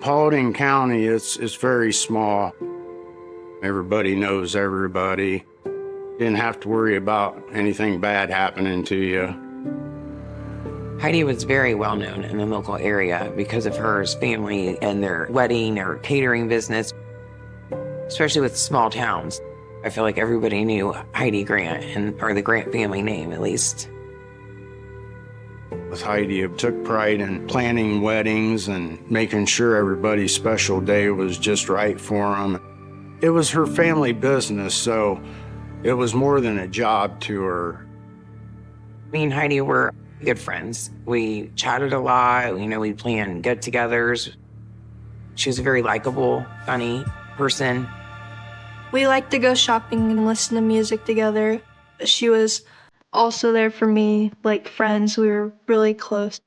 Paulding County, it's very small. Everybody knows everybody. Didn't have to worry about anything bad happening to you. Heidi was very well known in the local area because of her family and their wedding or catering business, especially with small towns. I feel like everybody knew Heidi Grant, or the Grant family name at least. With Heidi, it took pride in planning weddings and making sure everybody's special day was just right for them. It was her family business, so it was more than a job to her. Me and Heidi were good friends. We chatted a lot, we planned get-togethers. She was a very likable, funny person. We liked to go shopping and listen to music together. She was also there for me, like friends. We were really close.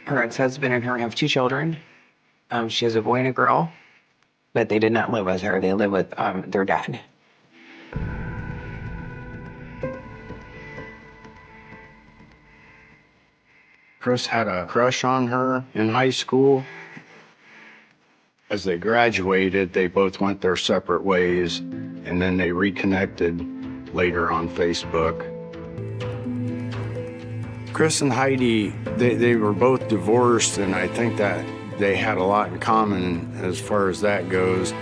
Her ex-husband and her have 2 children. She has a boy and a girl, but they did not live with her. They live with their dad. Chris had a crush on her in high school. As they graduated, they both went their separate ways, and then they reconnected later on Facebook. Chris and Heidi, they were both divorced, and I think that they had a lot in common as far as that goes.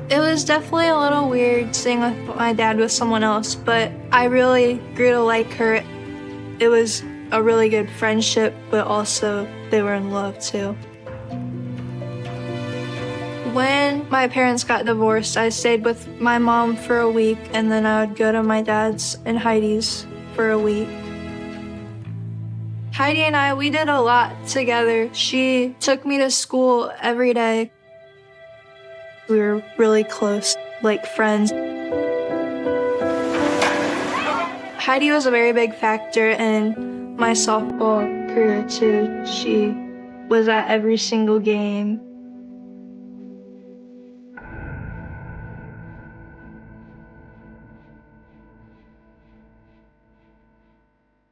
It was definitely a little weird seeing my dad with someone else, but I really grew to like her. It was a really good friendship, but also they were in love too. When my parents got divorced, I stayed with my mom for a week, and then I would go to my dad's and Heidi's for a week. Heidi and I, we did a lot together. She took me to school every day. We were really close, like friends. Heidi was a very big factor in my softball career too. She was at every single game.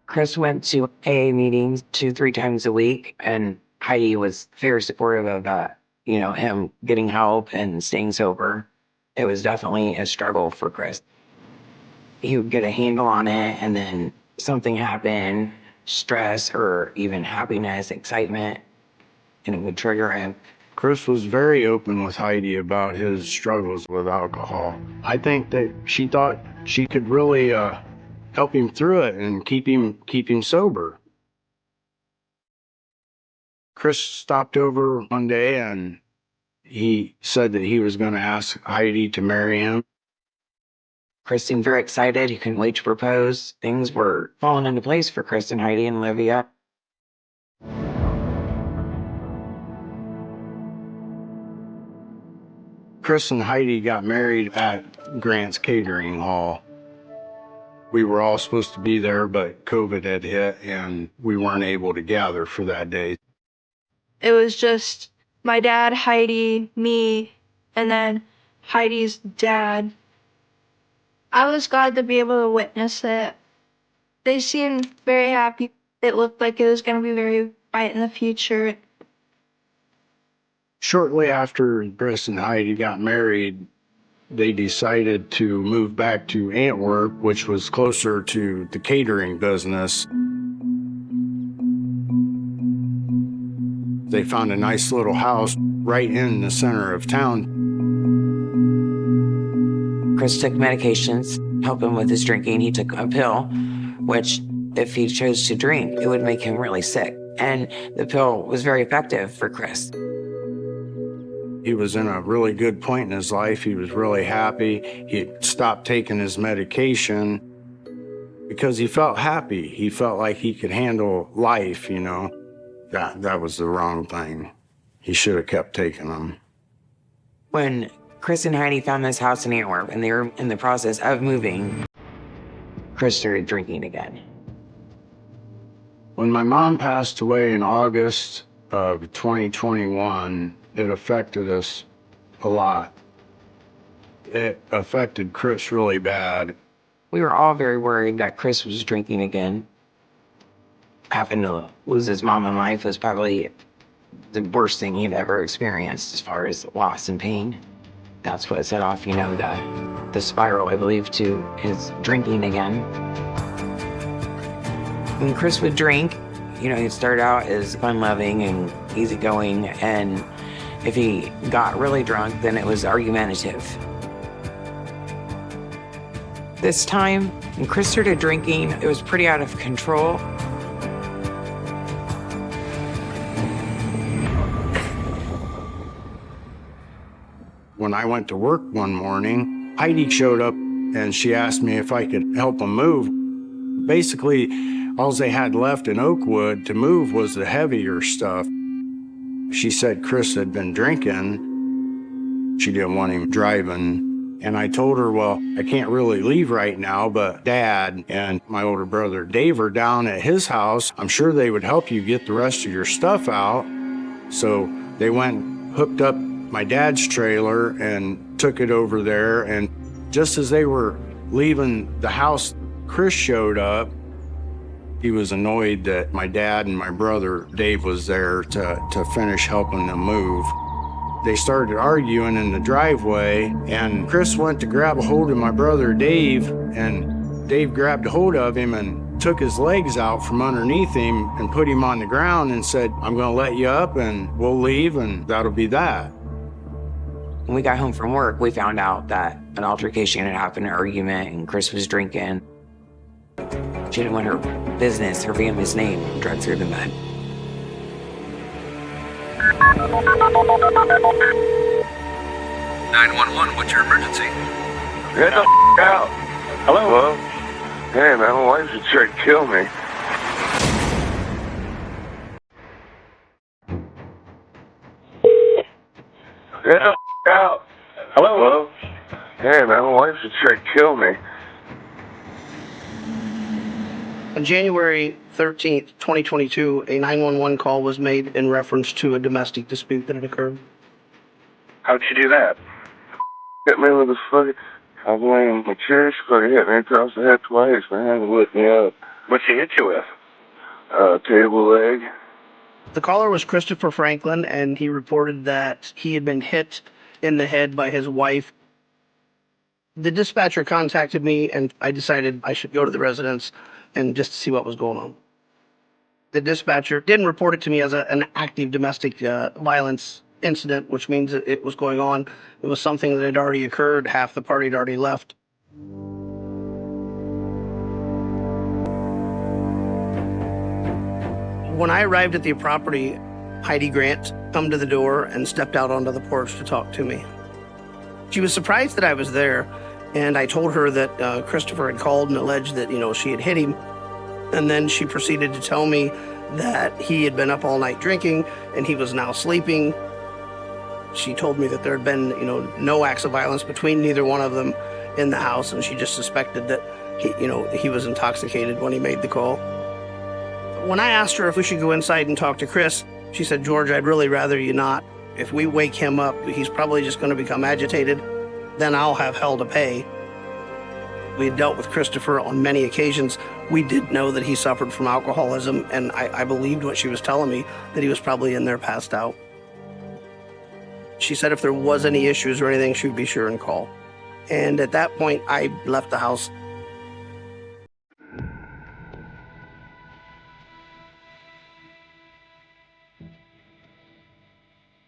Chris went to AA meetings 2-3 times a week, and Heidi was very supportive of him getting help and staying sober. It was definitely a struggle for Chris. He would get a handle on it, and then something happened, stress or even happiness, excitement, and it would trigger him. Chris was very open with Heidi about his struggles with alcohol. I think that she thought she could really help him through it and keep him sober. Chris stopped over one day and he said that he was going to ask Heidi to marry him. Chris seemed very excited. He couldn't wait to propose. Things were falling into place for Chris and Heidi and Olivia. Chris and Heidi got married at Grant's Catering Hall. We were all supposed to be there, but COVID had hit and we weren't able to gather for that day. It was just my dad, Heidi, me, and then Heidi's dad. I was glad to be able to witness it. They seemed very happy. It looked like it was going to be very bright in the future. Shortly after Chris and Heidi got married, they decided to move back to Antwerp, which was closer to the catering business. They found a nice little house right in the center of town. Chris took medications, help him with his drinking. He took a pill, which if he chose to drink, it would make him really sick. And the pill was very effective for Chris. He was in a really good point in his life. He was really happy. He stopped taking his medication because he felt happy. He felt like he could handle life, That was the wrong thing. He should have kept taking them. When Chris and Heidi found this house in Antwerp and they were in the process of moving, Chris started drinking again. When my mom passed away in August of 2021, it affected us a lot. It affected Chris really bad. We were all very worried that Chris was drinking again. having to lose his mom in life was probably the worst thing he'd ever experienced as far as loss and pain. That's what set off, the spiral, I believe, to his drinking again. When Chris would drink, he'd start out as fun-loving and easygoing, and if he got really drunk, then it was argumentative. This time, when Chris started drinking, it was pretty out of control. When I went to work one morning, Heidi showed up and she asked me if I could help them move. Basically, all they had left in Oakwood to move was the heavier stuff. She said Chris had been drinking. She didn't want him driving. And I told her, well, I can't really leave right now, but Dad and my older brother Dave are down at his house. I'm sure they would help you get the rest of your stuff out. So they went, hooked up my dad's trailer and took it over there. And just as they were leaving the house, Chris showed up. He was annoyed that my dad and my brother Dave was there to finish helping them move. They started arguing in the driveway, and Chris went to grab a hold of my brother Dave, and Dave grabbed a hold of him and took his legs out from underneath him and put him on the ground and said, I'm gonna let you up and we'll leave and that'll be that. When we got home from work, we found out that an altercation had happened, an argument, and Chris was drinking. She didn't want her business, her family's name, dragged through the mud. 911, what's your emergency? Get the out. Hello? Hey, man, my wife just tried to kill me. Get the out. Hello? Hey, man, my wife just tried to kill me. On January 13th, 2022, a 911 call was made in reference to a domestic dispute that had occurred. How'd you do that? Hit me with a fucking... I was laying in my chair, she fucking hit me across the head twice, man, and lit me up. What'd she hit you with? Table leg. The caller was Christopher Franklin, and he reported that he had been hit in the head by his wife. The dispatcher contacted me, and I decided I should go to the residence and just see what was going on. The dispatcher didn't report it to me as an active domestic violence incident, which means that it was going on. It was something that had already occurred. Half the party had already left. When I arrived at the property, Heidi Grant come to the door and stepped out onto the porch to talk to me. She was surprised that I was there, and I told her that Christopher had called and alleged that, she had hit him. And then she proceeded to tell me that he had been up all night drinking and he was now sleeping. She told me that there had been, no acts of violence between neither one of them in the house, and she just suspected that he was intoxicated when he made the call. When I asked her if we should go inside and talk to Chris, she said, George, I'd really rather you not. If we wake him up, he's probably just going to become agitated. Then I'll have hell to pay. We had dealt with Christopher on many occasions. We did know that he suffered from alcoholism, and I believed what she was telling me, that he was probably in there passed out. She said if there was any issues or anything, she would be sure and call. And at that point, I left the house.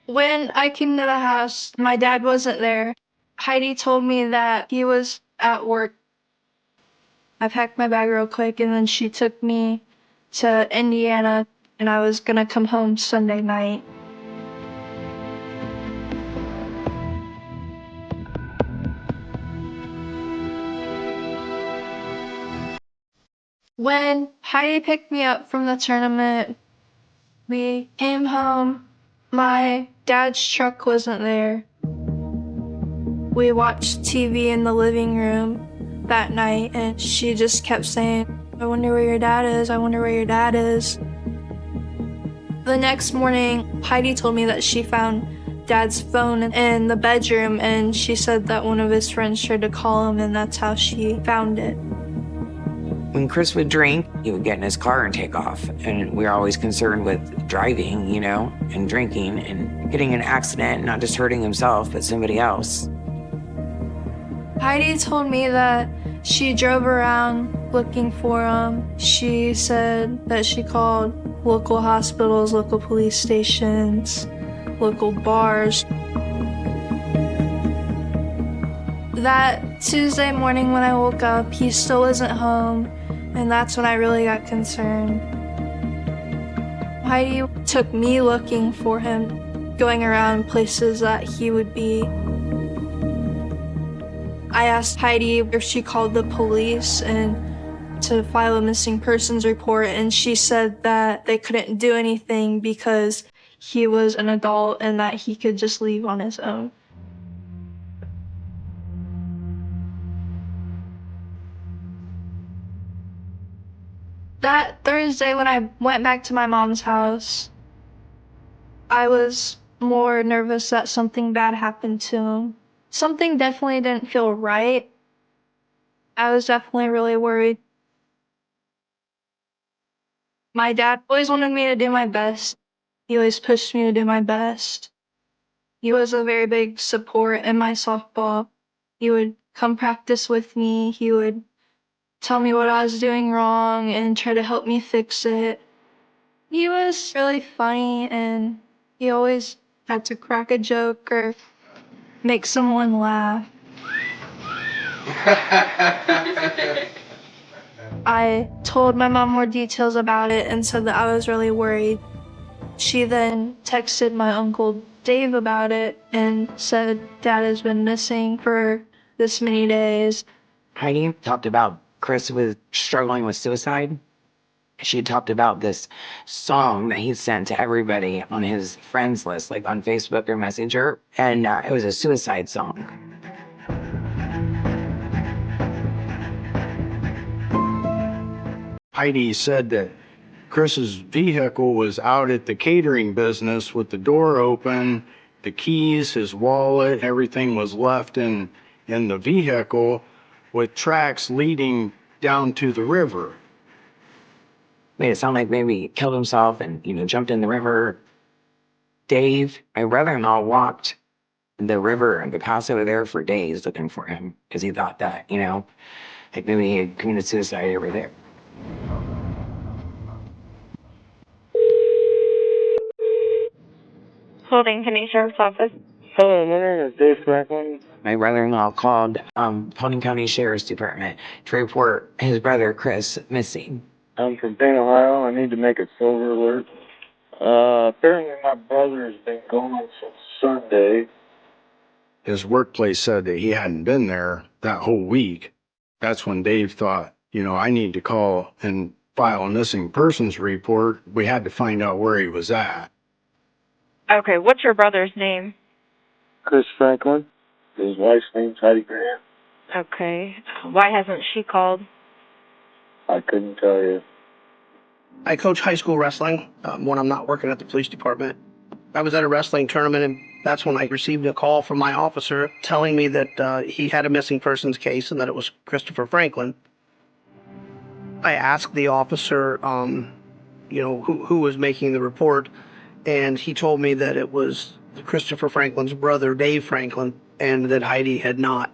When I came to the house, my dad wasn't there. Heidi told me that he was at work. I packed my bag real quick, and then she took me to Indiana, and I was gonna come home Sunday night. When Heidi picked me up from the tournament, we came home. My dad's truck wasn't there. We watched TV in the living room that night, and she just kept saying, I wonder where your dad is, I wonder where your dad is. The next morning, Heidi told me that she found Dad's phone in the bedroom, and she said that one of his friends tried to call him, and that's how she found it. When Chris would drink, he would get in his car and take off. And we were always concerned with driving, you know, and drinking and getting in an accident, not just hurting himself, but somebody else. Heidi told me that she drove around looking for him. She said that she called local hospitals, local police stations, local bars. That Tuesday morning when I woke up, he still wasn't home, and that's when I really got concerned. Heidi took me looking for him, going around places that he would be. I asked Heidi if she called the police and to file a missing persons report, and she said that they couldn't do anything because he was an adult and that he could just leave on his own. That Thursday when I went back to my mom's house, I was more nervous that something bad happened to him. Something definitely didn't feel right. I was definitely really worried. My dad always wanted me to do my best. He always pushed me to do my best. He was a very big support in my softball. He would come practice with me. He would tell me what I was doing wrong and try to help me fix it. He was really funny, and he always had to crack a joke or make someone laugh. I told my mom more details about it and said that I was really worried. She then texted my uncle Dave about it and said Dad has been missing for this many days. Heidi talked about Chris was struggling with suicide. She talked about this song that he sent to everybody on his friends list, like on Facebook or Messenger, and it was a suicide song. Heidi said that Chris's vehicle was out at the catering business with the door open, the keys, his wallet, everything was left in the vehicle with tracks leading down to the river. Made it sound like maybe he killed himself and, you know, jumped in the river. Dave, my brother-in-law, walked the river and the pass over there for days looking for him because he thought that, you know, like maybe he had committed suicide over there. Holding County Sheriff's Office. Hello, my name is Dave Franklin. My brother-in-law called Paulding County Sheriff's Department to report his brother Chris missing. I'm from Dayton, Ohio. I need to make a silver alert. Apparently my brother has been gone since Sunday. His workplace said that he hadn't been there that whole week. That's when Dave thought, you know, I need to call and file a missing persons report. We had to find out where he was at. Okay, what's your brother's name? Chris Franklin. His wife's name's Heidi Grant. Okay. Why hasn't she called? I couldn't tell you. I coach high school wrestling when I'm not working at the police department. I was at a wrestling tournament, and that's when I received a call from my officer telling me that he had a missing persons case and that it was Christopher Franklin. I asked the officer, you know, who was making the report, and he told me that it was Christopher Franklin's brother, Dave Franklin, and that Heidi had not.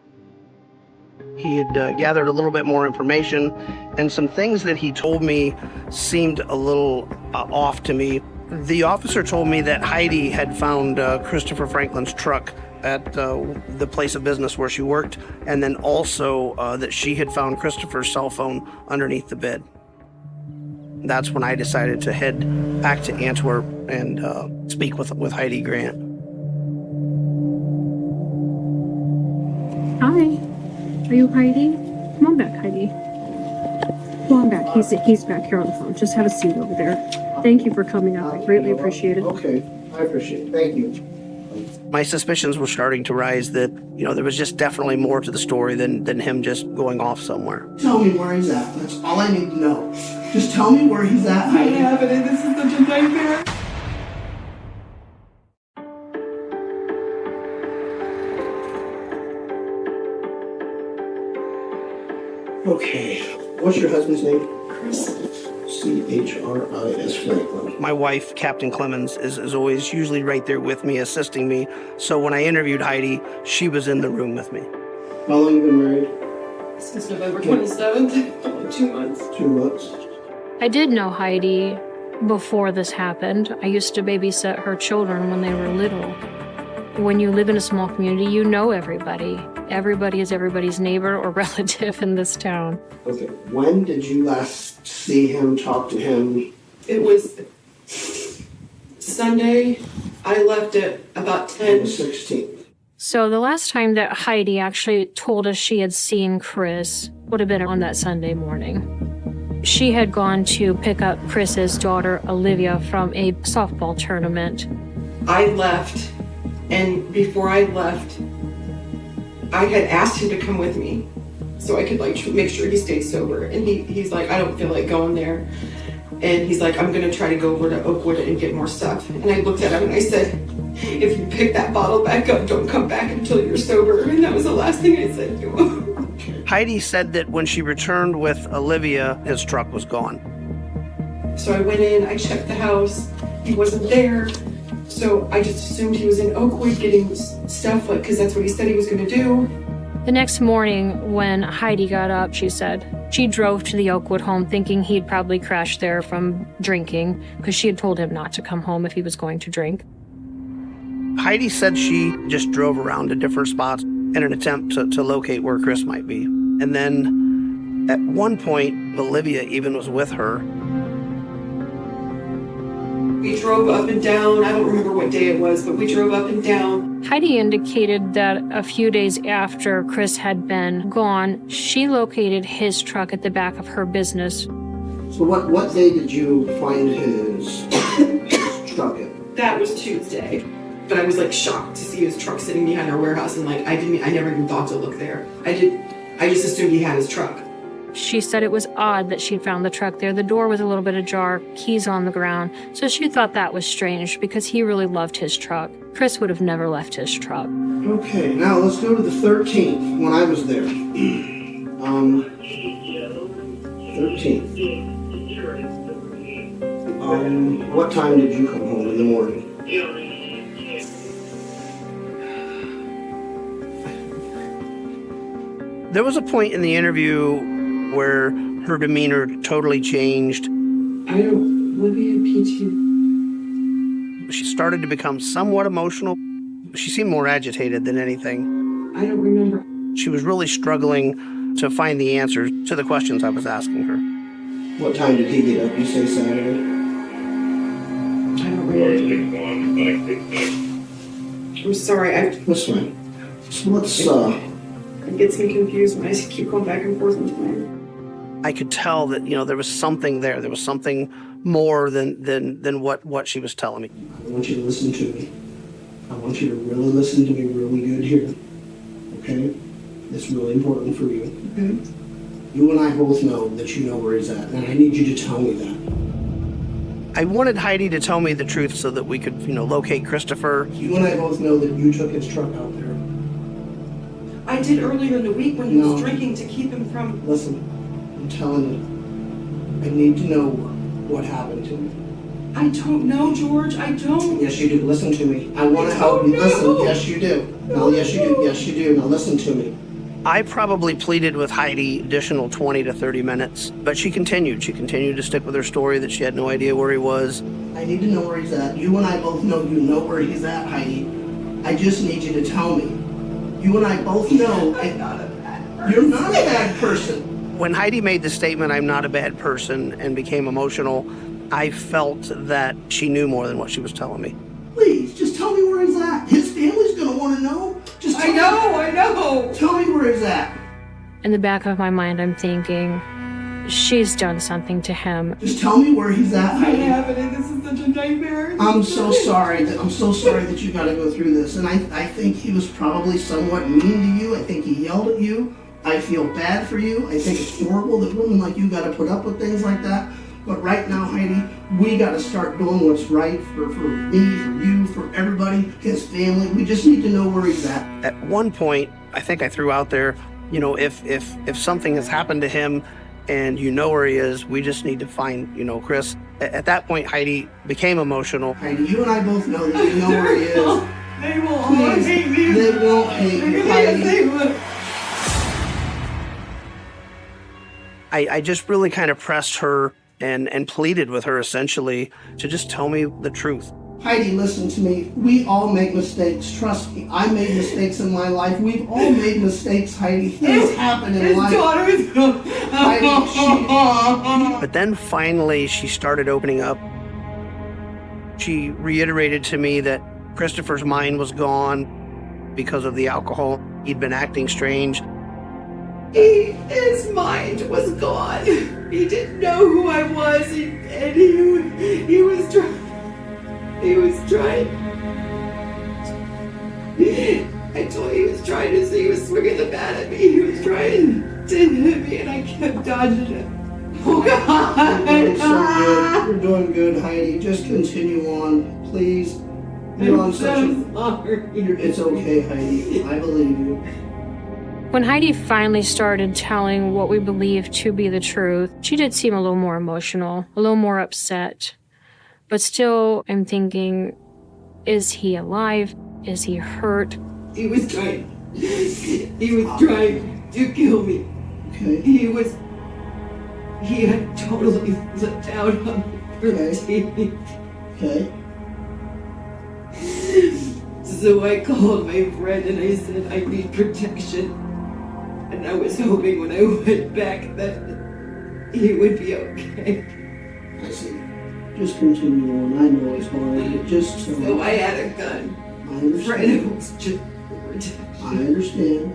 He had gathered a little bit more information, and some things that he told me seemed a little off to me. The officer told me that Heidi had found Christopher Franklin's truck at the place of business where she worked, and then also that she had found Christopher's cell phone underneath the bed. That's when I decided to head back to Antwerp and speak with Heidi Grant. Hi. Are you Heidi? Come on back, Heidi. Come on back. He's back here on the phone. Just have a seat over there. Thank you for coming out. I greatly appreciate it. Okay, I appreciate it. Thank you. My suspicions were starting to rise that, you know, there was just definitely more to the story than him just going off somewhere. Tell me where he's at. That's all I need to know. Just tell me where he's at, Heidi. This is such a nightmare. Okay, What's your husband's name? Chris. C-H-R-I-S Franklin. My wife, Captain Clemens, is always usually right there with me, assisting me. So when I interviewed Heidi, she was in the room with me. How long have you been married? Since November 27th, only 2 months. 2 months. I did know Heidi before this happened. I used to babysit her children when they were little. When you live in a small community, you know everybody. Everybody is everybody's neighbor or relative in this town. Okay, when did you last see him, talk to him? It was Sunday. I left at about 10. The 16th. So the last time that Heidi actually told us she had seen Chris would have been on that Sunday morning. She had gone to pick up Chris's daughter, Olivia, from a softball tournament. I left, and before I left, I had asked him to come with me so I could make sure he stayed sober. And he's like, I don't feel like going there. And he's like, I'm gonna try to go over to Oakwood and get more stuff. And I looked at him and I said, if you pick that bottle back up, don't come back until you're sober. And that was the last thing I said to him. Heidi said that when she returned with Olivia, his truck was gone. So I went in, I checked the house, he wasn't there. So I just assumed he was in Oakwood getting stuff, because that's what he said he was gonna do. The next morning, when Heidi got up, she said she drove to the Oakwood home thinking he'd probably crashed there from drinking, because she had told him not to come home if he was going to drink. Heidi said she just drove around to different spots in an attempt to locate where Chris might be. And then at one point, Olivia even was with her. We drove up and down. I don't remember what day it was, but we drove up and down. Heidi indicated that a few days after Chris had been gone, she located his truck at the back of her business. So what day did you find his truck at? That was Tuesday. But I was shocked to see his truck sitting behind our warehouse, and I never even thought to look there. I just assumed he had his truck. She said it was odd that she'd found the truck there. The door was a little bit ajar, keys on the ground. So she thought that was strange because he really loved his truck. Chris would have never left his truck. Okay, now let's go to the 13th when I was there. 13th. What time did you come home in the morning? There was a point in the interview where her demeanor totally changed. Olivia PT. She started to become somewhat emotional. She seemed more agitated than anything. I don't remember. She was really struggling to find the answers to the questions I was asking her. What time did he get up, you say Saturday? I don't remember. I'm sorry, That's fine. So let's, it gets me confused when I keep going back and forth into my... I could tell that, there was something there. There was something more than what she was telling me. I want you to listen to me. I want you to really listen to me really good here. Okay? It's really important for you. Okay. You and I both know that you know where he's at, and I need you to tell me that. I wanted Heidi to tell me the truth so that we could, locate Christopher. You and I both know that you took his truck out there. I did earlier in the week when he was drinking to keep him from... Listen, I'm telling you, I need to know what happened to him. I don't know, George. I don't. Yes, you do. Listen to me. I want to help you. Listen. Yes, you do. No, yes, you do. Yes, you do. Now listen to me. I probably pleaded with Heidi additional 20 to 30 minutes, but she continued. She continued to stick with her story that she had no idea where he was. I need to know where he's at. You and I both know you know where he's at, Heidi. I just need you to tell me. You and I both know. I'm not a bad person. You're not a bad person. When Heidi made the statement, "I'm not a bad person," and became emotional, I felt that she knew more than what she was telling me. Please, just tell me where he's at. His family's gonna want to know. Just I know. Tell me where he's at. In the back of my mind, I'm thinking, she's done something to him. Just tell me where he's at, I Heidi. haven't, and this is such a nightmare. I'm so sorry that you got to go through this. And I think he was probably somewhat mean to you. I think he yelled at you. I feel bad for you. I think it's horrible that women like you got to put up with things like that. But right now, Heidi, we got to start doing what's right for me, for you, for everybody, his family. We just need to know where he's at. At one point, I think I threw out there, if something has happened to him and you know where he is. We just need to find, Chris. At that point, Heidi became emotional. Heidi, you and I both know that you know where he is. They will all Please, hate me. they won't hate you, Heidi. They will. I just really kind of pressed her and pleaded with her essentially to just tell me the truth. Heidi, listen to me. We all make mistakes. Trust me. I made mistakes in my life. We've all made mistakes, Heidi. Things happen in His life. daughter is gone. Heidi, But then finally she started opening up. She reiterated to me that Christopher's mind was gone because of the alcohol. He'd been acting strange. His mind was gone. He didn't know who I was, and he was trying. He was trying. I told you he was trying to see. He was swinging the bat at me. He was trying to hit me, and I kept dodging it. Oh God! you're doing so good. You're doing good, Heidi. Just continue on, please. You're on such a... sorry. It's okay, Heidi. I believe you. When Heidi finally started telling what we believed to be the truth, she did seem a little more emotional, a little more upset. But still, I'm thinking, is he alive? Is he hurt? He was trying. He was trying to kill me. Okay. He had totally flipped out on me. Okay. So I called my friend and I said I need protection. And I was hoping when I went back that he would be okay. I see. Just continue on. I know it's hard, but just... So I had a gun. I Friend understand. was just for protection. I understand.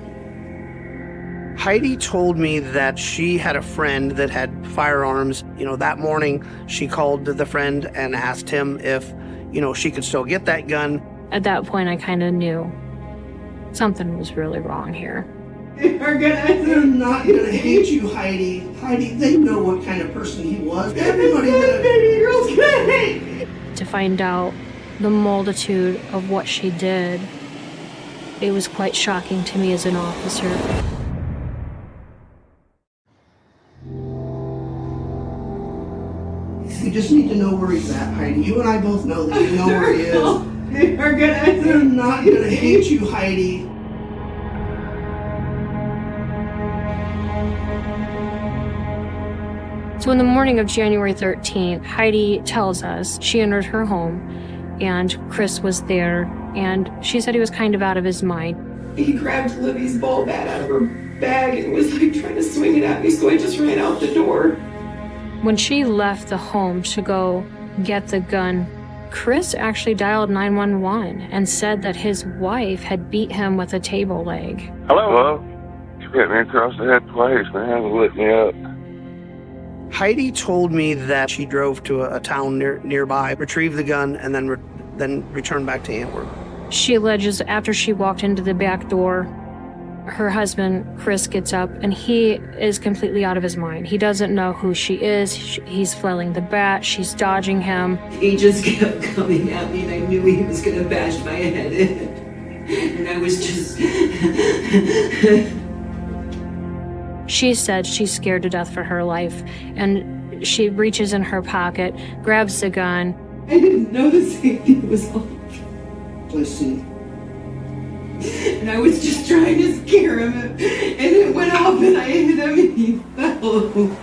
Heidi told me that she had a friend that had firearms. That morning she called the friend and asked him if, she could still get that gun. At that point, I kind of knew something was really wrong here. They're not gonna hate you, Heidi. Heidi, they know what kind of person he was. Everybody that... Girls gonna hate me. To find out the multitude of what she did, it was quite shocking to me as an officer. We just need to know where he's at, Heidi. You and I both know that you know where he is. They're not gonna hate you, Heidi. So in the morning of January 13th, Heidi tells us she entered her home and Chris was there, and she said he was kind of out of his mind. He grabbed Libby's ball bat out of her bag and was like trying to swing it at me, so I just ran out the door. When she left the home to go get the gun, Chris actually dialed 911 and said that his wife had beat him with a table leg. Hello? She hit me across the head twice, man. It lit me up. Heidi told me that she drove to a town nearby, retrieved the gun, and then returned back to Antwerp. She alleges after she walked into the back door, her husband, Chris, gets up and he is completely out of his mind. He doesn't know who she is. He's flailing the bat. She's dodging him. He just kept coming at me and I knew he was gonna bash my head in. And I was just... She said she's scared to death for her life, and she reaches in her pocket, grabs the gun. I didn't know the safety was off. I see. And I was just trying to scare him, and it went off and I hit him and he fell over.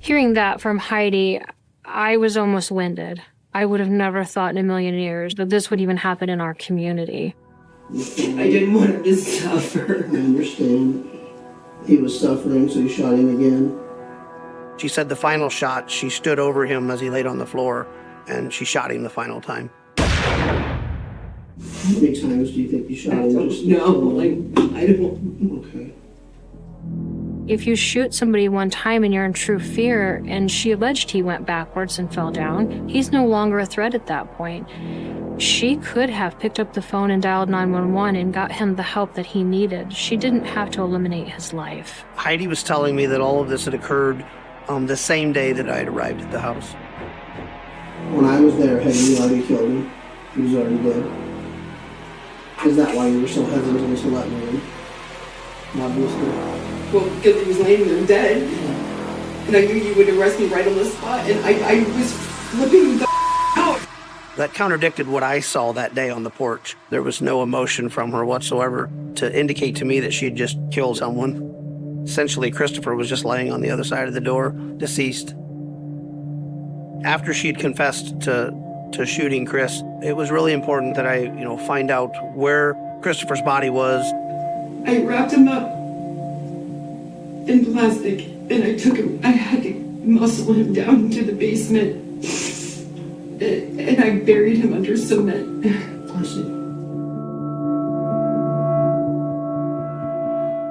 Hearing that from Heidi, I was almost winded. I would have never thought in a million years that this would even happen in our community. I didn't want him to suffer. I understand. He was suffering, so you shot him again. She said the final shot, she stood over him as he laid on the floor, and she shot him the final time. How many times do you think you shot him? Just No, I don't. Okay. If you shoot somebody one time and you're in true fear, and she alleged he went backwards and fell down, he's no longer a threat at that point. She could have picked up the phone and dialed 911 and got him the help that he needed. She didn't have to eliminate his life. Heidi was telling me that all of this had occurred the same day that I had arrived at the house. When I was there, had you already killed him? He was already dead. Is that why you were so hesitant to let me in? Obviously. Well, because he was laying there dead. And I knew you would arrest me right on the spot. And I was flipping the out. That contradicted what I saw that day on the porch. There was no emotion from her whatsoever to indicate to me that she had just killed someone. Essentially, Christopher was just laying on the other side of the door, deceased. After she'd confessed to shooting Chris, it was really important that I, find out where Christopher's body was. I wrapped him up in plastic and I took him, I had to muscle him down into the basement and I buried him under cement. I see.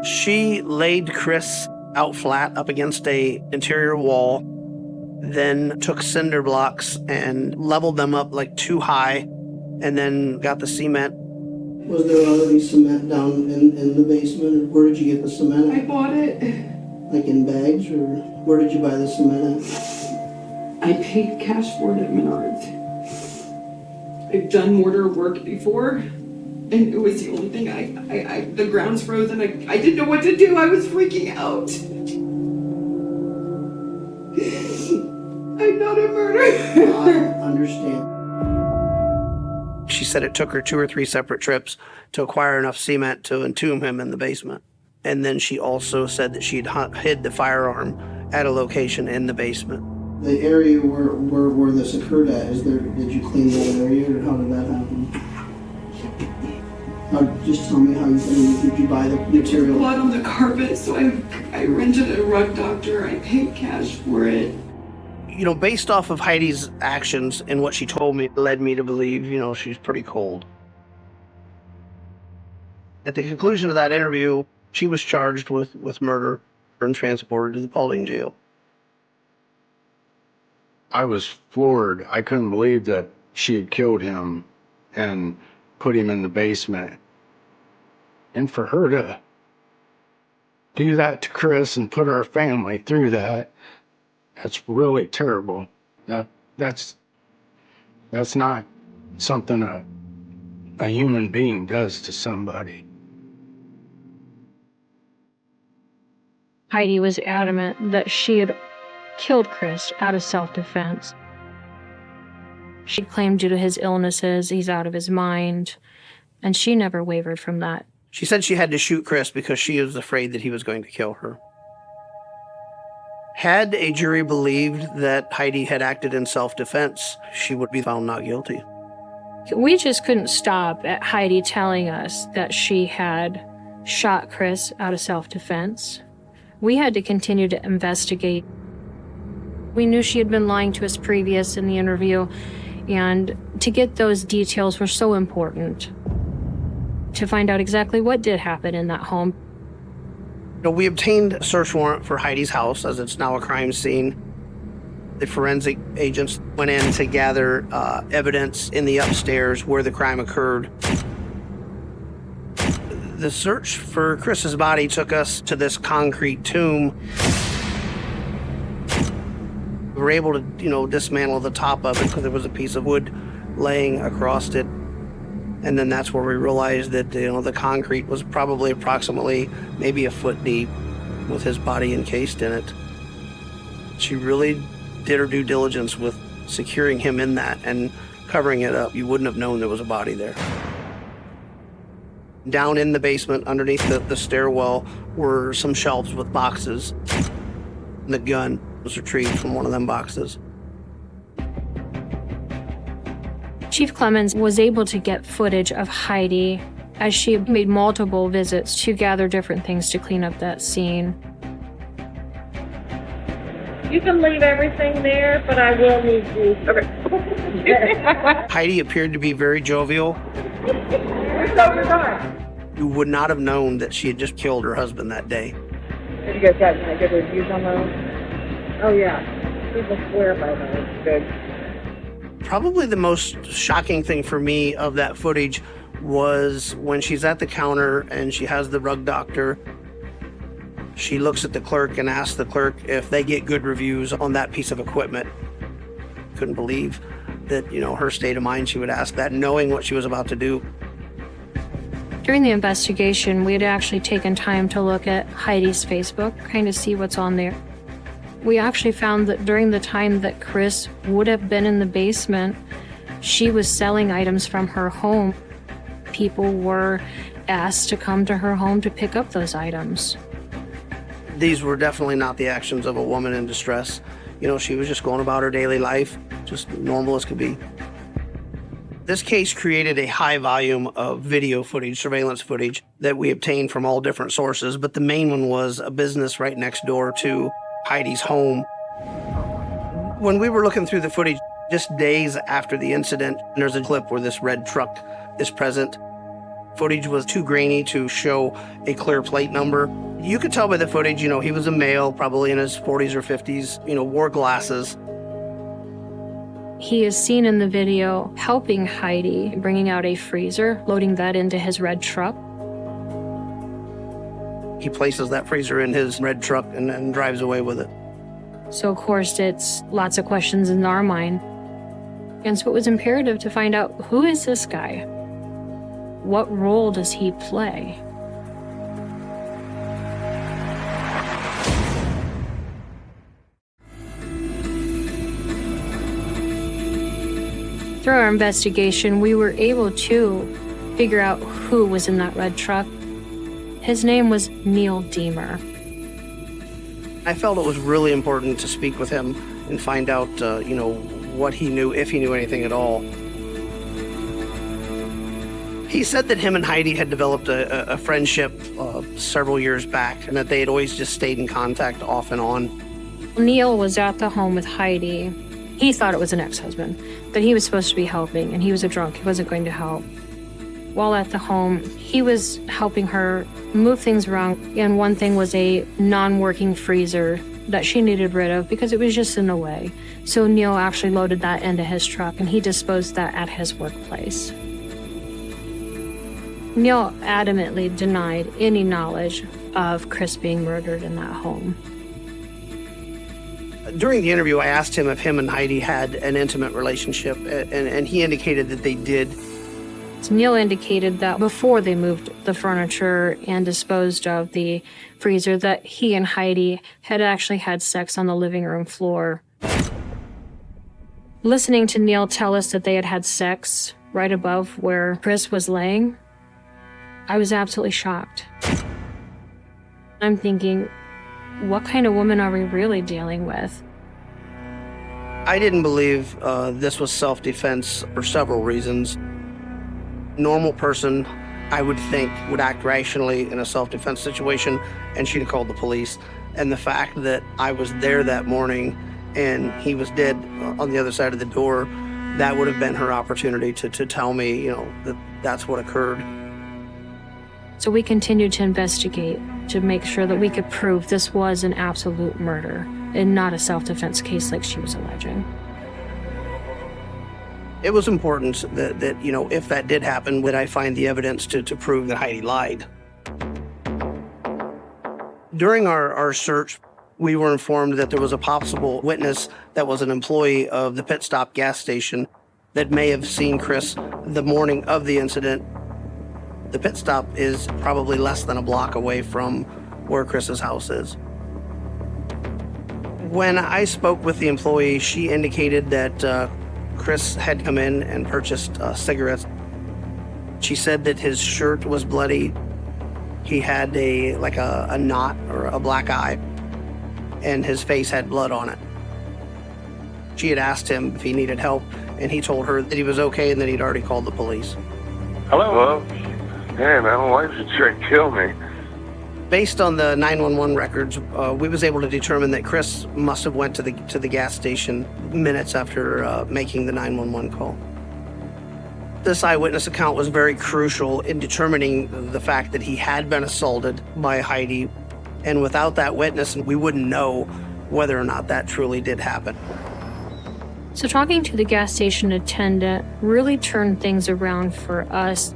She laid Chris out flat up against a interior wall, then took cinder blocks and leveled them up like too high, and then got the cement. Was there already cement down in the basement, or where did you get the cement? I bought it. Like in bags, or where did you buy the cement at? I paid cash for it at Menards. I've done mortar work before, and it was the only thing the ground's frozen. I didn't know what to do. I was freaking out. I'm not a murderer. I understand. She said it took her 2 or 3 separate trips to acquire enough cement to entomb him in the basement. And then she also said that she'd hid the firearm at a location in the basement. The area where this occurred at, did you clean that area, or how did that happen? Just tell me how did you buy the material? Blood on the carpet, so I rented a rug doctor. I paid cash for it. Based off of Heidi's actions and what she told me, led me to believe, she's pretty cold. At the conclusion of that interview, she was charged with murder and transported to the Paulding jail. I was floored. I couldn't believe that she had killed him and put him in the basement. And for her to do that to Chris and put our family through that, that's really terrible. That's not something a human being does to somebody. Heidi was adamant that she had killed Chris out of self-defense. She claimed due to his illnesses, he's out of his mind, and she never wavered from that. She said she had to shoot Chris because she was afraid that he was going to kill her. Had a jury believed that Heidi had acted in self-defense, she would be found not guilty. We just couldn't stop at Heidi telling us that she had shot Chris out of self-defense. We had to continue to investigate. We knew she had been lying to us previous in the interview, and to get those details were so important to find out exactly what did happen in that home. We obtained a search warrant for Heidi's house, as it's now a crime scene. The forensic agents went in to gather evidence in the upstairs where the crime occurred. The search for Chris's body took us to this concrete tomb. We were able to, dismantle the top of it because there was a piece of wood laying across it. And then that's where we realized that, the concrete was probably approximately maybe a foot deep with his body encased in it. She really did her due diligence with securing him in that and covering it up. You wouldn't have known there was a body there. Down in the basement, underneath the stairwell, were some shelves with boxes. The gun was retrieved from one of them boxes. Chief Clemens was able to get footage of Heidi as she made multiple visits to gather different things to clean up that scene. You can leave everything there, but I will need you. Okay. Heidi appeared to be very jovial. You would not have known that she had just killed her husband that day. Have you guys gotten any good reviews on those? Oh, yeah. People swear by those. Good. Probably the most shocking thing for me of that footage was when she's at the counter and she has the rug doctor. She looks at the clerk and asks the clerk if they get good reviews on that piece of equipment. Couldn't believe that, her state of mind, she would ask that, knowing what she was about to do. During the investigation, we had actually taken time to look at Heidi's Facebook, kind of see what's on there. We actually found that during the time that Chris would have been in the basement, she was selling items from her home. People were asked to come to her home to pick up those items. These were definitely not the actions of a woman in distress. You know, she was just going about her daily life, just normal as could be. This case created a high volume of video footage, surveillance footage, that we obtained from all different sources, but the main one was a business right next door to Heidi's home. When we were looking through the footage, just days after the incident, there's a clip where this red truck is present. Footage was too grainy to show a clear plate number. You could tell by the footage, you know, he was a male, probably in his 40s or 50s, you know, wore glasses. He is seen in the video helping Heidi, bringing out a freezer, loading that into his red truck. He places that freezer in his red truck and then drives away with it. So, of course, it's lots of questions in our mind. And so it was imperative to find out, who is this guy? What role does he play? Through our investigation, we were able to figure out who was in that red truck. His name was Neil Deemer. I felt it was really important to speak with him and find out, you know, what he knew, if he knew anything at all. He said that him and Heidi had developed a friendship several years back, and that they had always just stayed in contact off and on. Neil was at the home with Heidi. He thought it was an ex-husband, but he was supposed to be helping, and he was a drunk. He wasn't going to help. While at the home, he was helping her move things around, and one thing was a non-working freezer that she needed rid of because it was just in the way. So Neil actually loaded that into his truck, and he disposed that at his workplace. Neil adamantly denied any knowledge of Chris being murdered in that home. During the interview, I asked him if him and Heidi had an intimate relationship, and he indicated that they did. So Neil indicated that before they moved the furniture and disposed of the freezer, that he and Heidi had actually had sex on the living room floor. Listening to Neil tell us that they had had sex right above where Chris was laying, I was absolutely shocked. I'm thinking, what kind of woman are we really dealing with? I didn't believe this was self-defense for several reasons. Normal person, I would think, would act rationally in a self-defense situation, and she'd have called the police. And the fact that I was there that morning and he was dead on the other side of the door, that would have been her opportunity to tell me, you know, that that's what occurred. So we continued to investigate to make sure that we could prove this was an absolute murder and not a self-defense case like she was alleging. It was important that you know, if that did happen, that I find the evidence to prove that Heidi lied. During our search, we were informed that there was a possible witness that was an employee of the Pit Stop gas station that may have seen Chris the morning of the incident. The Pit Stop is probably less than a block away from where Chris's house is. When I spoke with the employee, she indicated that Chris had come in and purchased cigarettes. She said that his shirt was bloody. He had a knot or a black eye, and his face had blood on it. She had asked him if he needed help, and he told her that he was okay and that he'd already called the police. Hello? Yeah, man, my wife should try to kill me. Based on the 911 records, we was able to determine that Chris must have went to the gas station minutes after making the 911 call. This eyewitness account was very crucial in determining the fact that he had been assaulted by Heidi, and without that witness, we wouldn't know whether or not that truly did happen. So talking to the gas station attendant really turned things around for us.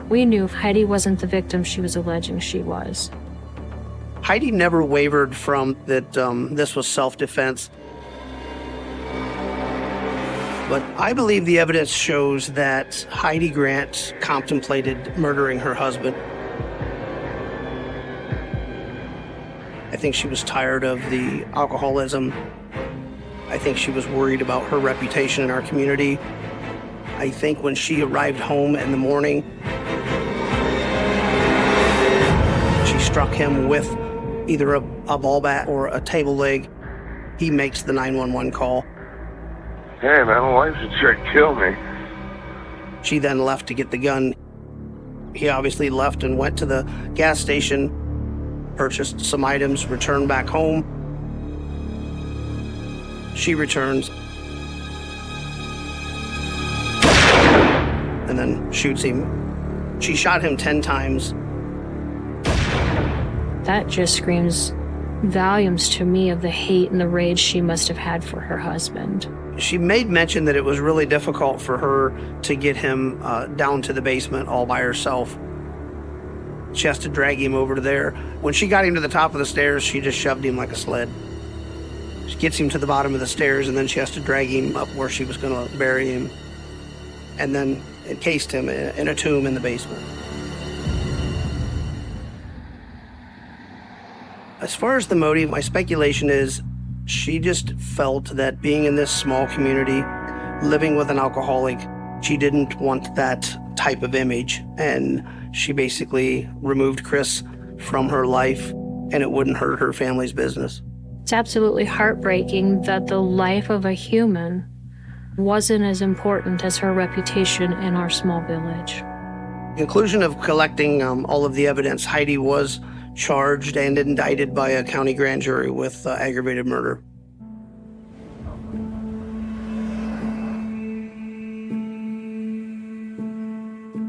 We knew Heidi wasn't the victim she was alleging she was. Heidi never wavered from that this was self-defense. But I believe the evidence shows that Heidi Grant contemplated murdering her husband. I think she was tired of the alcoholism. I think she was worried about her reputation in our community. I think when she arrived home in the morning, she struck him with either a ball bat or a table leg. He makes the 911 call. Hey, man, my wife should try to kill me. She then left to get the gun. He obviously left and went to the gas station, purchased some items, returned back home. She returns and then shoots him. She shot him 10 times. That just screams volumes to me of the hate and the rage she must have had for her husband. She made mention that it was really difficult for her to get him down to the basement all by herself. She has to drag him over to there. When she got him to the top of the stairs, she just shoved him like a sled. She gets him to the bottom of the stairs, and then she has to drag him up where she was going to bury him, and then encased him in a tomb in the basement. As far as the motive, my speculation is she just felt that being in this small community, living with an alcoholic, she didn't want that type of image, and she basically removed Chris from her life, and it wouldn't hurt her family's business. It's absolutely heartbreaking that the life of a human wasn't as important as her reputation in our small village. Conclusion of collecting all of the evidence, Heidi was charged and indicted by a county grand jury with aggravated murder.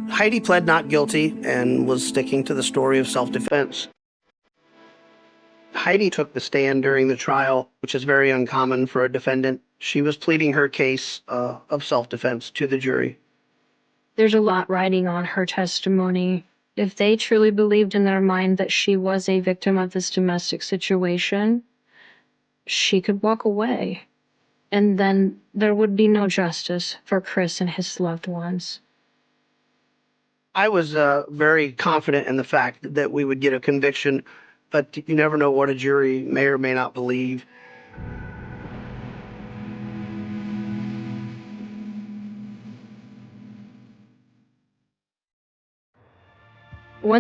Heidi pled not guilty and was sticking to the story of self-defense. Heidi took the stand during the trial, which is very uncommon for a defendant. She was pleading her case of self-defense to the jury. There's a lot riding on her testimony. If they truly believed in their mind that she was a victim of this domestic situation, she could walk away. And then there would be no justice for Chris and his loved ones. I was very confident in the fact that we would get a conviction, but you never know what a jury may or may not believe.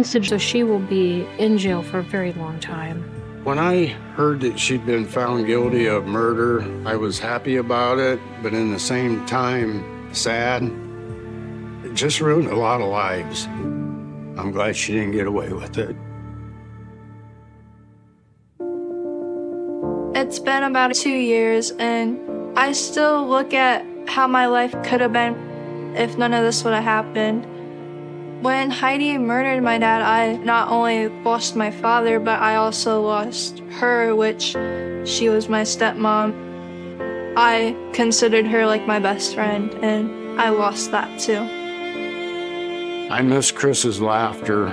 So she will be in jail for a very long time. When I heard that she'd been found guilty of murder, I was happy about it, but in the same time, sad. It just ruined a lot of lives. I'm glad she didn't get away with it. It's been about 2 years, and I still look at how my life could have been if none of this would have happened. When Heidi murdered my dad, I not only lost my father, but I also lost her, which she was my stepmom. I considered her like my best friend, and I lost that too. I miss Chris's laughter.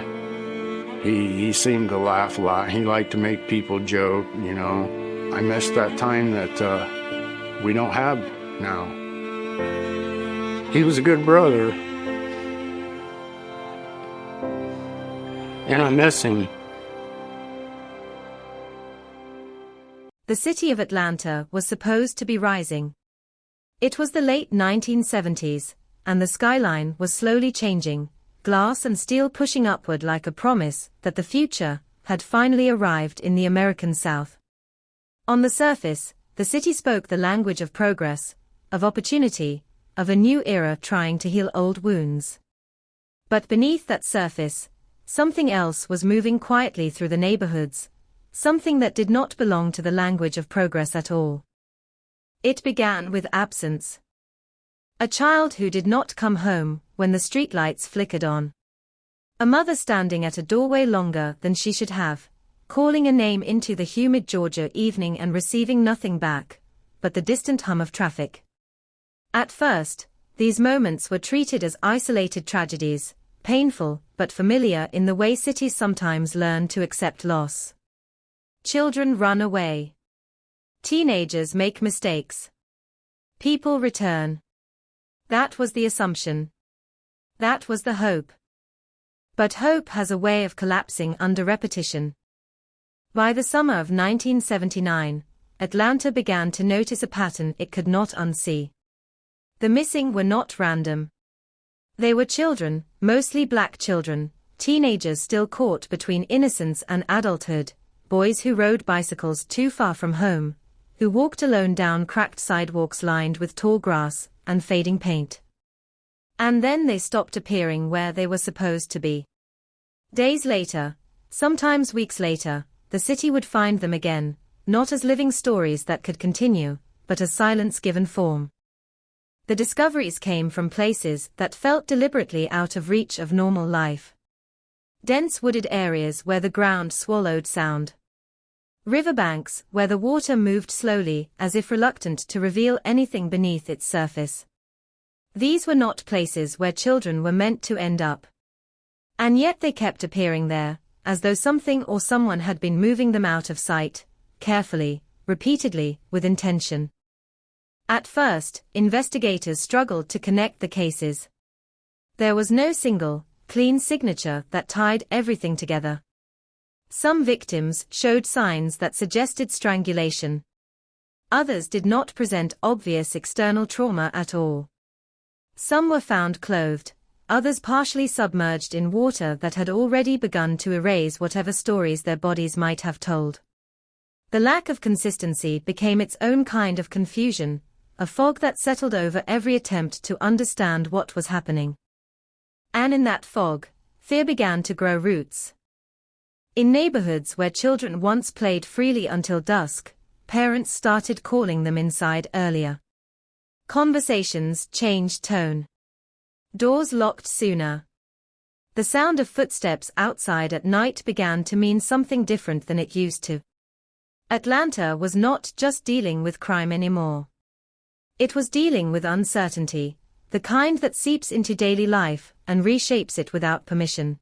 He seemed to laugh a lot. He liked to make people joke, you know. I miss that time that we don't have now. He was a good brother. And I miss him. The city of Atlanta was supposed to be rising. It was the late 1970s, and the skyline was slowly changing, glass and steel pushing upward like a promise that the future had finally arrived in the American South. On the surface, the city spoke the language of progress, of opportunity, of a new era trying to heal old wounds. But beneath that surface, something else was moving quietly through the neighborhoods, something that did not belong to the language of progress at all. It began with absence. A child who did not come home when the streetlights flickered on. A mother standing at a doorway longer than she should have, calling a name into the humid Georgia evening and receiving nothing back, but the distant hum of traffic. At first, these moments were treated as isolated tragedies, painful but familiar in the way cities sometimes learn to accept loss. Children run away. Teenagers make mistakes. People return. That was the assumption. That was the hope. But hope has a way of collapsing under repetition. By the summer of 1979, Atlanta began to notice a pattern it could not unsee. The missing were not random. They were children, mostly black children, teenagers still caught between innocence and adulthood, boys who rode bicycles too far from home, who walked alone down cracked sidewalks lined with tall grass and fading paint. And then they stopped appearing where they were supposed to be. Days later, sometimes weeks later, the city would find them again, not as living stories that could continue, but as silence given form. The discoveries came from places that felt deliberately out of reach of normal life. Dense wooded areas where the ground swallowed sound. Riverbanks where the water moved slowly as if reluctant to reveal anything beneath its surface. These were not places where children were meant to end up. And yet they kept appearing there, as though something or someone had been moving them out of sight, carefully, repeatedly, with intention. At first, investigators struggled to connect the cases. There was no single, clean signature that tied everything together. Some victims showed signs that suggested strangulation. Others did not present obvious external trauma at all. Some were found clothed, others partially submerged in water that had already begun to erase whatever stories their bodies might have told. The lack of consistency became its own kind of confusion, a fog that settled over every attempt to understand what was happening. And in that fog, fear began to grow roots. In neighborhoods where children once played freely until dusk, parents started calling them inside earlier. Conversations changed tone. Doors locked sooner. The sound of footsteps outside at night began to mean something different than it used to. Atlanta was not just dealing with crime anymore. It was dealing with uncertainty, the kind that seeps into daily life and reshapes it without permission.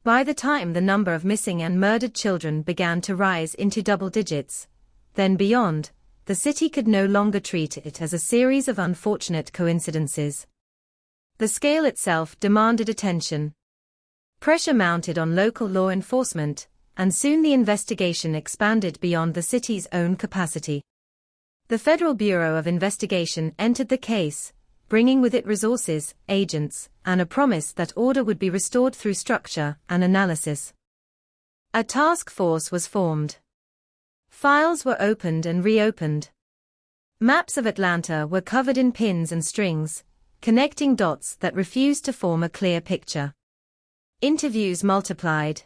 By the time the number of missing and murdered children began to rise into double digits, then beyond, the city could no longer treat it as a series of unfortunate coincidences. The scale itself demanded attention. Pressure mounted on local law enforcement, and soon the investigation expanded beyond the city's own capacity. The Federal Bureau of Investigation entered the case, bringing with it resources, agents, and a promise that order would be restored through structure and analysis. A task force was formed. Files were opened and reopened. Maps of Atlanta were covered in pins and strings, connecting dots that refused to form a clear picture. Interviews multiplied.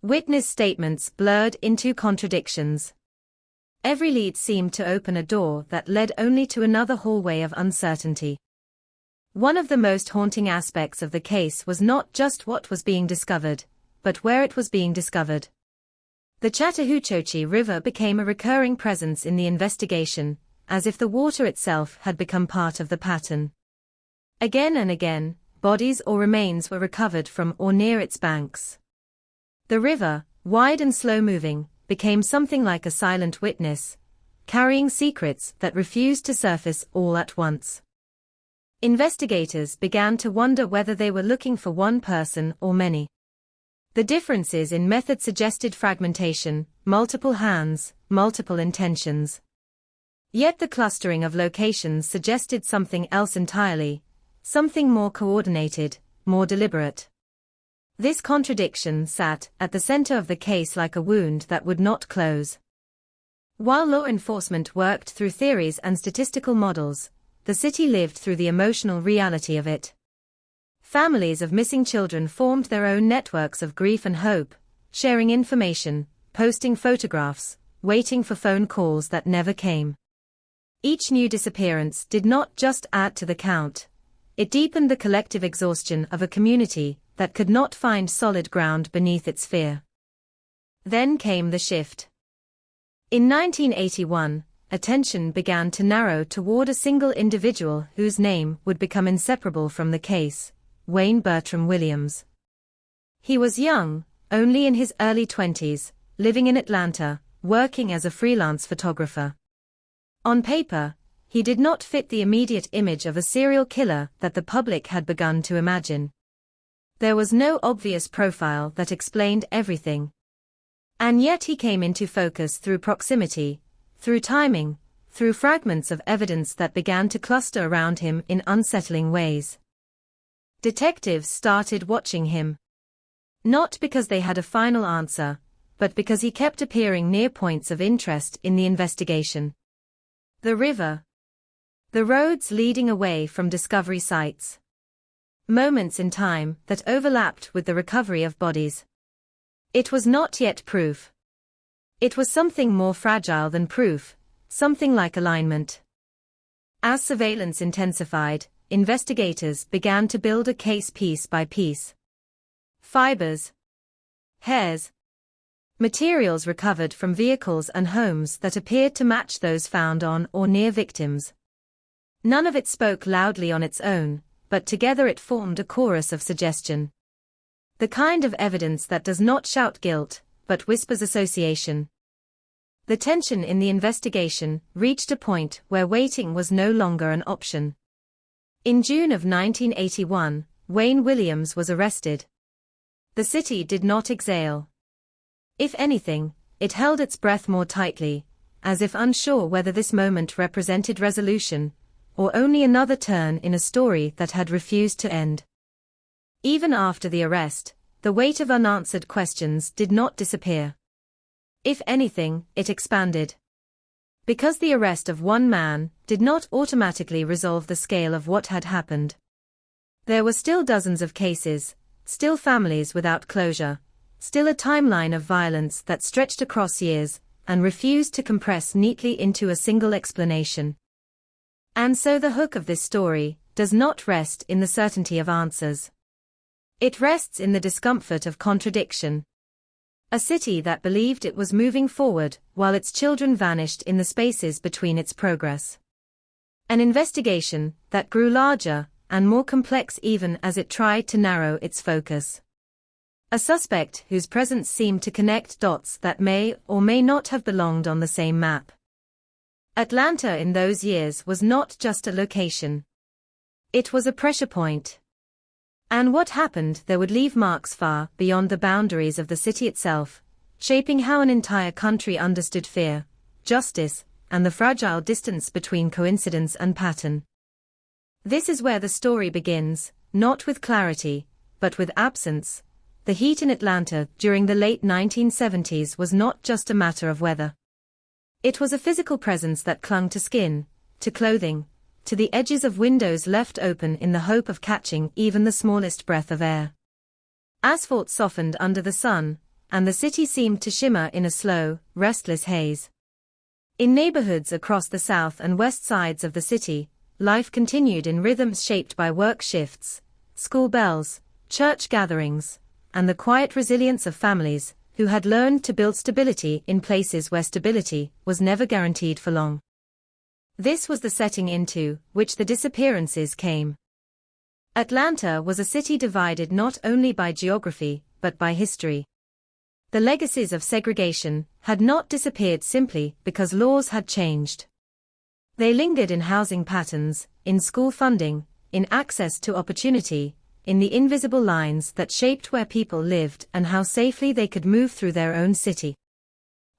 Witness statements blurred into contradictions. Every lead seemed to open a door that led only to another hallway of uncertainty. One of the most haunting aspects of the case was not just what was being discovered, but where it was being discovered. The Chattahoochee River became a recurring presence in the investigation, as if the water itself had become part of the pattern. Again and again, bodies or remains were recovered from or near its banks. The river, wide and slow-moving, became something like a silent witness, carrying secrets that refused to surface all at once. Investigators began to wonder whether they were looking for one person or many. The differences in method suggested fragmentation, multiple hands, multiple intentions. Yet the clustering of locations suggested something else entirely, something more coordinated, more deliberate. This contradiction sat at the center of the case like a wound that would not close. While law enforcement worked through theories and statistical models, the city lived through the emotional reality of it. Families of missing children formed their own networks of grief and hope, sharing information, posting photographs, waiting for phone calls that never came. Each new disappearance did not just add to the count. It deepened the collective exhaustion of a community that could not find solid ground beneath its fear. Then came the shift. In 1981, attention began to narrow toward a single individual whose name would become inseparable from the case, Wayne Bertram Williams. He was young, only in his early 20s, living in Atlanta, working as a freelance photographer. On paper, he did not fit the immediate image of a serial killer that the public had begun to imagine. There was no obvious profile that explained everything. And yet he came into focus through proximity, through timing, through fragments of evidence that began to cluster around him in unsettling ways. Detectives started watching him. Not because they had a final answer, but because he kept appearing near points of interest in the investigation. The river. The roads leading away from discovery sites. Moments in time that overlapped with the recovery of bodies. It was not yet proof. It was something more fragile than proof, something like alignment. As surveillance intensified, investigators began to build a case piece by piece. Fibers, hairs, materials recovered from vehicles and homes that appeared to match those found on or near victims. None of it spoke loudly on its own, but together it formed a chorus of suggestion. The kind of evidence that does not shout guilt, but whispers association. The tension in the investigation reached a point where waiting was no longer an option. In June of 1981, Wayne Williams was arrested. The city did not exhale. If anything, it held its breath more tightly, as if unsure whether this moment represented resolution, or only another turn in a story that had refused to end. Even after the arrest, the weight of unanswered questions did not disappear. If anything, it expanded. Because the arrest of one man did not automatically resolve the scale of what had happened. There were still dozens of cases, still families without closure, still a timeline of violence that stretched across years and refused to compress neatly into a single explanation. And so the hook of this story does not rest in the certainty of answers. It rests in the discomfort of contradiction. A city that believed it was moving forward while its children vanished in the spaces between its progress. An investigation that grew larger and more complex even as it tried to narrow its focus. A suspect whose presence seemed to connect dots that may or may not have belonged on the same map. Atlanta in those years was not just a location. It was a pressure point. And what happened there would leave marks far beyond the boundaries of the city itself, shaping how an entire country understood fear, justice, and the fragile distance between coincidence and pattern. This is where the story begins, not with clarity, but with absence. The heat in Atlanta during the late 1970s was not just a matter of weather. It was a physical presence that clung to skin, to clothing, to the edges of windows left open in the hope of catching even the smallest breath of air. Asphalt softened under the sun, and the city seemed to shimmer in a slow, restless haze. In neighborhoods across the south and west sides of the city, life continued in rhythms shaped by work shifts, school bells, church gatherings, and the quiet resilience of families who had learned to build stability in places where stability was never guaranteed for long. This was the setting into which the disappearances came. Atlanta was a city divided not only by geography, but by history. The legacies of segregation had not disappeared simply because laws had changed. They lingered in housing patterns, in school funding, in access to opportunity, in the invisible lines that shaped where people lived and how safely they could move through their own city.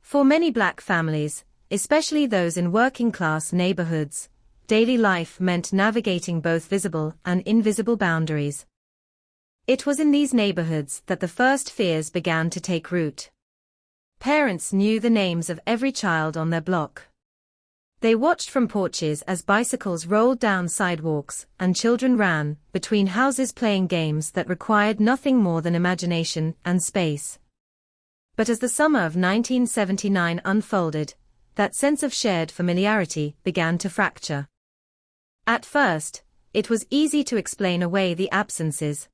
For many Black families, especially those in working-class neighborhoods, daily life meant navigating both visible and invisible boundaries. It was in these neighborhoods that the first fears began to take root. Parents knew the names of every child on their block. They watched from porches as bicycles rolled down sidewalks and children ran between houses playing games that required nothing more than imagination and space. But as the summer of 1979 unfolded, that sense of shared familiarity began to fracture. At first, it was easy to explain away the absences.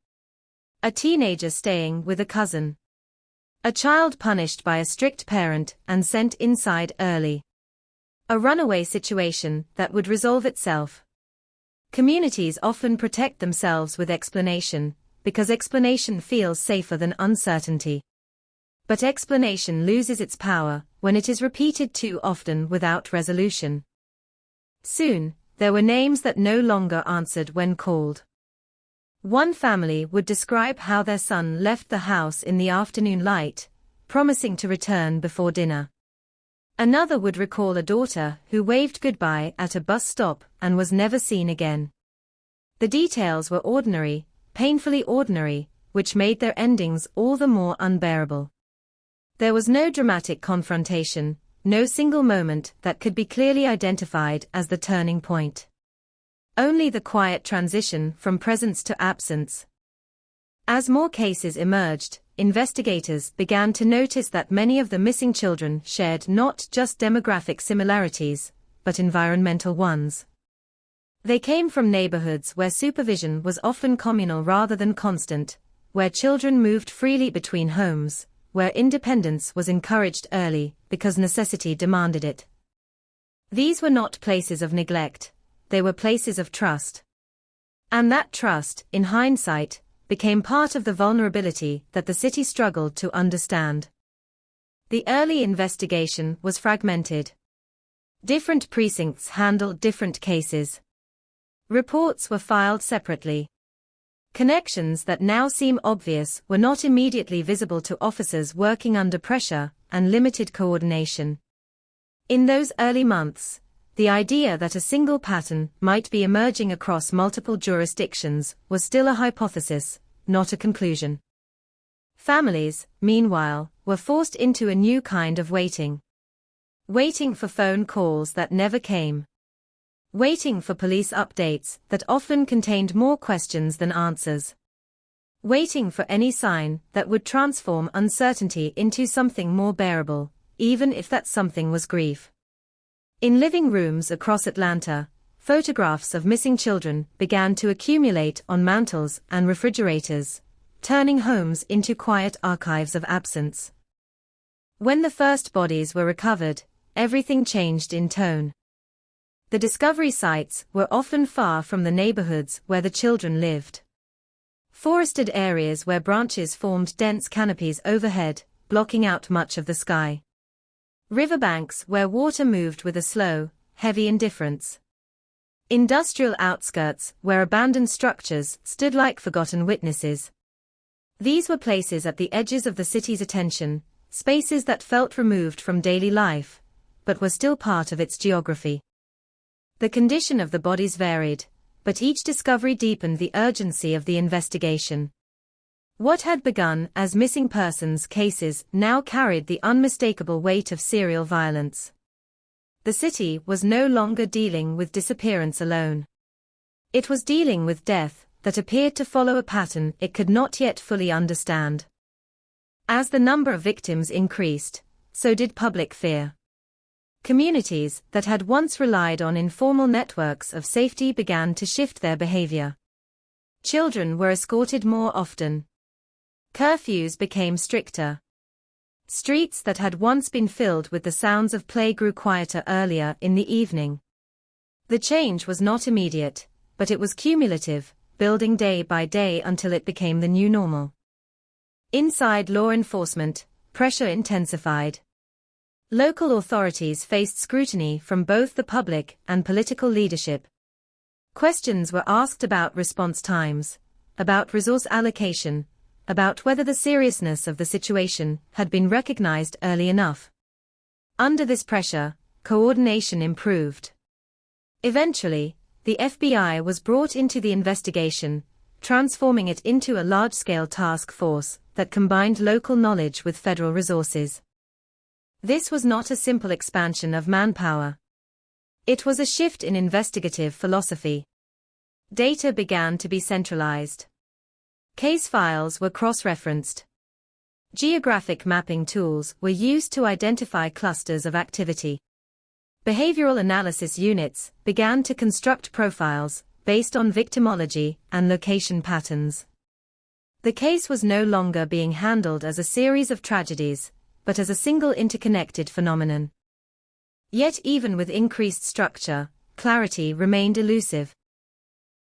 A teenager staying with a cousin. A child punished by a strict parent and sent inside early. A runaway situation that would resolve itself. Communities often protect themselves with explanation, because explanation feels safer than uncertainty. But explanation loses its power when it is repeated too often without resolution. Soon, there were names that no longer answered when called. One family would describe how their son left the house in the afternoon light, promising to return before dinner. Another would recall a daughter who waved goodbye at a bus stop and was never seen again. The details were ordinary, painfully ordinary, which made their endings all the more unbearable. There was no dramatic confrontation, no single moment that could be clearly identified as the turning point. Only the quiet transition from presence to absence. As more cases emerged, investigators began to notice that many of the missing children shared not just demographic similarities, but environmental ones. They came from neighborhoods where supervision was often communal rather than constant, where children moved freely between homes, where independence was encouraged early because necessity demanded it. These were not places of neglect, they were places of trust. And that trust, in hindsight, became part of the vulnerability that the city struggled to understand. The early investigation was fragmented. Different precincts handled different cases. Reports were filed separately. Connections that now seem obvious were not immediately visible to officers working under pressure and limited coordination. In those early months, the idea that a single pattern might be emerging across multiple jurisdictions was still a hypothesis, not a conclusion. Families, meanwhile, were forced into a new kind of waiting. Waiting for phone calls that never came. Waiting for police updates that often contained more questions than answers. Waiting for any sign that would transform uncertainty into something more bearable, even if that something was grief. In living rooms across Atlanta, photographs of missing children began to accumulate on mantels and refrigerators, turning homes into quiet archives of absence. When the first bodies were recovered, everything changed in tone. The discovery sites were often far from the neighborhoods where the children lived. Forested areas where branches formed dense canopies overhead, blocking out much of the sky. Riverbanks where water moved with a slow, heavy indifference. Industrial outskirts where abandoned structures stood like forgotten witnesses. These were places at the edges of the city's attention, spaces that felt removed from daily life, but were still part of its geography. The condition of the bodies varied, but each discovery deepened the urgency of the investigation. What had begun as missing persons cases now carried the unmistakable weight of serial violence. The city was no longer dealing with disappearance alone. It was dealing with death that appeared to follow a pattern it could not yet fully understand. As the number of victims increased, so did public fear. Communities that had once relied on informal networks of safety began to shift their behavior. Children were escorted more often. Curfews became stricter. Streets that had once been filled with the sounds of play grew quieter earlier in the evening. The change was not immediate, but it was cumulative, building day by day until it became the new normal. Inside law enforcement, pressure intensified. Local authorities faced scrutiny from both the public and political leadership. Questions were asked about response times, about resource allocation, about whether the seriousness of the situation had been recognized early enough. Under this pressure, coordination improved. Eventually, the FBI was brought into the investigation, transforming it into a large-scale task force that combined local knowledge with federal resources. This was not a simple expansion of manpower. It was a shift in investigative philosophy. Data began to be centralized. Case files were cross-referenced. Geographic mapping tools were used to identify clusters of activity. Behavioral analysis units began to construct profiles based on victimology and location patterns. The case was no longer being handled as a series of tragedies, but as a single interconnected phenomenon. Yet even with increased structure, clarity remained elusive.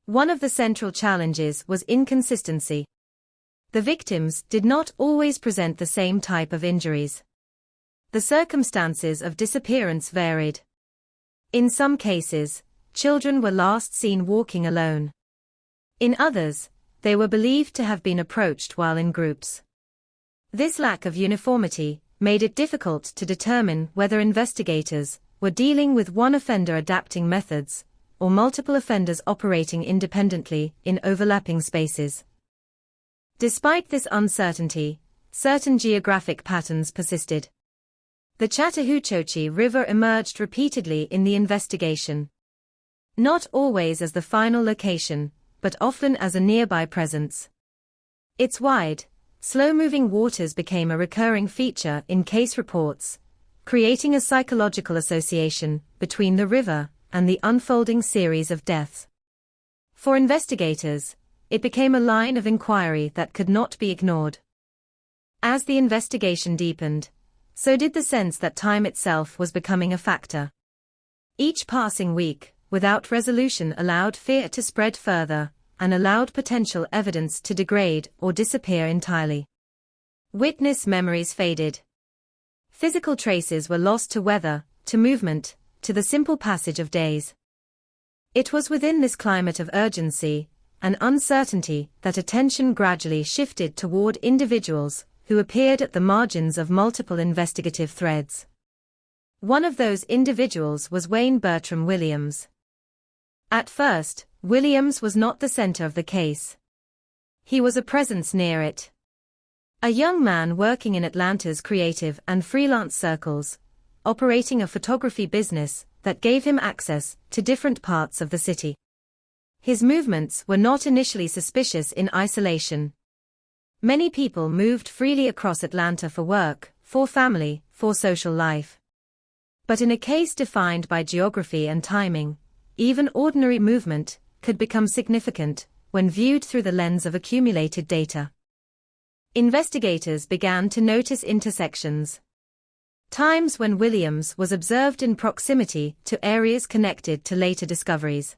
One of the central challenges was inconsistency. The victims did not always present the same type of injuries. The circumstances of disappearance varied. In some cases, children were last seen walking alone. In others, they were believed to have been approached while in groups. This lack of uniformity made it difficult to determine whether investigators were dealing with one offender adapting methods, or multiple offenders operating independently in overlapping spaces. Despite this uncertainty, certain geographic patterns persisted. The Chattahoochee River emerged repeatedly in the investigation. Not always as the final location, but often as a nearby presence. Its wide, slow-moving waters became a recurring feature in case reports, creating a psychological association between the river and the unfolding series of deaths. For investigators, it became a line of inquiry that could not be ignored. As the investigation deepened, so did the sense that time itself was becoming a factor. Each passing week, without resolution, allowed fear to spread further, and allowed potential evidence to degrade or disappear entirely. Witness memories faded. Physical traces were lost to weather, to movement, to the simple passage of days. It was within this climate of urgency and uncertainty that attention gradually shifted toward individuals who appeared at the margins of multiple investigative threads. One of those individuals was Wayne Bertram Williams. At first, Williams was not the center of the case. He was a presence near it. A young man working in Atlanta's creative and freelance circles, operating a photography business that gave him access to different parts of the city. His movements were not initially suspicious in isolation. Many people moved freely across Atlanta for work, for family, for social life. But in a case defined by geography and timing, even ordinary movement could become significant when viewed through the lens of accumulated data. Investigators began to notice intersections. Times when Williams was observed in proximity to areas connected to later discoveries.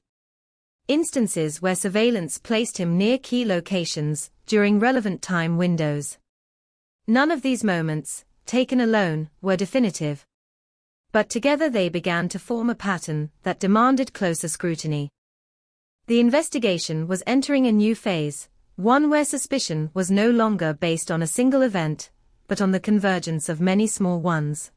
Instances where surveillance placed him near key locations during relevant time windows. None of these moments, taken alone, were definitive. But together they began to form a pattern that demanded closer scrutiny. The investigation was entering a new phase, one where suspicion was no longer based on a single event, but on the convergence of many small ones.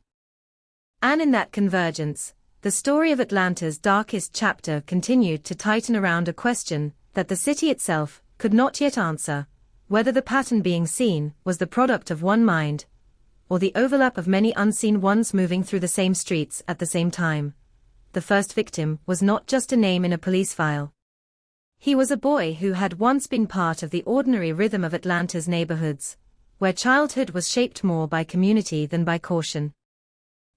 And in that convergence, the story of Atlanta's darkest chapter continued to tighten around a question that the city itself could not yet answer, whether the pattern being seen was the product of one mind, or the overlap of many unseen ones moving through the same streets at the same time. The first victim was not just a name in a police file. He was a boy who had once been part of the ordinary rhythm of Atlanta's neighborhoods, where childhood was shaped more by community than by caution.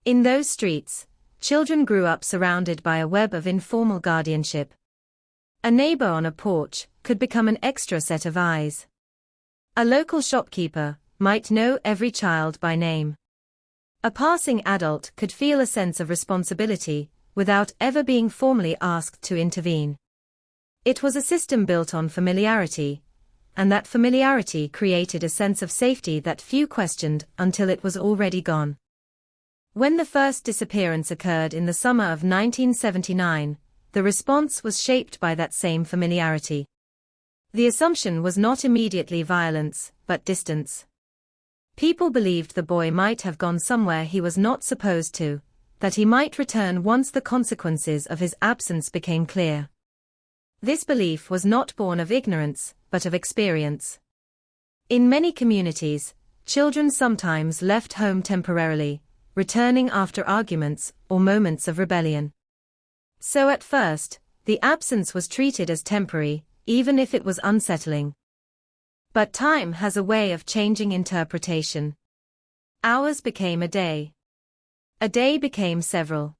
In those streets, children grew up surrounded by a web of informal guardianship. A neighbor on a porch could become an extra set of eyes. A local shopkeeper might know every child by name. A passing adult could feel a sense of responsibility without ever being formally asked to intervene. It was a system built on familiarity, and that familiarity created a sense of safety that few questioned until it was already gone. When the first disappearance occurred in the summer of 1979, the response was shaped by that same familiarity. The assumption was not immediately violence, but distance. People believed the boy might have gone somewhere he was not supposed to, that he might return once the consequences of his absence became clear. This belief was not born of ignorance, but of experience. In many communities, children sometimes left home temporarily, returning after arguments or moments of rebellion. So at first, the absence was treated as temporary, even if it was unsettling. But time has a way of changing interpretation. Hours became a day. A day became several.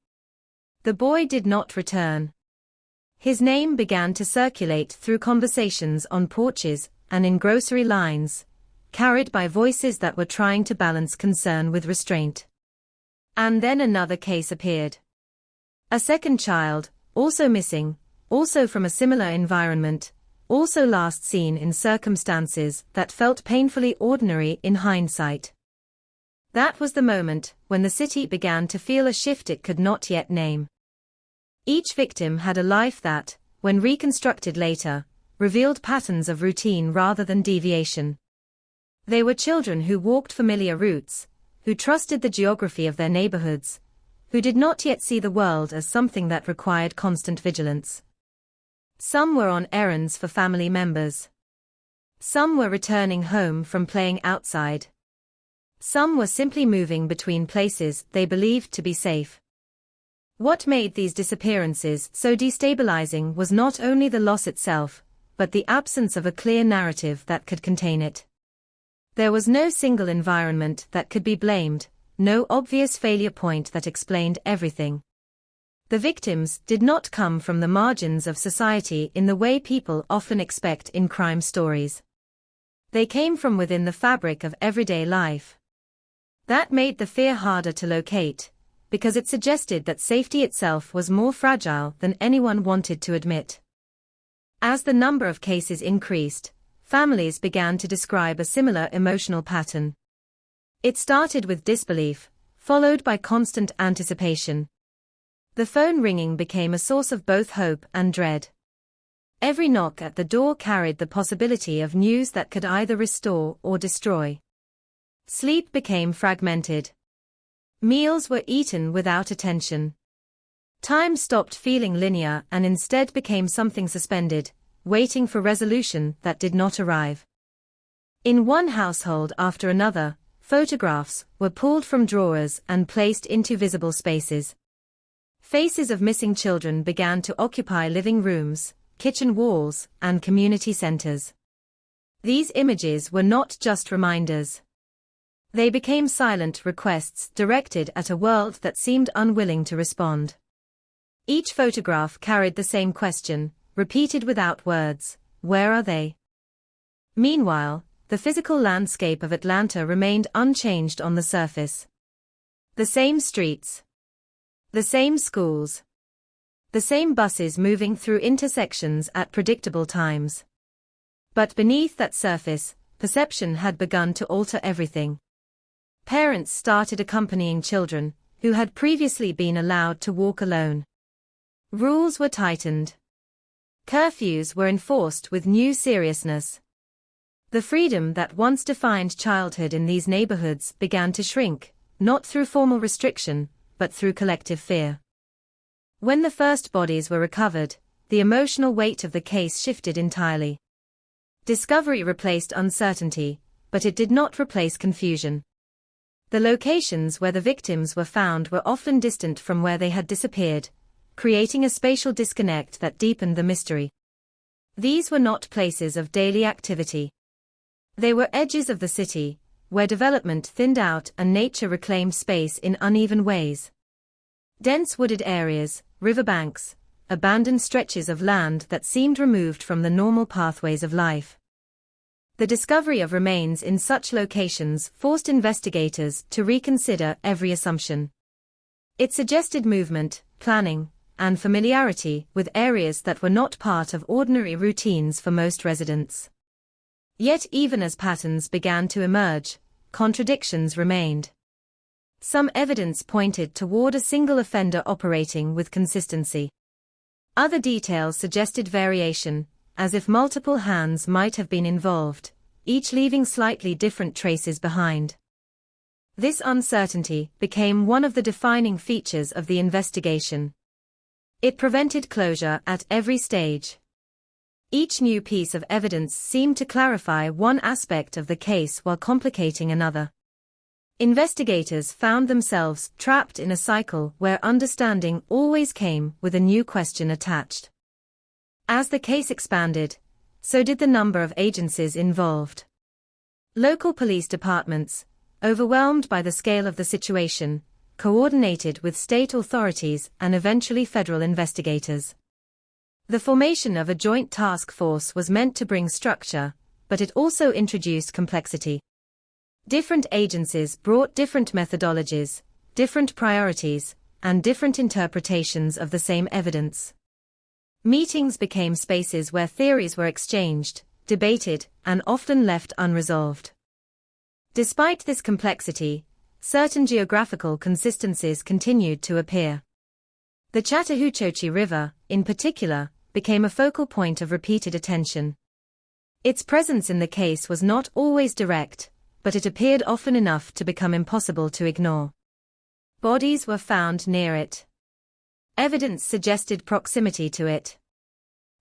The boy did not return. His name began to circulate through conversations on porches and in grocery lines, carried by voices that were trying to balance concern with restraint. And then another case appeared. A second child, also missing, also from a similar environment, also last seen in circumstances that felt painfully ordinary in hindsight. That was the moment when the city began to feel a shift it could not yet name. Each victim had a life that, when reconstructed later, revealed patterns of routine rather than deviation. They were children who walked familiar routes, who trusted the geography of their neighborhoods, who did not yet see the world as something that required constant vigilance. Some were on errands for family members. Some were returning home from playing outside. Some were simply moving between places they believed to be safe. What made these disappearances so destabilizing was not only the loss itself, but the absence of a clear narrative that could contain it. There was no single environment that could be blamed, no obvious failure point that explained everything. The victims did not come from the margins of society in the way people often expect in crime stories. They came from within the fabric of everyday life. That made the fear harder to locate, because it suggested that safety itself was more fragile than anyone wanted to admit. As the number of cases increased, families began to describe a similar emotional pattern. It started with disbelief, followed by constant anticipation. The phone ringing became a source of both hope and dread. Every knock at the door carried the possibility of news that could either restore or destroy. Sleep became fragmented. Meals were eaten without attention. Time stopped feeling linear and instead became something suspended, waiting for resolution that did not arrive. In one household after another, photographs were pulled from drawers and placed into visible spaces. Faces of missing children began to occupy living rooms, kitchen walls, and community centers. These images were not just reminders. They became silent requests directed at a world that seemed unwilling to respond. Each photograph carried the same question, repeated without words: where are they? Meanwhile, the physical landscape of Atlanta remained unchanged on the surface. The same streets. The same schools. The same buses moving through intersections at predictable times. But beneath that surface, perception had begun to alter everything. Parents started accompanying children, who had previously been allowed to walk alone. Rules were tightened. Curfews were enforced with new seriousness. The freedom that once defined childhood in these neighborhoods began to shrink, not through formal restriction, but through collective fear. When the first bodies were recovered, the emotional weight of the case shifted entirely. Discovery replaced uncertainty, but it did not replace confusion. The locations where the victims were found were often distant from where they had disappeared, creating a spatial disconnect that deepened the mystery. These were not places of daily activity. They were edges of the city, where development thinned out and nature reclaimed space in uneven ways. Dense wooded areas, riverbanks, abandoned stretches of land that seemed removed from the normal pathways of life. The discovery of remains in such locations forced investigators to reconsider every assumption. It suggested movement, planning, and familiarity with areas that were not part of ordinary routines for most residents. Yet even as patterns began to emerge, contradictions remained. Some evidence pointed toward a single offender operating with consistency. Other details suggested variation, as if multiple hands might have been involved, each leaving slightly different traces behind. This uncertainty became one of the defining features of the investigation. It prevented closure at every stage. Each new piece of evidence seemed to clarify one aspect of the case while complicating another. Investigators found themselves trapped in a cycle where understanding always came with a new question attached. As the case expanded, so did the number of agencies involved. Local police departments, overwhelmed by the scale of the situation, coordinated with state authorities and eventually federal investigators. The formation of a joint task force was meant to bring structure, but it also introduced complexity. Different agencies brought different methodologies, different priorities, and different interpretations of the same evidence. Meetings became spaces where theories were exchanged, debated, and often left unresolved. Despite this complexity, certain geographical consistencies continued to appear. The Chattahoochee River, in particular, became a focal point of repeated attention. Its presence in the case was not always direct, but it appeared often enough to become impossible to ignore. Bodies were found near it. Evidence suggested proximity to it.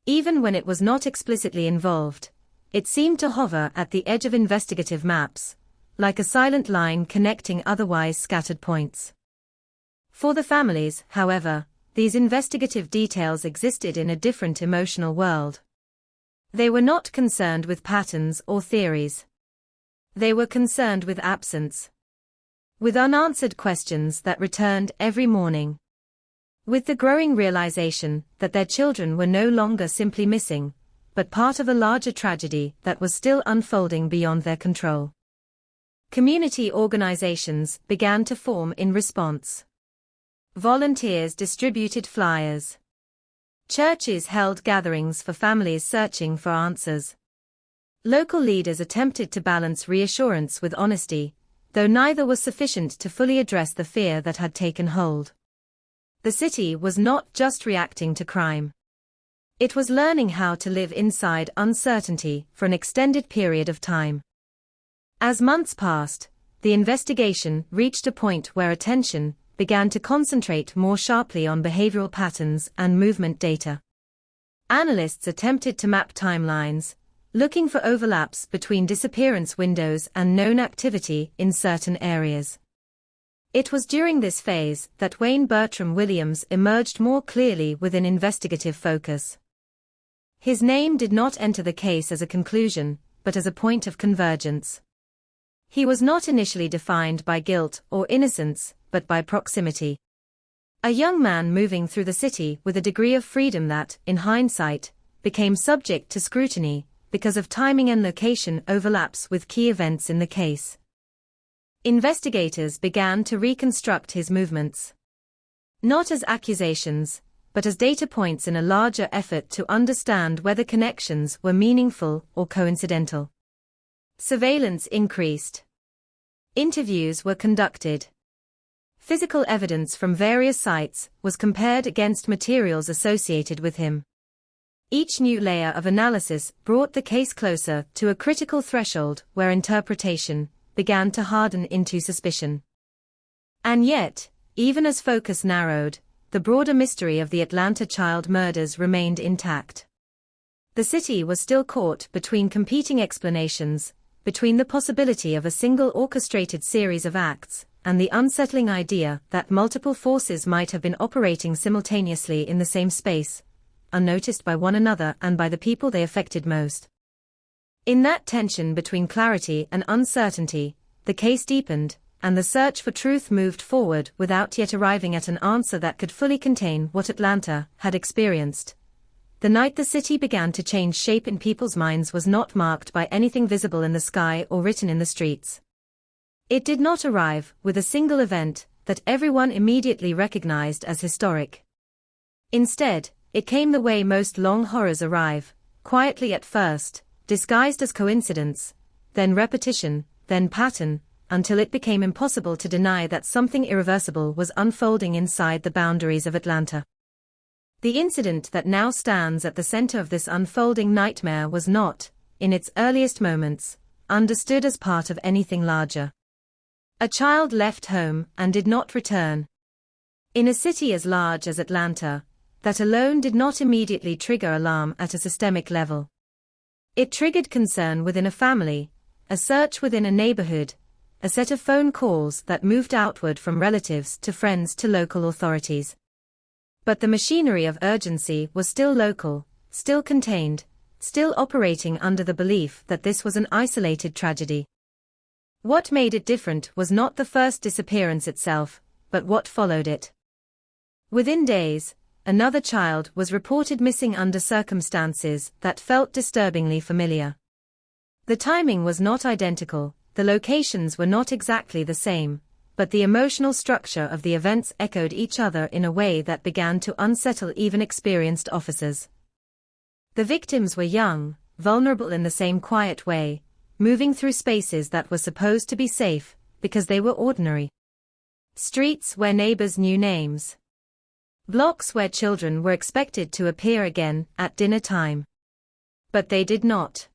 Even when it was not explicitly involved, it seemed to hover at the edge of investigative maps, like a silent line connecting otherwise scattered points. For the families, however, these investigative details existed in a different emotional world. They were not concerned with patterns or theories. They were concerned with absence. With unanswered questions that returned every morning. With the growing realization that their children were no longer simply missing, but part of a larger tragedy that was still unfolding beyond their control. Community organizations began to form in response. Volunteers distributed flyers. Churches held gatherings for families searching for answers. Local leaders attempted to balance reassurance with honesty, though neither was sufficient to fully address the fear that had taken hold. The city was not just reacting to crime. It was learning how to live inside uncertainty for an extended period of time. As months passed, the investigation reached a point where attention began to concentrate more sharply on behavioral patterns and movement data. Analysts attempted to map timelines, looking for overlaps between disappearance windows and known activity in certain areas. It was during this phase that Wayne Bertram Williams emerged more clearly with an investigative focus. His name did not enter the case as a conclusion, but as a point of convergence. He was not initially defined by guilt or innocence, but by proximity. A young man moving through the city with a degree of freedom that, in hindsight, became subject to scrutiny because of timing and location overlaps with key events in the case. Investigators began to reconstruct his movements. Not as accusations, but as data points in a larger effort to understand whether connections were meaningful or coincidental. Surveillance increased. Interviews were conducted. Physical evidence from various sites was compared against materials associated with him. Each new layer of analysis brought the case closer to a critical threshold where interpretation began to harden into suspicion. And yet, even as focus narrowed, the broader mystery of the Atlanta child murders remained intact. The city was still caught between competing explanations, between the possibility of a single orchestrated series of acts, and the unsettling idea that multiple forces might have been operating simultaneously in the same space, unnoticed by one another and by the people they affected most. In that tension between clarity and uncertainty, the case deepened, and the search for truth moved forward without yet arriving at an answer that could fully contain what Atlanta had experienced. The night the city began to change shape in people's minds was not marked by anything visible in the sky or written in the streets. It did not arrive with a single event that everyone immediately recognized as historic. Instead, it came the way most long horrors arrive, quietly at first, disguised as coincidence, then repetition, then pattern, until it became impossible to deny that something irreversible was unfolding inside the boundaries of Atlanta. The incident that now stands at the center of this unfolding nightmare was not, in its earliest moments, understood as part of anything larger. A child left home and did not return. In a city as large as Atlanta, that alone did not immediately trigger alarm at a systemic level. It triggered concern within a family, a search within a neighborhood, a set of phone calls that moved outward from relatives to friends to local authorities. But the machinery of urgency was still local, still contained, still operating under the belief that this was an isolated tragedy. What made it different was not the first disappearance itself, but what followed it. Within days, another child was reported missing under circumstances that felt disturbingly familiar. The timing was not identical, the locations were not exactly the same, but the emotional structure of the events echoed each other in a way that began to unsettle even experienced officers. The victims were young, vulnerable in the same quiet way, moving through spaces that were supposed to be safe, because they were ordinary. Streets where neighbors knew names. Blocks where children were expected to appear again at dinner time. But they did not.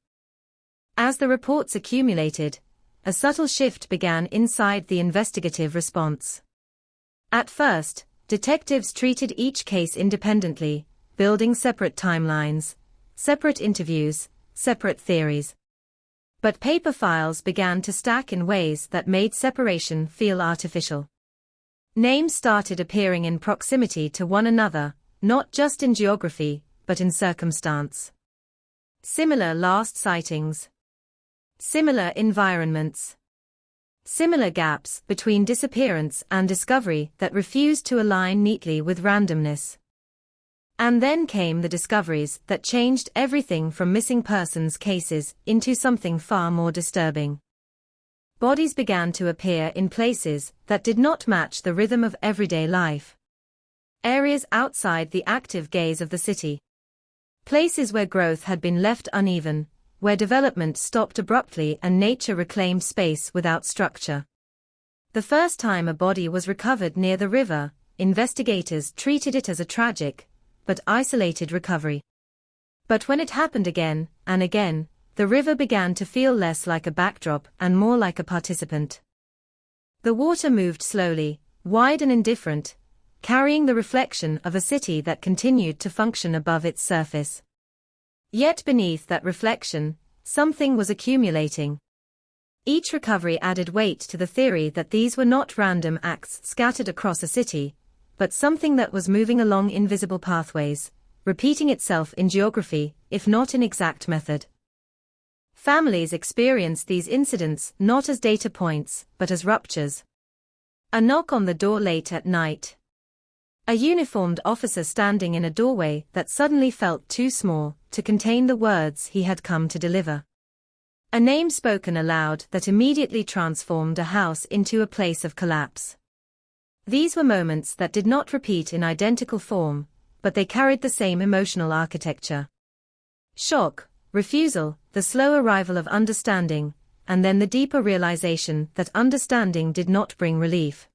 As the reports accumulated, a subtle shift began inside the investigative response. At first, detectives treated each case independently, building separate timelines, separate interviews, separate theories. But paper files began to stack in ways that made separation feel artificial. Names started appearing in proximity to one another, not just in geography, but in circumstance. Similar last sightings. Similar environments. Similar gaps between disappearance and discovery that refused to align neatly with randomness. And then came the discoveries that changed everything from missing persons cases into something far more disturbing. Bodies began to appear in places that did not match the rhythm of everyday life. Areas outside the active gaze of the city. Places where growth had been left uneven, where development stopped abruptly and nature reclaimed space without structure. The first time a body was recovered near the river, investigators treated it as a tragic, but isolated recovery. But when it happened again and again, the river began to feel less like a backdrop and more like a participant. The water moved slowly, wide and indifferent, carrying the reflection of a city that continued to function above its surface. Yet beneath that reflection, something was accumulating. Each recovery added weight to the theory that these were not random acts scattered across a city, but something that was moving along invisible pathways, repeating itself in geography, if not in exact method. Families experienced these incidents not as data points, but as ruptures. A knock on the door late at night. A uniformed officer standing in a doorway that suddenly felt too small to contain the words he had come to deliver. A name spoken aloud that immediately transformed a house into a place of collapse. These were moments that did not repeat in identical form, but they carried the same emotional architecture. Shock, refusal, the slow arrival of understanding, and then the deeper realization that understanding did not bring relief.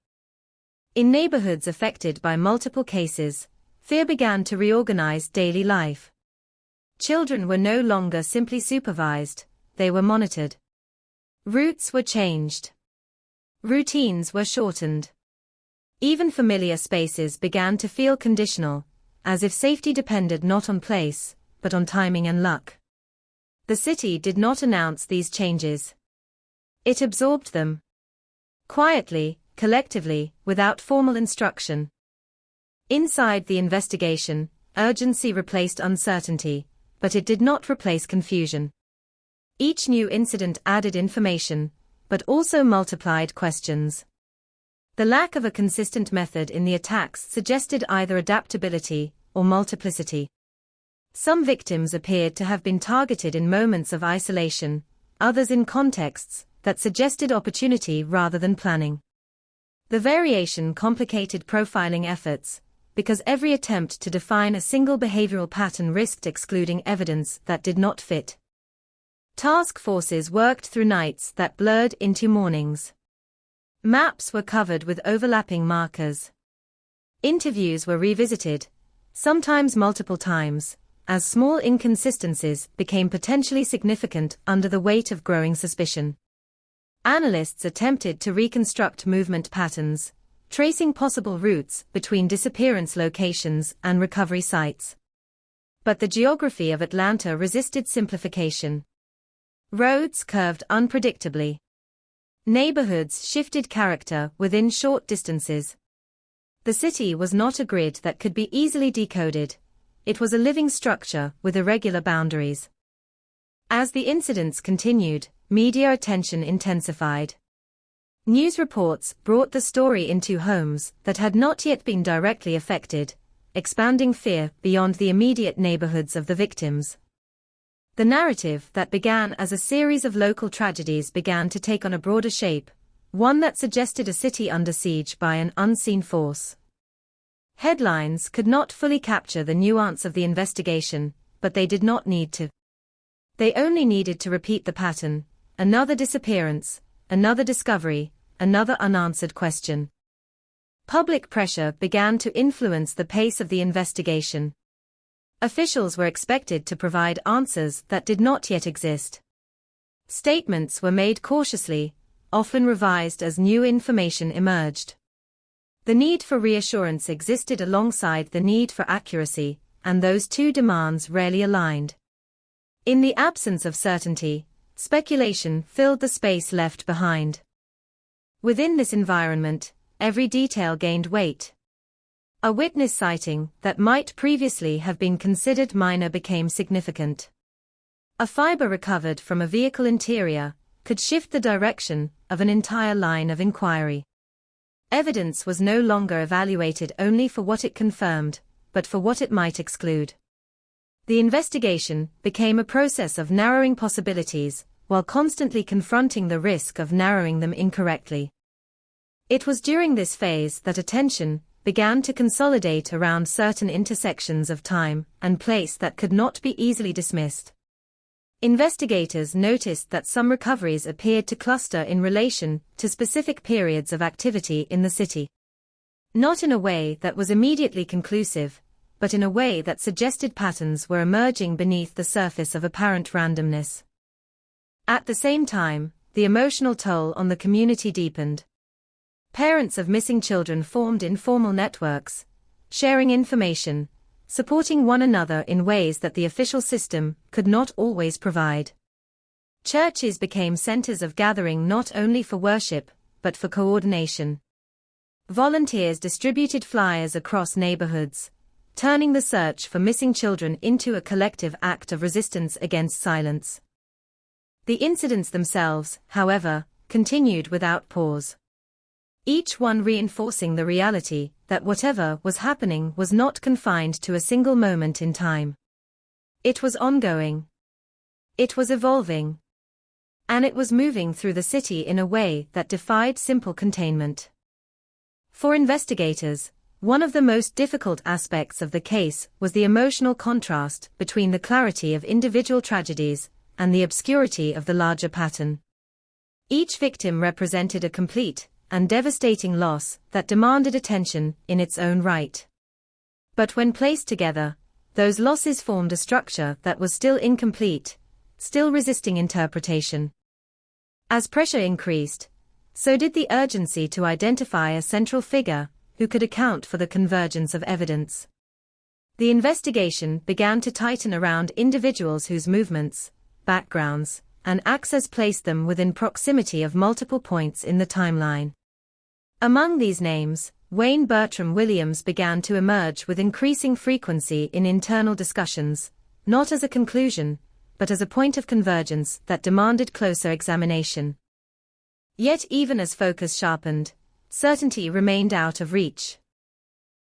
In neighborhoods affected by multiple cases, fear began to reorganize daily life. Children were no longer simply supervised, they were monitored. Routes were changed. Routines were shortened. Even familiar spaces began to feel conditional, as if safety depended not on place, but on timing and luck. The city did not announce these changes. It absorbed them. Quietly, collectively, without formal instruction. Inside the investigation, urgency replaced uncertainty, but it did not replace confusion. Each new incident added information, but also multiplied questions. The lack of a consistent method in the attacks suggested either adaptability or multiplicity. Some victims appeared to have been targeted in moments of isolation, others in contexts that suggested opportunity rather than planning. The variation complicated profiling efforts, because every attempt to define a single behavioral pattern risked excluding evidence that did not fit. Task forces worked through nights that blurred into mornings. Maps were covered with overlapping markers. Interviews were revisited, sometimes multiple times, as small inconsistencies became potentially significant under the weight of growing suspicion. Analysts attempted to reconstruct movement patterns, tracing possible routes between disappearance locations and recovery sites. But the geography of Atlanta resisted simplification. Roads curved unpredictably. Neighborhoods shifted character within short distances. The city was not a grid that could be easily decoded. It was a living structure with irregular boundaries. As the incidents continued, media attention intensified. News reports brought the story into homes that had not yet been directly affected, expanding fear beyond the immediate neighborhoods of the victims. The narrative that began as a series of local tragedies began to take on a broader shape, one that suggested a city under siege by an unseen force. Headlines could not fully capture the nuance of the investigation, but they did not need to. They only needed to repeat the pattern: another disappearance, another discovery, another unanswered question. Public pressure began to influence the pace of the investigation. Officials were expected to provide answers that did not yet exist. Statements were made cautiously, often revised as new information emerged. The need for reassurance existed alongside the need for accuracy, and those two demands rarely aligned. In the absence of certainty, speculation filled the space left behind. Within this environment, every detail gained weight. A witness sighting that might previously have been considered minor became significant. A fiber recovered from a vehicle interior could shift the direction of an entire line of inquiry. Evidence was no longer evaluated only for what it confirmed, but for what it might exclude. The investigation became a process of narrowing possibilities, while constantly confronting the risk of narrowing them incorrectly. It was during this phase that attention began to consolidate around certain intersections of time and place that could not be easily dismissed. Investigators noticed that some recoveries appeared to cluster in relation to specific periods of activity in the city. Not in a way that was immediately conclusive, but in a way that suggested patterns were emerging beneath the surface of apparent randomness. At the same time, the emotional toll on the community deepened. Parents of missing children formed informal networks, sharing information, supporting one another in ways that the official system could not always provide. Churches became centers of gathering not only for worship, but for coordination. Volunteers distributed flyers across neighborhoods, turning the search for missing children into a collective act of resistance against silence. The incidents themselves, however, continued without pause. Each one reinforcing the reality that whatever was happening was not confined to a single moment in time. It was ongoing. It was evolving. And it was moving through the city in a way that defied simple containment. For investigators, one of the most difficult aspects of the case was the emotional contrast between the clarity of individual tragedies and the obscurity of the larger pattern. Each victim represented a complete and devastating loss that demanded attention in its own right. But when placed together, those losses formed a structure that was still incomplete, still resisting interpretation. As pressure increased, so did the urgency to identify a central figure who could account for the convergence of evidence. The investigation began to tighten around individuals whose movements, backgrounds, and access placed them within proximity of multiple points in the timeline. Among these names, Wayne Bertram Williams began to emerge with increasing frequency in internal discussions, not as a conclusion, but as a point of convergence that demanded closer examination. Yet even as focus sharpened, certainty remained out of reach.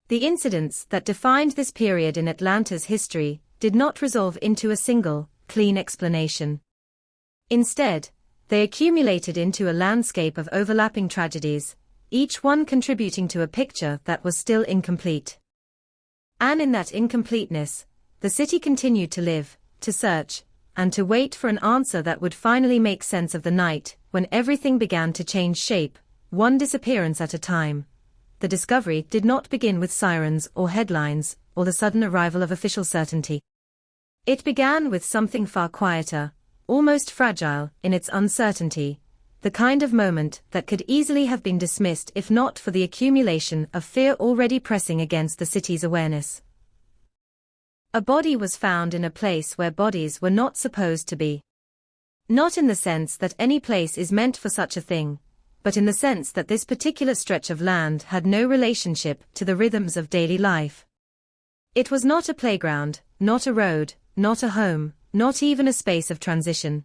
The incidents that defined this period in Atlanta's history did not resolve into a single, clean explanation. Instead, they accumulated into a landscape of overlapping tragedies, each one contributing to a picture that was still incomplete. And in that incompleteness, the city continued to live, to search, and to wait for an answer that would finally make sense of the night when everything began to change shape, one disappearance at a time. The discovery did not begin with sirens or headlines or the sudden arrival of official certainty. It began with something far quieter, almost fragile in its uncertainty, the kind of moment that could easily have been dismissed if not for the accumulation of fear already pressing against the city's awareness. A body was found in a place where bodies were not supposed to be. Not in the sense that any place is meant for such a thing, but in the sense that this particular stretch of land had no relationship to the rhythms of daily life. It was not a playground, not a road, not a home, not even a space of transition.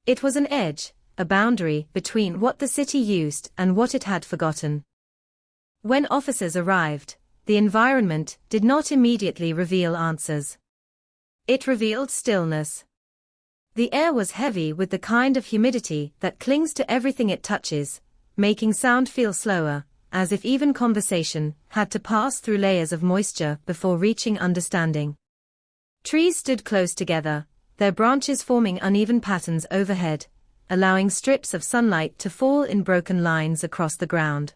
It was an edge, a boundary between what the city used and what it had forgotten. When officers arrived, the environment did not immediately reveal answers. It revealed stillness. The air was heavy with the kind of humidity that clings to everything it touches, making sound feel slower, as if even conversation had to pass through layers of moisture before reaching understanding. Trees stood close together, their branches forming uneven patterns overhead, allowing strips of sunlight to fall in broken lines across the ground.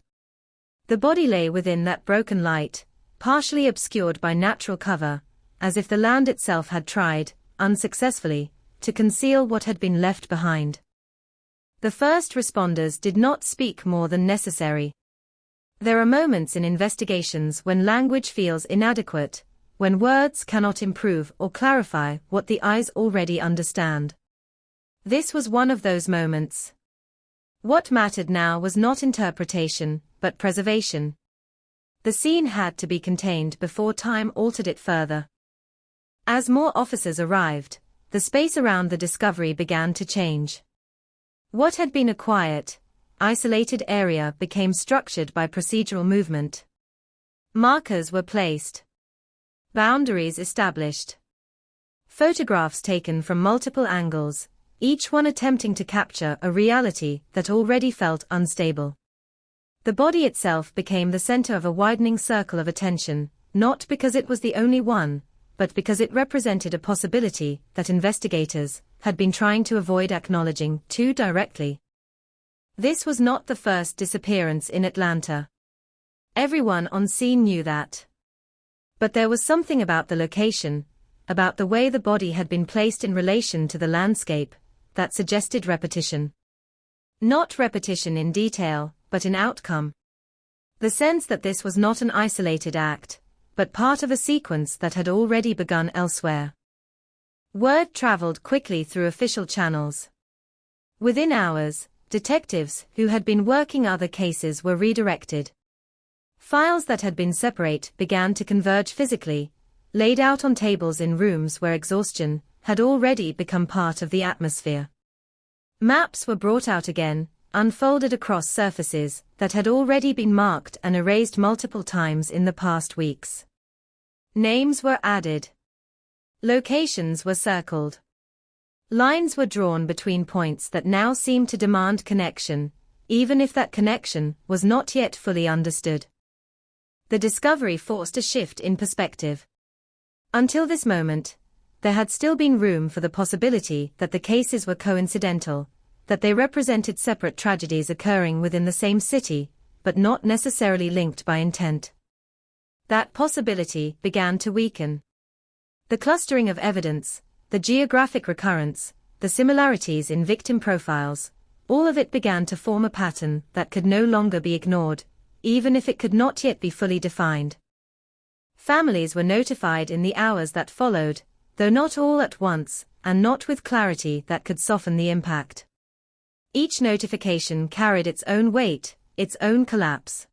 The body lay within that broken light, partially obscured by natural cover, as if the land itself had tried, unsuccessfully, to conceal what had been left behind. The first responders did not speak more than necessary. There are moments in investigations when language feels inadequate, when words cannot improve or clarify what the eyes already understand. This was one of those moments. What mattered now was not interpretation, but preservation. The scene had to be contained before time altered it further. As more officers arrived, the space around the discovery began to change. What had been a quiet, isolated area became structured by procedural movement. Markers were placed. Boundaries established. Photographs taken from multiple angles, each one attempting to capture a reality that already felt unstable. The body itself became the center of a widening circle of attention, not because it was the only one, but because it represented a possibility that investigators had been trying to avoid acknowledging too directly. This was not the first disappearance in Atlanta. Everyone on scene knew that. But there was something about the location, about the way the body had been placed in relation to the landscape, that suggested repetition. Not repetition in detail, but in outcome. The sense that this was not an isolated act, but part of a sequence that had already begun elsewhere. Word traveled quickly through official channels. Within hours, detectives who had been working other cases were redirected. Files that had been separate began to converge physically, laid out on tables in rooms where exhaustion had already become part of the atmosphere. Maps were brought out again, unfolded across surfaces that had already been marked and erased multiple times in the past weeks. Names were added. Locations were circled. Lines were drawn between points that now seemed to demand connection, even if that connection was not yet fully understood. The discovery forced a shift in perspective. Until this moment, there had still been room for the possibility that the cases were coincidental, that they represented separate tragedies occurring within the same city, but not necessarily linked by intent. That possibility began to weaken. The clustering of evidence, the geographic recurrence, the similarities in victim profiles, all of it began to form a pattern that could no longer be ignored, even if it could not yet be fully defined. Families were notified in the hours that followed, though not all at once, and not with clarity that could soften the impact. Each notification carried its own weight, its own collapse.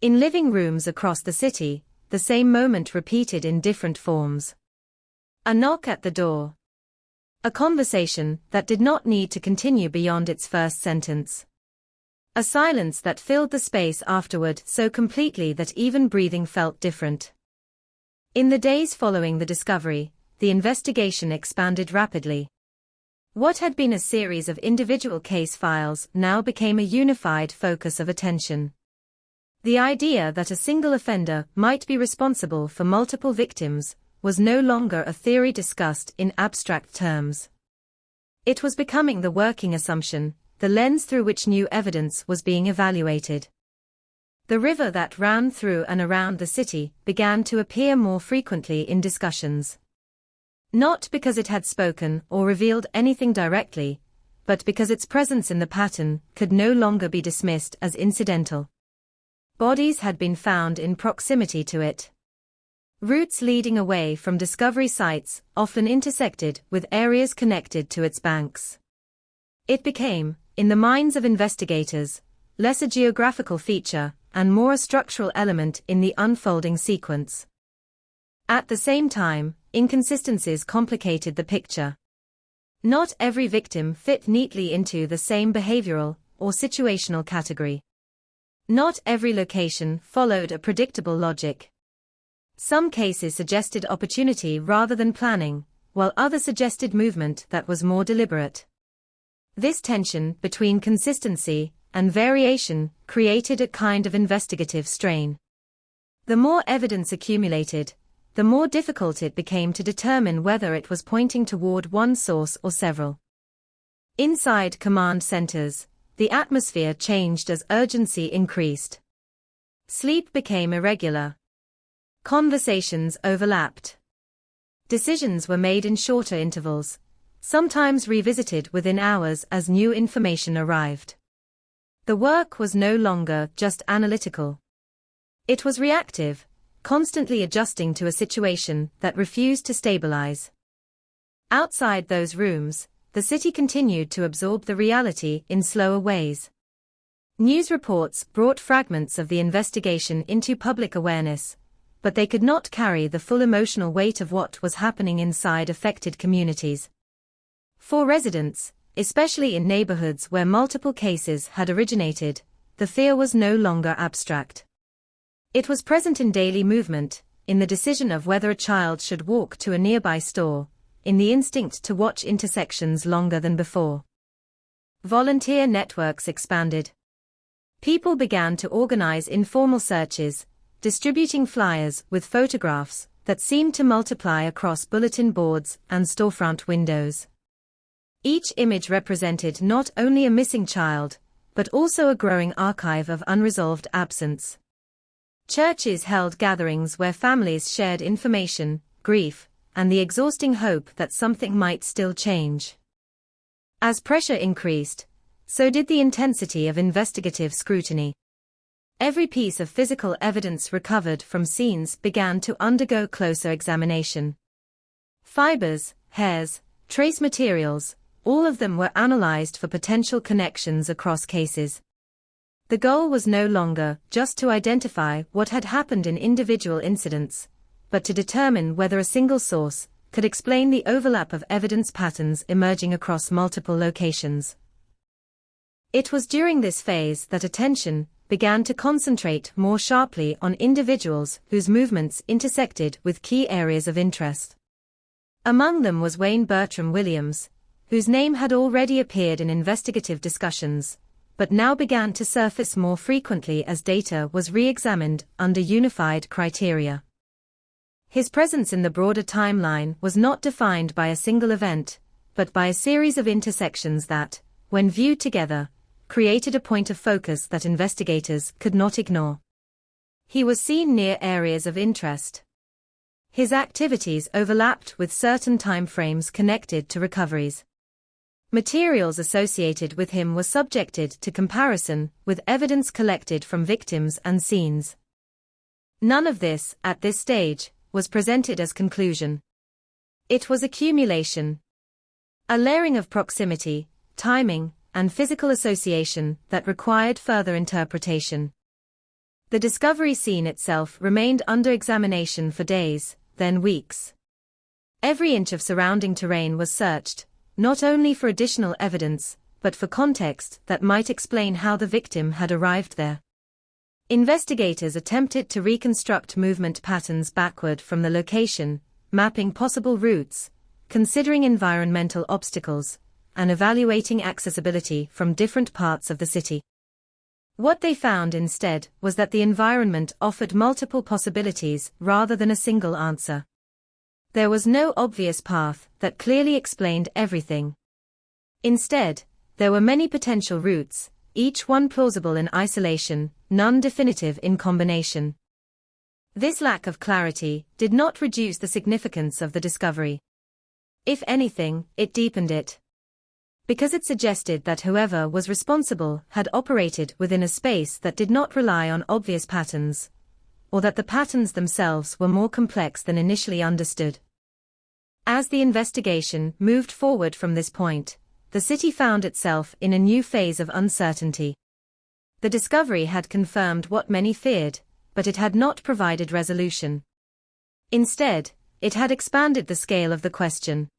In living rooms across the city, the same moment repeated in different forms. A knock at the door. A conversation that did not need to continue beyond its first sentence. A silence that filled the space afterward so completely that even breathing felt different. In the days following the discovery, the investigation expanded rapidly. What had been a series of individual case files now became a unified focus of attention. The idea that a single offender might be responsible for multiple victims was no longer a theory discussed in abstract terms. It was becoming the working assumption, the lens through which new evidence was being evaluated. The river that ran through and around the city began to appear more frequently in discussions. Not because it had spoken or revealed anything directly, but because its presence in the pattern could no longer be dismissed as incidental. Bodies had been found in proximity to it. Routes leading away from discovery sites often intersected with areas connected to its banks. It became, in the minds of investigators, less a geographical feature and more a structural element in the unfolding sequence. At the same time, inconsistencies complicated the picture. Not every victim fit neatly into the same behavioral or situational category. Not every location followed a predictable logic. Some cases suggested opportunity rather than planning, while others suggested movement that was more deliberate. This tension between consistency and variation created a kind of investigative strain. The more evidence accumulated, the more difficult it became to determine whether it was pointing toward one source or several. Inside command centers, the atmosphere changed as urgency increased. Sleep became irregular. Conversations overlapped. Decisions were made in shorter intervals, sometimes revisited within hours as new information arrived. The work was no longer just analytical. It was reactive, constantly adjusting to a situation that refused to stabilize. Outside those rooms, the city continued to absorb the reality in slower ways. News reports brought fragments of the investigation into public awareness, but they could not carry the full emotional weight of what was happening inside affected communities. For residents, especially in neighborhoods where multiple cases had originated, the fear was no longer abstract. It was present in daily movement, in the decision of whether a child should walk to a nearby store, in the instinct to watch intersections longer than before. Volunteer networks expanded. People began to organize informal searches, distributing flyers with photographs that seemed to multiply across bulletin boards and storefront windows. Each image represented not only a missing child, but also a growing archive of unresolved absence. Churches held gatherings where families shared information, grief, and the exhausting hope that something might still change. As pressure increased, so did the intensity of investigative scrutiny. Every piece of physical evidence recovered from scenes began to undergo closer examination. Fibers, hairs, trace materials, all of them were analyzed for potential connections across cases. The goal was no longer just to identify what had happened in individual incidents, but to determine whether a single source could explain the overlap of evidence patterns emerging across multiple locations. It was during this phase that attention began to concentrate more sharply on individuals whose movements intersected with key areas of interest. Among them was Wayne Bertram Williams, whose name had already appeared in investigative discussions, but now began to surface more frequently as data was re-examined under unified criteria. His presence in the broader timeline was not defined by a single event, but by a series of intersections that, when viewed together, created a point of focus that investigators could not ignore. He was seen near areas of interest. His activities overlapped with certain time frames connected to recoveries. Materials associated with him were subjected to comparison with evidence collected from victims and scenes. None of this, at this stage, was presented as conclusion. It was accumulation. A layering of proximity, timing, and physical association that required further interpretation. The discovery scene itself remained under examination for days, then weeks. Every inch of surrounding terrain was searched, not only for additional evidence, but for context that might explain how the victim had arrived there. Investigators attempted to reconstruct movement patterns backward from the location, mapping possible routes, considering environmental obstacles, and evaluating accessibility from different parts of the city. What they found instead was that the environment offered multiple possibilities rather than a single answer. There was no obvious path that clearly explained everything. Instead, there were many potential routes, each one plausible in isolation, none definitive in combination. This lack of clarity did not reduce the significance of the discovery. If anything, it deepened it. Because it suggested that whoever was responsible had operated within a space that did not rely on obvious patterns, or that the patterns themselves were more complex than initially understood. As the investigation moved forward from this point, the city found itself in a new phase of uncertainty. The discovery had confirmed what many feared, but it had not provided resolution. Instead, it had expanded the scale of the question.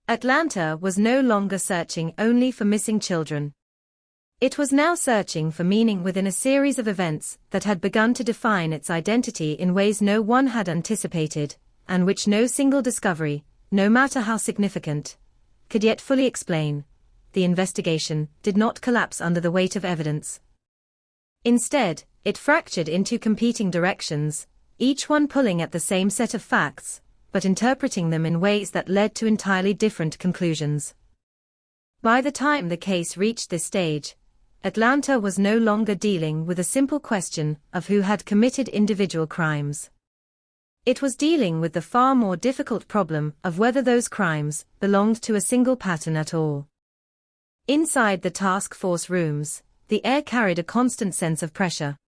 Atlanta was no longer searching only for missing children. It was now searching for meaning within a series of events that had begun to define its identity in ways no one had anticipated, and which no single discovery, no matter how significant, could yet fully explain. The investigation did not collapse under the weight of evidence. Instead, it fractured into competing directions, each one pulling at the same set of facts, but interpreting them in ways that led to entirely different conclusions. By the time the case reached this stage, Atlanta was no longer dealing with a simple question of who had committed individual crimes. It was dealing with the far more difficult problem of whether those crimes belonged to a single pattern at all. Inside the task force rooms, the air carried a constant sense of pressure.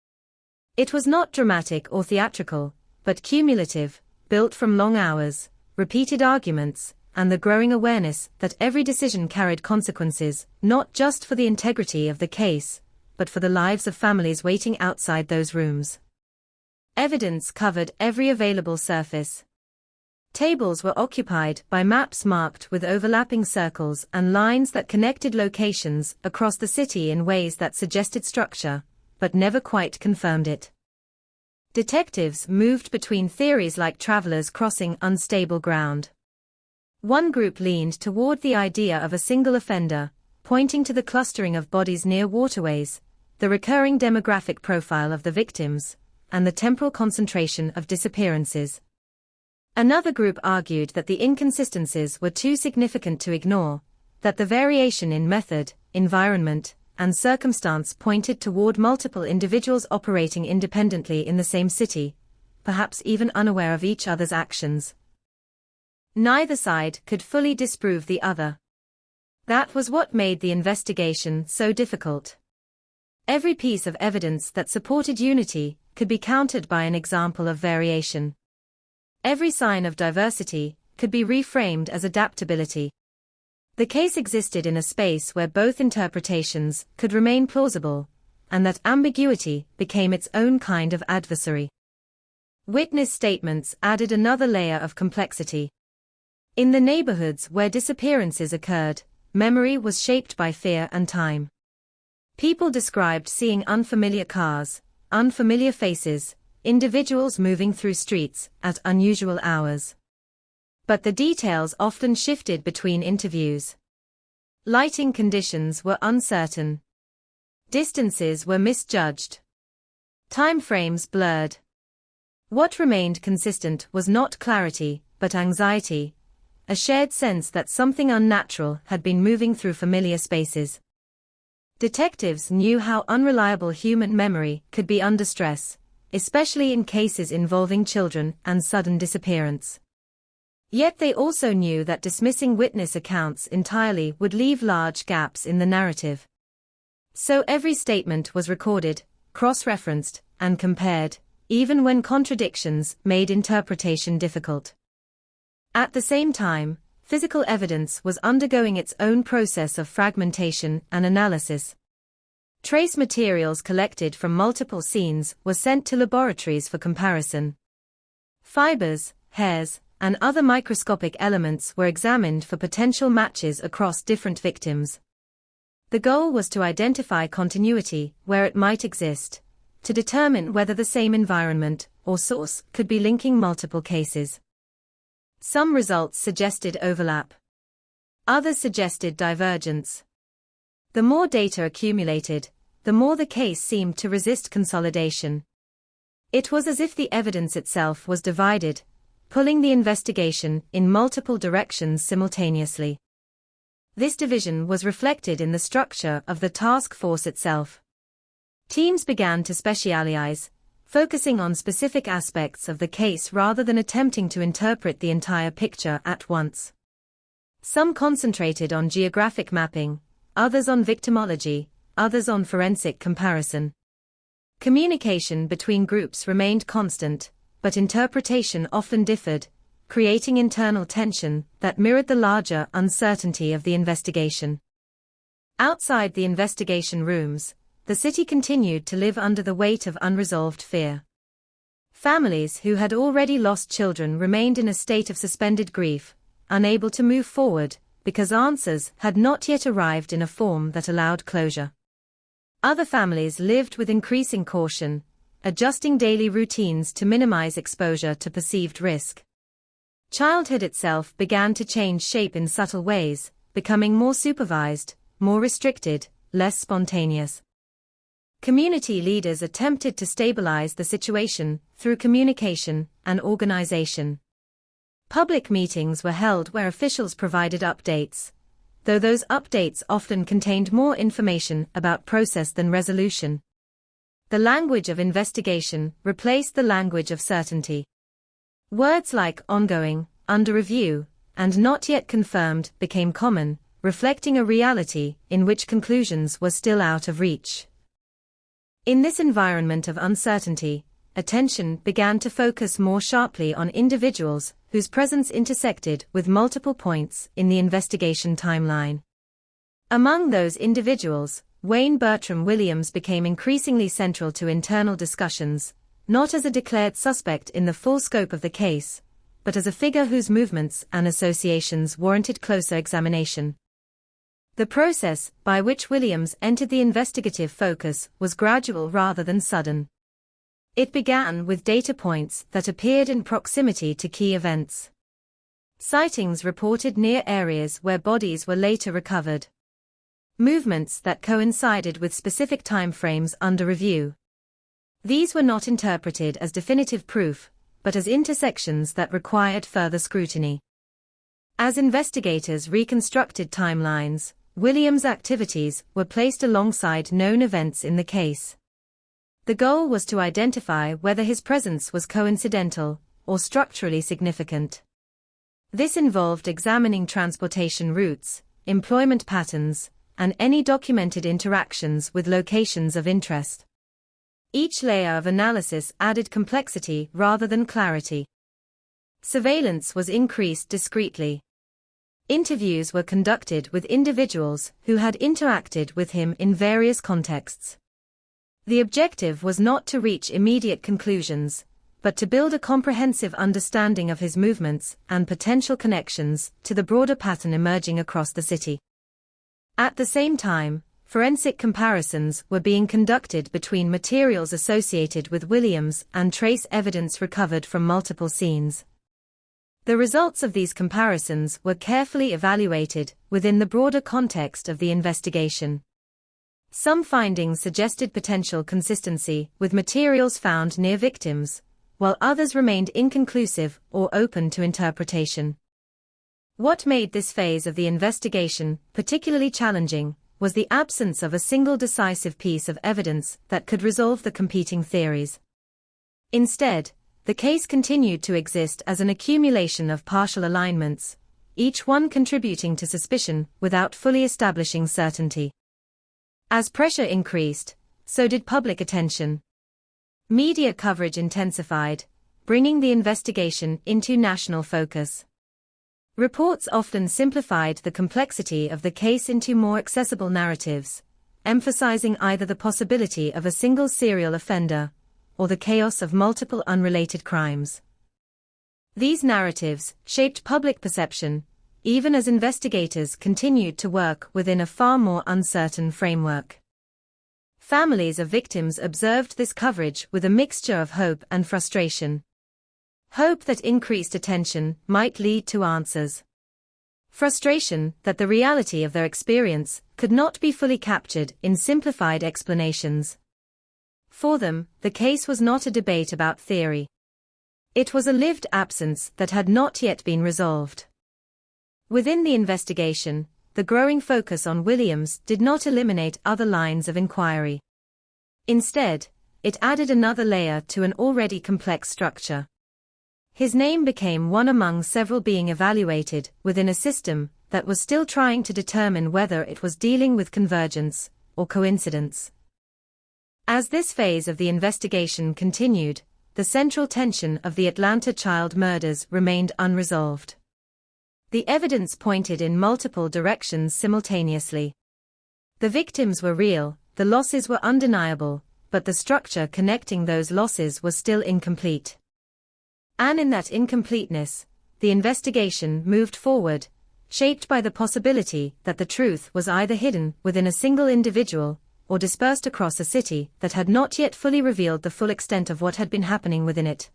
It was not dramatic or theatrical, but cumulative, built from long hours, repeated arguments, and the growing awareness that every decision carried consequences, not just for the integrity of the case, but for the lives of families waiting outside those rooms. Evidence covered every available surface. Tables were occupied by maps marked with overlapping circles and lines that connected locations across the city in ways that suggested structure, but never quite confirmed it. Detectives moved between theories like travelers crossing unstable ground. One group leaned toward the idea of a single offender, pointing to the clustering of bodies near waterways, the recurring demographic profile of the victims, and the temporal concentration of disappearances. Another group argued that the inconsistencies were too significant to ignore, that the variation in method, environment, and circumstance pointed toward multiple individuals operating independently in the same city, perhaps even unaware of each other's actions. Neither side could fully disprove the other. That was what made the investigation so difficult. Every piece of evidence that supported unity could be countered by an example of variation. Every sign of diversity could be reframed as adaptability. The case existed in a space where both interpretations could remain plausible, and that ambiguity became its own kind of adversary. Witness statements added another layer of complexity. In the neighborhoods where disappearances occurred, memory was shaped by fear and time. People described seeing unfamiliar cars, unfamiliar faces, individuals moving through streets at unusual hours. But the details often shifted between interviews. Lighting conditions were uncertain. Distances were misjudged. Time frames blurred. What remained consistent was not clarity, but anxiety, a shared sense that something unnatural had been moving through familiar spaces. Detectives knew how unreliable human memory could be under stress, especially in cases involving children and sudden disappearance. Yet they also knew that dismissing witness accounts entirely would leave large gaps in the narrative. So every statement was recorded, cross-referenced, and compared, even when contradictions made interpretation difficult. At the same time, physical evidence was undergoing its own process of fragmentation and analysis. Trace materials collected from multiple scenes were sent to laboratories for comparison. Fibers, hairs, and other microscopic elements were examined for potential matches across different victims. The goal was to identify continuity where it might exist, to determine whether the same environment or source could be linking multiple cases. Some results suggested overlap. Others suggested divergence. The more data accumulated, the more the case seemed to resist consolidation. It was as if the evidence itself was divided, pulling the investigation in multiple directions simultaneously. This division was reflected in the structure of the task force itself. Teams began to specialize, focusing on specific aspects of the case rather than attempting to interpret the entire picture at once. Some concentrated on geographic mapping, others on victimology, others on forensic comparison. Communication between groups remained constant, but interpretation often differed, creating internal tension that mirrored the larger uncertainty of the investigation. Outside the investigation rooms, the city continued to live under the weight of unresolved fear. Families who had already lost children remained in a state of suspended grief, unable to move forward, because answers had not yet arrived in a form that allowed closure. Other families lived with increasing caution, adjusting daily routines to minimize exposure to perceived risk. Childhood itself began to change shape in subtle ways, becoming more supervised, more restricted, less spontaneous. Community leaders attempted to stabilize the situation through communication and organization. Public meetings were held where officials provided updates, though those updates often contained more information about process than resolution. The language of investigation replaced the language of certainty. Words like ongoing, under review, and not yet confirmed became common, reflecting a reality in which conclusions were still out of reach. In this environment of uncertainty, attention began to focus more sharply on individuals whose presence intersected with multiple points in the investigation timeline. Among those individuals, Wayne Bertram Williams became increasingly central to internal discussions, not as a declared suspect in the full scope of the case, but as a figure whose movements and associations warranted closer examination. The process by which Williams entered the investigative focus was gradual rather than sudden. It began with data points that appeared in proximity to key events. Sightings reported near areas where bodies were later recovered. Movements that coincided with specific time frames under review. These were not interpreted as definitive proof, but as intersections that required further scrutiny. As investigators reconstructed timelines, Williams' activities were placed alongside known events in the case. The goal was to identify whether his presence was coincidental or structurally significant. This involved examining transportation routes, employment patterns, and any documented interactions with locations of interest. Each layer of analysis added complexity rather than clarity. Surveillance was increased discreetly. Interviews were conducted with individuals who had interacted with him in various contexts. The objective was not to reach immediate conclusions, but to build a comprehensive understanding of his movements and potential connections to the broader pattern emerging across the city. At the same time, forensic comparisons were being conducted between materials associated with Williams and trace evidence recovered from multiple scenes. The results of these comparisons were carefully evaluated within the broader context of the investigation. Some findings suggested potential consistency with materials found near victims, while others remained inconclusive or open to interpretation. What made this phase of the investigation particularly challenging was the absence of a single decisive piece of evidence that could resolve the competing theories. Instead, the case continued to exist as an accumulation of partial alignments, each one contributing to suspicion without fully establishing certainty. As pressure increased, so did public attention. Media coverage intensified, bringing the investigation into national focus. Reports often simplified the complexity of the case into more accessible narratives, emphasizing either the possibility of a single serial offender or the chaos of multiple unrelated crimes. These narratives shaped public perception, even as investigators continued to work within a far more uncertain framework. Families of victims observed this coverage with a mixture of hope and frustration. Hope that increased attention might lead to answers. Frustration that the reality of their experience could not be fully captured in simplified explanations. For them, the case was not a debate about theory. It was a lived absence that had not yet been resolved. Within the investigation, the growing focus on Williams did not eliminate other lines of inquiry. Instead, it added another layer to an already complex structure. His name became one among several being evaluated within a system that was still trying to determine whether it was dealing with convergence or coincidence. As this phase of the investigation continued, the central tension of the Atlanta child murders remained unresolved. The evidence pointed in multiple directions simultaneously. The victims were real, the losses were undeniable, but the structure connecting those losses was still incomplete. And in that incompleteness, the investigation moved forward, shaped by the possibility that the truth was either hidden within a single individual or dispersed across a city that had not yet fully revealed the full extent of what had been happening within it.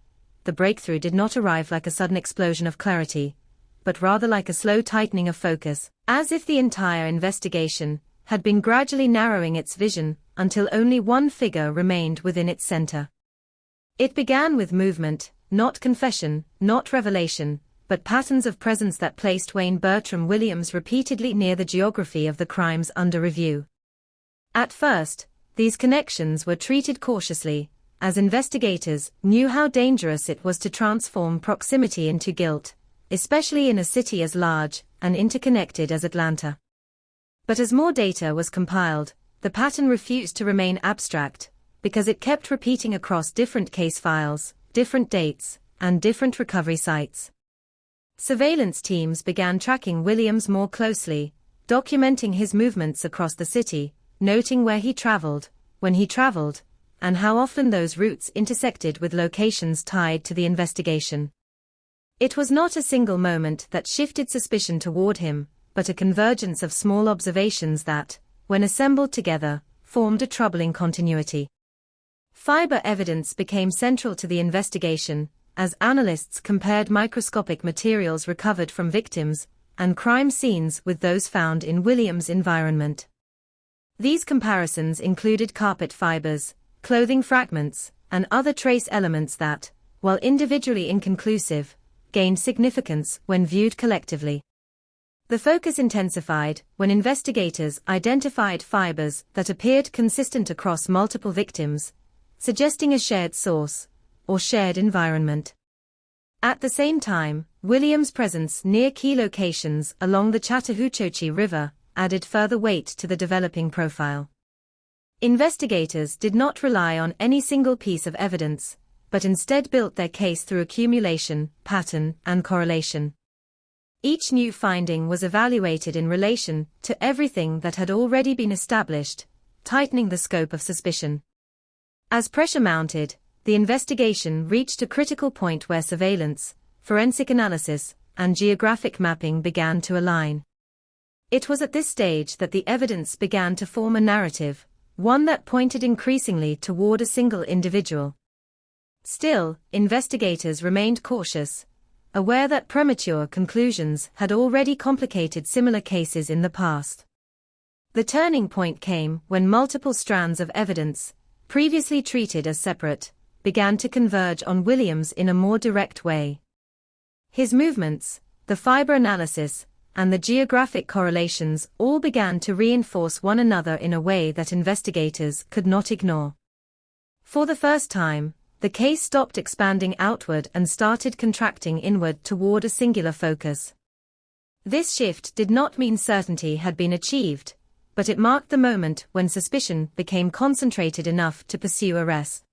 The breakthrough did not arrive like a sudden explosion of clarity, but rather like a slow tightening of focus, as if the entire investigation had been gradually narrowing its vision until only one figure remained within its center. It began with movement, not confession, not revelation, but patterns of presence that placed Wayne Bertram Williams repeatedly near the geography of the crimes under review. At first, these connections were treated cautiously, as investigators knew how dangerous it was to transform proximity into guilt, especially in a city as large and interconnected as Atlanta. But as more data was compiled, the pattern refused to remain abstract, because it kept repeating across different case files, different dates, and different recovery sites. Surveillance teams began tracking Williams more closely, documenting his movements across the city, noting where he traveled, when he traveled, and how often those routes intersected with locations tied to the investigation. It was not a single moment that shifted suspicion toward him, but a convergence of small observations that, when assembled together, formed a troubling continuity. Fiber evidence became central to the investigation, as analysts compared microscopic materials recovered from victims and crime scenes with those found in Williams' environment. These comparisons included carpet fibers, clothing fragments, and other trace elements that, while individually inconclusive, gained significance when viewed collectively. The focus intensified when investigators identified fibers that appeared consistent across multiple victims, suggesting a shared source, or shared environment. At the same time, Williams' presence near key locations along the Chattahoochee River added further weight to the developing profile. Investigators did not rely on any single piece of evidence, but instead built their case through accumulation, pattern, and correlation. Each new finding was evaluated in relation to everything that had already been established, tightening the scope of suspicion. As pressure mounted, the investigation reached a critical point where surveillance, forensic analysis, and geographic mapping began to align. It was at this stage that the evidence began to form a narrative, one that pointed increasingly toward a single individual. Still, investigators remained cautious, aware that premature conclusions had already complicated similar cases in the past. The turning point came when multiple strands of evidence, previously treated as separate, began to converge on Williams in a more direct way. His movements, the fiber analysis, and the geographic correlations all began to reinforce one another in a way that investigators could not ignore. For the first time, the case stopped expanding outward and started contracting inward toward a singular focus. This shift did not mean certainty had been achieved, but it marked the moment when suspicion became concentrated enough to pursue arrest.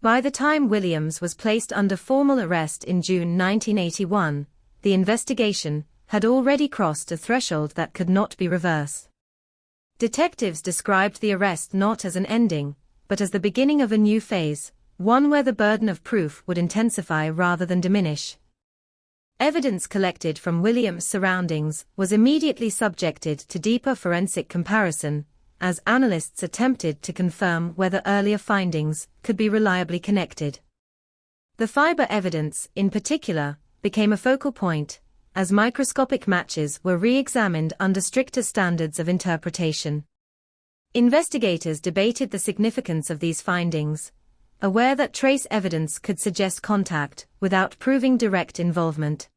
By the time Williams was placed under formal arrest in June 1981, the investigation had already crossed a threshold that could not be reversed. Detectives described the arrest not as an ending, but as the beginning of a new phase, one where the burden of proof would intensify rather than diminish. Evidence collected from Williams' surroundings was immediately subjected to deeper forensic comparison, as analysts attempted to confirm whether earlier findings could be reliably connected. The fiber evidence, in particular, became a focal point, as microscopic matches were re-examined under stricter standards of interpretation. Investigators debated the significance of these findings, aware that trace evidence could suggest contact without proving direct involvement.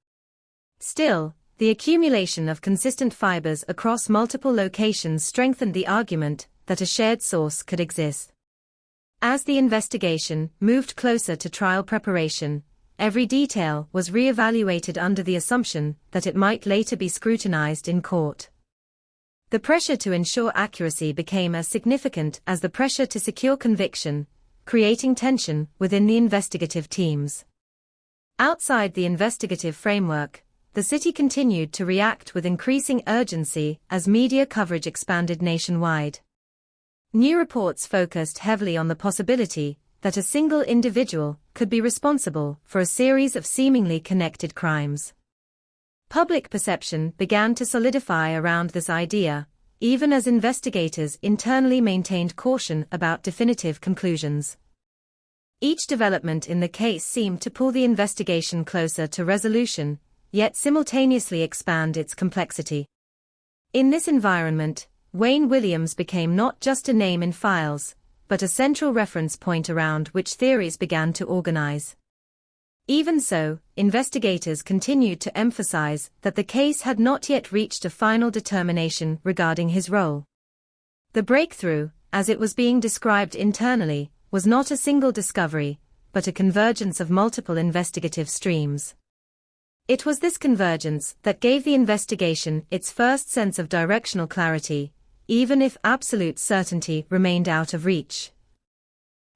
Still, the accumulation of consistent fibers across multiple locations strengthened the argument that a shared source could exist. As the investigation moved closer to trial preparation, every detail was re-evaluated under the assumption that it might later be scrutinized in court. The pressure to ensure accuracy became as significant as the pressure to secure conviction, creating tension within the investigative teams. Outside the investigative framework, the city continued to react with increasing urgency as media coverage expanded nationwide. New reports focused heavily on the possibility that a single individual could be responsible for a series of seemingly connected crimes. Public perception began to solidify around this idea, even as investigators internally maintained caution about definitive conclusions. Each development in the case seemed to pull the investigation closer to resolution, yet simultaneously expand its complexity. In this environment, Wayne Williams became not just a name in files, but a central reference point around which theories began to organize. Even so, investigators continued to emphasize that the case had not yet reached a final determination regarding his role. The breakthrough, as it was being described internally, was not a single discovery, but a convergence of multiple investigative streams. It was this convergence that gave the investigation its first sense of directional clarity, even if absolute certainty remained out of reach.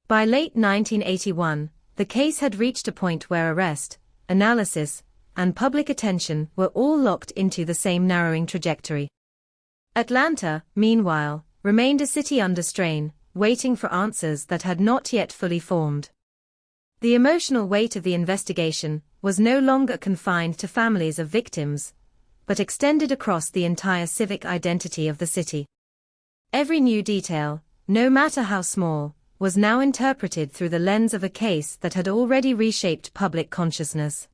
By late 1981, the case had reached a point where arrest, analysis, and public attention were all locked into the same narrowing trajectory. Atlanta, meanwhile, remained a city under strain, waiting for answers that had not yet fully formed. The emotional weight of the investigation was no longer confined to families of victims, but extended across the entire civic identity of the city. Every new detail, no matter how small, was now interpreted through the lens of a case that had already reshaped public consciousness.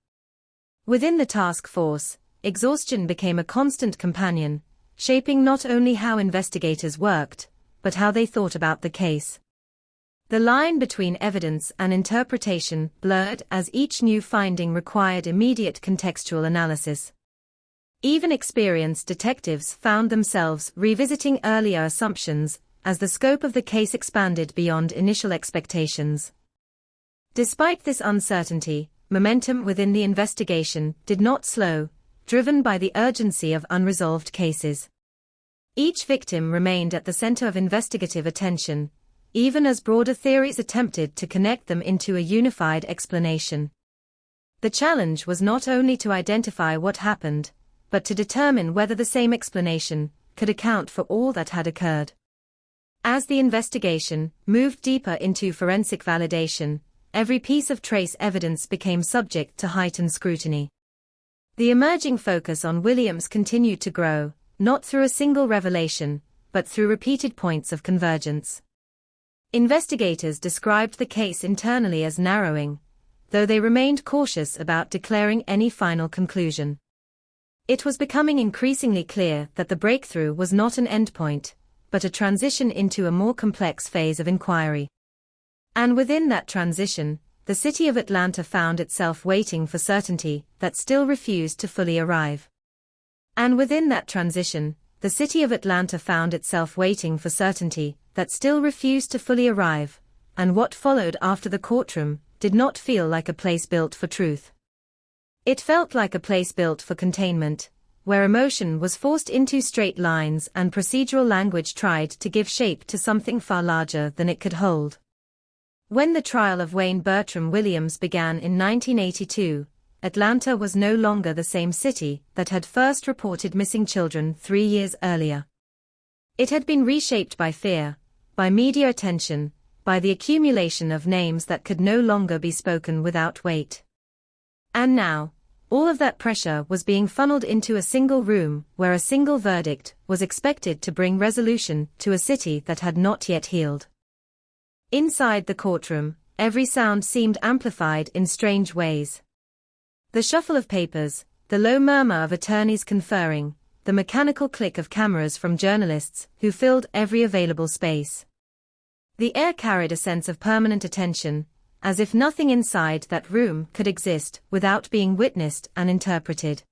Within the task force, exhaustion became a constant companion, shaping not only how investigators worked, but how they thought about the case. The line between evidence and interpretation blurred as each new finding required immediate contextual analysis. Even experienced detectives found themselves revisiting earlier assumptions as the scope of the case expanded beyond initial expectations. Despite this uncertainty, momentum within the investigation did not slow, driven by the urgency of unresolved cases. Each victim remained at the center of investigative attention, even as broader theories attempted to connect them into a unified explanation. The challenge was not only to identify what happened, but to determine whether the same explanation could account for all that had occurred. As the investigation moved deeper into forensic validation, every piece of trace evidence became subject to heightened scrutiny. The emerging focus on Williams continued to grow, not through a single revelation, but through repeated points of convergence. Investigators described the case internally as narrowing, though they remained cautious about declaring any final conclusion. It was becoming increasingly clear that the breakthrough was not an endpoint, but a transition into a more complex phase of inquiry. And within that transition, the city of Atlanta found itself waiting for certainty that still refused to fully arrive. And within that transition, the city of Atlanta found itself waiting for certainty that still refused to fully arrive, and what followed after the courtroom did not feel like a place built for truth. It felt like a place built for containment, where emotion was forced into straight lines and procedural language tried to give shape to something far larger than it could hold. When the trial of Wayne Bertram Williams began in 1982, Atlanta was no longer the same city that had first reported missing children 3 years earlier. It had been reshaped by fear, by media attention, by the accumulation of names that could no longer be spoken without weight. And now, all of that pressure was being funneled into a single room where a single verdict was expected to bring resolution to a city that had not yet healed. Inside the courtroom, every sound seemed amplified in strange ways. The shuffle of papers, the low murmur of attorneys conferring, the mechanical click of cameras from journalists who filled every available space. The air carried a sense of permanent attention, as if nothing inside that room could exist without being witnessed and interpreted.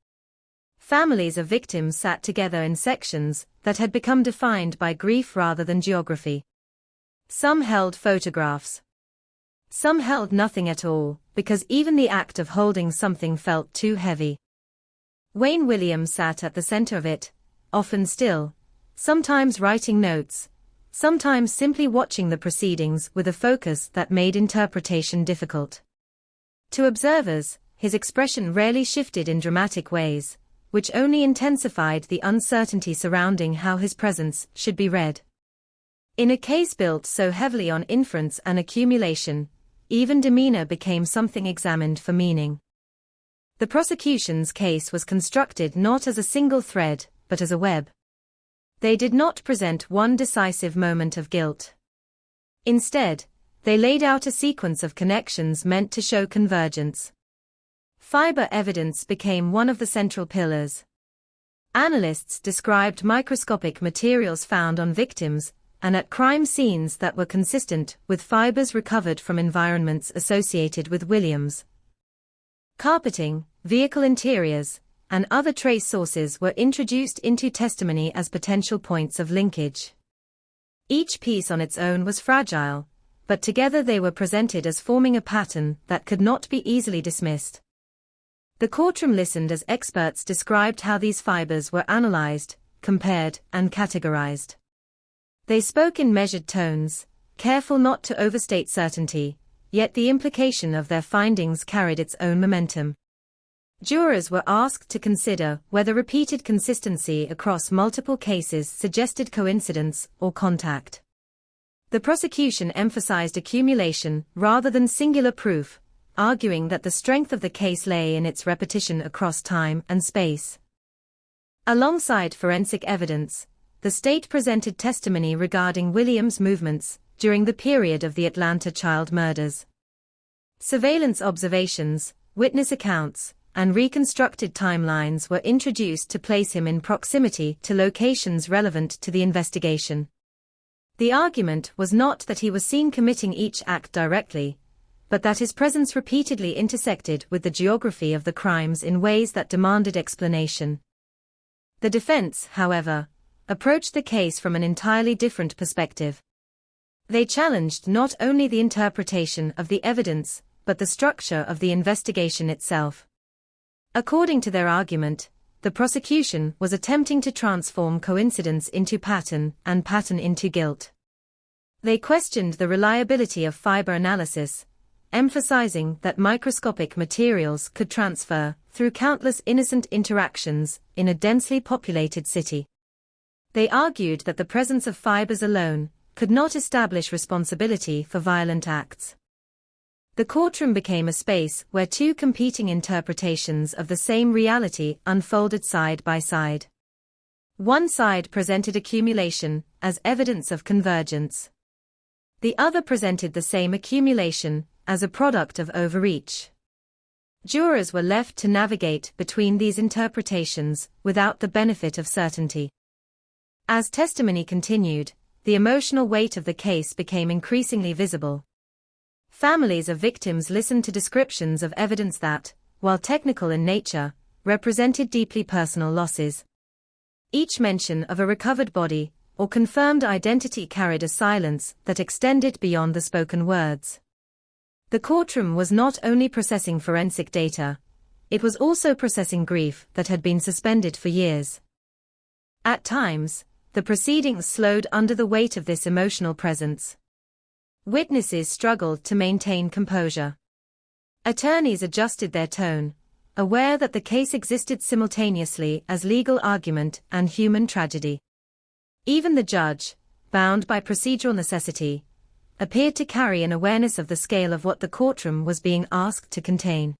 Families of victims sat together in sections that had become defined by grief rather than geography. Some held photographs. Some held nothing at all, because even the act of holding something felt too heavy. Wayne Williams sat at the center of it, often still, sometimes writing notes, sometimes simply watching the proceedings with a focus that made interpretation difficult. To observers, his expression rarely shifted in dramatic ways, which only intensified the uncertainty surrounding how his presence should be read. In a case built so heavily on inference and accumulation, even demeanor became something examined for meaning. The prosecution's case was constructed not as a single thread, but as a web. They did not present one decisive moment of guilt. Instead, they laid out a sequence of connections meant to show convergence. Fiber evidence became one of the central pillars. Analysts described microscopic materials found on victims and at crime scenes that were consistent with fibers recovered from environments associated with Williams. Carpeting, vehicle interiors, and other trace sources were introduced into testimony as potential points of linkage. Each piece on its own was fragile, but together they were presented as forming a pattern that could not be easily dismissed. The courtroom listened as experts described how these fibers were analyzed, compared, and categorized. They spoke in measured tones, careful not to overstate certainty, yet the implication of their findings carried its own momentum. Jurors were asked to consider whether repeated consistency across multiple cases suggested coincidence or contact. The prosecution emphasized accumulation rather than singular proof, arguing that the strength of the case lay in its repetition across time and space. Alongside forensic evidence, the state presented testimony regarding Williams' movements during the period of the Atlanta child murders. Surveillance observations, witness accounts, and reconstructed timelines were introduced to place him in proximity to locations relevant to the investigation. The argument was not that he was seen committing each act directly, but that his presence repeatedly intersected with the geography of the crimes in ways that demanded explanation. The defense, however, approached the case from an entirely different perspective. They challenged not only the interpretation of the evidence, but the structure of the investigation itself. According to their argument, the prosecution was attempting to transform coincidence into pattern and pattern into guilt. They questioned the reliability of fiber analysis, emphasizing that microscopic materials could transfer through countless innocent interactions in a densely populated city. They argued that the presence of fibers alone could not establish responsibility for violent acts. The courtroom became a space where two competing interpretations of the same reality unfolded side by side. One side presented accumulation as evidence of convergence. The other presented the same accumulation as a product of overreach. Jurors were left to navigate between these interpretations without the benefit of certainty. As testimony continued, the emotional weight of the case became increasingly visible. Families of victims listened to descriptions of evidence that, while technical in nature, represented deeply personal losses. Each mention of a recovered body or confirmed identity carried a silence that extended beyond the spoken words. The courtroom was not only processing forensic data, it was also processing grief that had been suspended for years. At times, the proceedings slowed under the weight of this emotional presence. Witnesses struggled to maintain composure. Attorneys adjusted their tone, aware that the case existed simultaneously as legal argument and human tragedy. Even the judge, bound by procedural necessity, appeared to carry an awareness of the scale of what the courtroom was being asked to contain.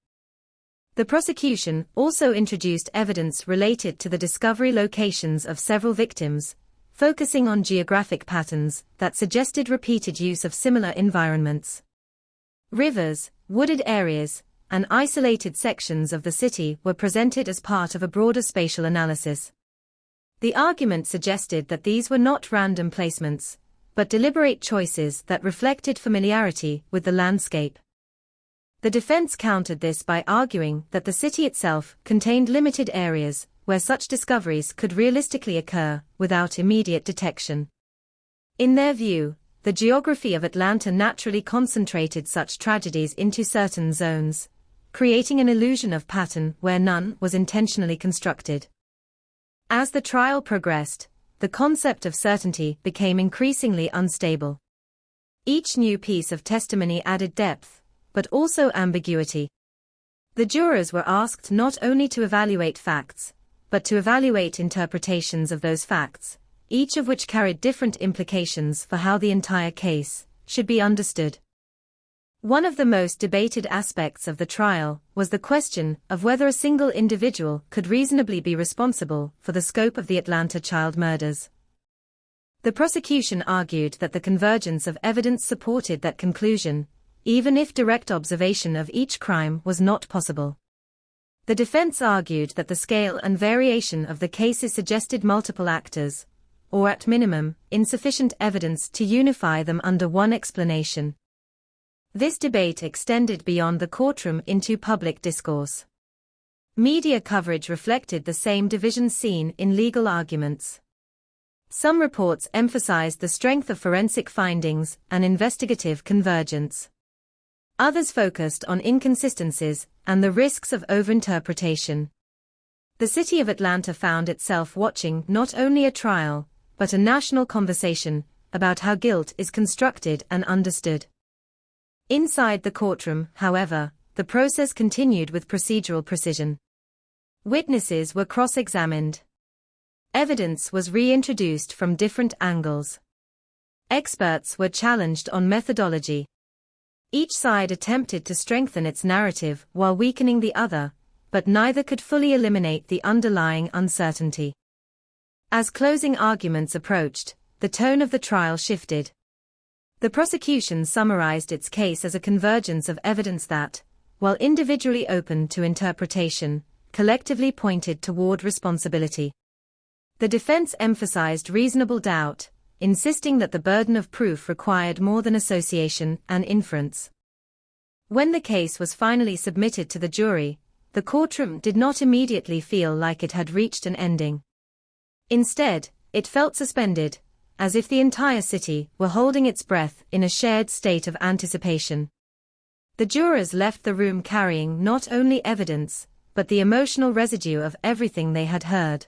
The prosecution also introduced evidence related to the discovery locations of several victims, focusing on geographic patterns that suggested repeated use of similar environments. Rivers, wooded areas, and isolated sections of the city were presented as part of a broader spatial analysis. The argument suggested that these were not random placements, but deliberate choices that reflected familiarity with the landscape. The defense countered this by arguing that the city itself contained limited areas where such discoveries could realistically occur without immediate detection. In their view, the geography of Atlanta naturally concentrated such tragedies into certain zones, creating an illusion of pattern where none was intentionally constructed. As the trial progressed, the concept of certainty became increasingly unstable. Each new piece of testimony added depth, but also ambiguity. The jurors were asked not only to evaluate facts, but to evaluate interpretations of those facts, each of which carried different implications for how the entire case should be understood. One of the most debated aspects of the trial was the question of whether a single individual could reasonably be responsible for the scope of the Atlanta child murders. The prosecution argued that the convergence of evidence supported that conclusion, even if direct observation of each crime was not possible. The defense argued that the scale and variation of the cases suggested multiple actors, or at minimum, insufficient evidence to unify them under one explanation. This debate extended beyond the courtroom into public discourse. Media coverage reflected the same divisions seen in legal arguments. Some reports emphasized the strength of forensic findings and investigative convergence. Others focused on inconsistencies and the risks of overinterpretation. The city of Atlanta found itself watching not only a trial, but a national conversation about how guilt is constructed and understood. Inside the courtroom, however, the process continued with procedural precision. Witnesses were cross-examined. Evidence was reintroduced from different angles. Experts were challenged on methodology. Each side attempted to strengthen its narrative while weakening the other, but neither could fully eliminate the underlying uncertainty. As closing arguments approached, the tone of the trial shifted. The prosecution summarized its case as a convergence of evidence that, while individually open to interpretation, collectively pointed toward responsibility. The defense emphasized reasonable doubt, insisting that the burden of proof required more than association and inference. When the case was finally submitted to the jury, the courtroom did not immediately feel like it had reached an ending. Instead, it felt suspended, as if the entire city were holding its breath in a shared state of anticipation. The jurors left the room carrying not only evidence, but the emotional residue of everything they had heard.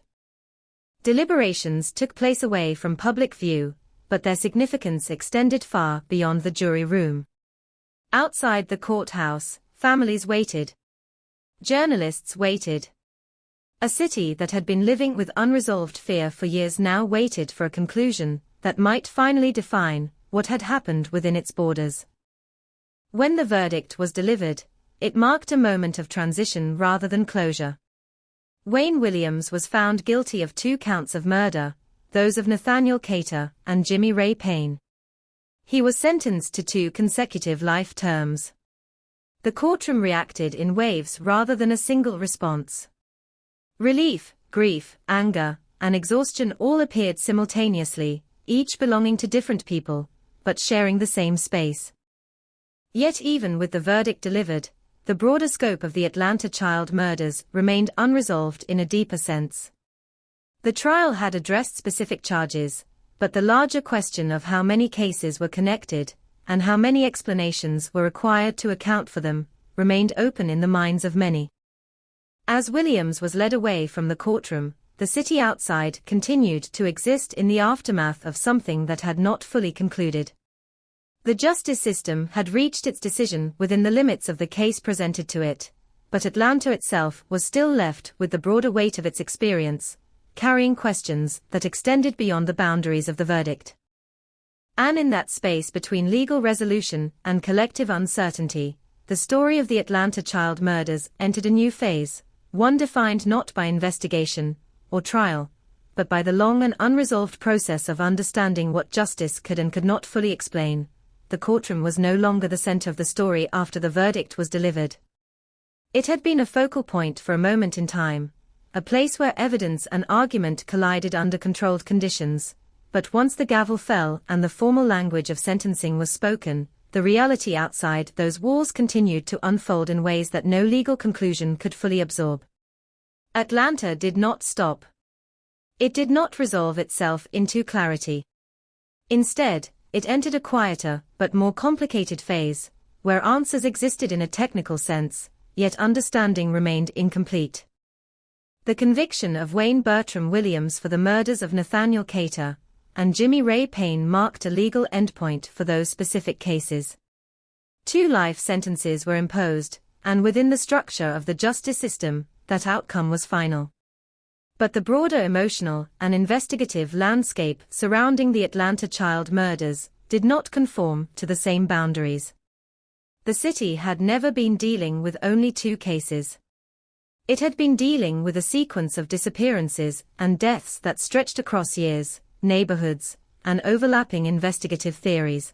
Deliberations took place away from public view, but their significance extended far beyond the jury room. Outside the courthouse, families waited. Journalists waited. A city that had been living with unresolved fear for years now waited for a conclusion that might finally define what had happened within its borders. When the verdict was delivered, it marked a moment of transition rather than closure. Wayne Williams was found guilty of 2 counts of murder, those of Nathaniel Cater and Jimmy Ray Payne. He was sentenced to 2 consecutive life terms. The courtroom reacted in waves rather than a single response. Relief, grief, anger, and exhaustion all appeared simultaneously, each belonging to different people, but sharing the same space. Yet even with the verdict delivered, the broader scope of the Atlanta child murders remained unresolved in a deeper sense. The trial had addressed specific charges, but the larger question of how many cases were connected, and how many explanations were required to account for them, remained open in the minds of many. As Williams was led away from the courtroom, the city outside continued to exist in the aftermath of something that had not fully concluded. The justice system had reached its decision within the limits of the case presented to it, but Atlanta itself was still left with the broader weight of its experience, carrying questions that extended beyond the boundaries of the verdict. And in that space between legal resolution and collective uncertainty, the story of the Atlanta child murders entered a new phase, one defined not by investigation or trial, but by the long and unresolved process of understanding what justice could and could not fully explain. The courtroom was no longer the center of the story after the verdict was delivered. It had been a focal point for a moment in time, a place where evidence and argument collided under controlled conditions, but once the gavel fell and the formal language of sentencing was spoken, the reality outside those walls continued to unfold in ways that no legal conclusion could fully absorb. Atlanta did not stop. It did not resolve itself into clarity. Instead, it entered a quieter, but more complicated phase, where answers existed in a technical sense, yet understanding remained incomplete. The conviction of Wayne Bertram Williams for the murders of Nathaniel Cater and Jimmy Ray Payne marked a legal endpoint for those specific cases. 2 life sentences were imposed, and within the structure of the justice system, that outcome was final. But the broader emotional and investigative landscape surrounding the Atlanta child murders did not conform to the same boundaries. The city had never been dealing with only 2 cases. It had been dealing with a sequence of disappearances and deaths that stretched across years, neighborhoods, and overlapping investigative theories.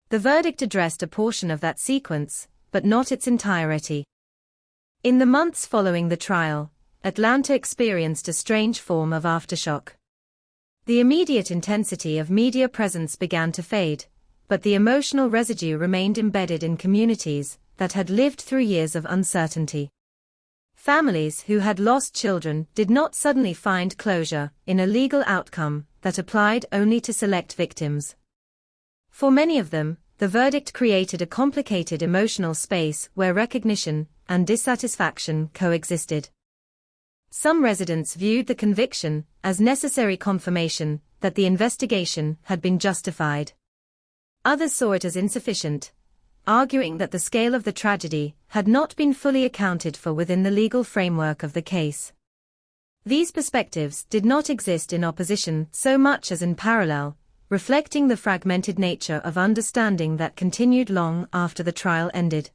The verdict addressed a portion of that sequence, but not its entirety. In the months following the trial, Atlanta experienced a strange form of aftershock. The immediate intensity of media presence began to fade, but the emotional residue remained embedded in communities that had lived through years of uncertainty. Families who had lost children did not suddenly find closure in a legal outcome that applied only to select victims. For many of them, the verdict created a complicated emotional space where recognition and dissatisfaction coexisted. Some residents viewed the conviction as necessary confirmation that the investigation had been justified. Others saw it as insufficient, arguing that the scale of the tragedy had not been fully accounted for within the legal framework of the case. These perspectives did not exist in opposition so much as in parallel, reflecting the fragmented nature of understanding that continued long after the trial ended.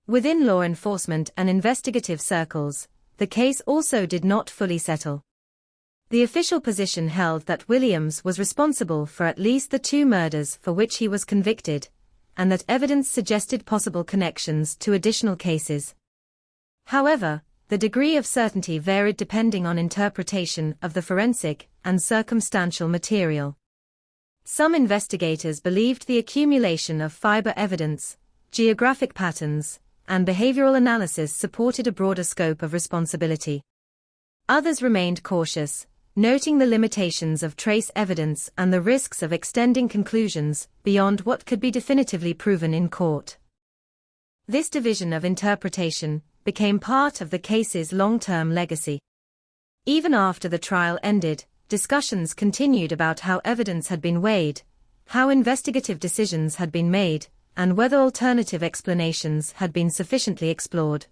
Within law enforcement and investigative circles, the case also did not fully settle. The official position held that Williams was responsible for at least the 2 murders for which he was convicted, and that evidence suggested possible connections to additional cases. However, the degree of certainty varied depending on interpretation of the forensic and circumstantial material. Some investigators believed the accumulation of fiber evidence, geographic patterns, and behavioral analysis supported a broader scope of responsibility. Others remained cautious, noting the limitations of trace evidence and the risks of extending conclusions beyond what could be definitively proven in court. This division of interpretation became part of the case's long-term legacy. Even after the trial ended, discussions continued about how evidence had been weighed, how investigative decisions had been made, and whether alternative explanations had been sufficiently explored.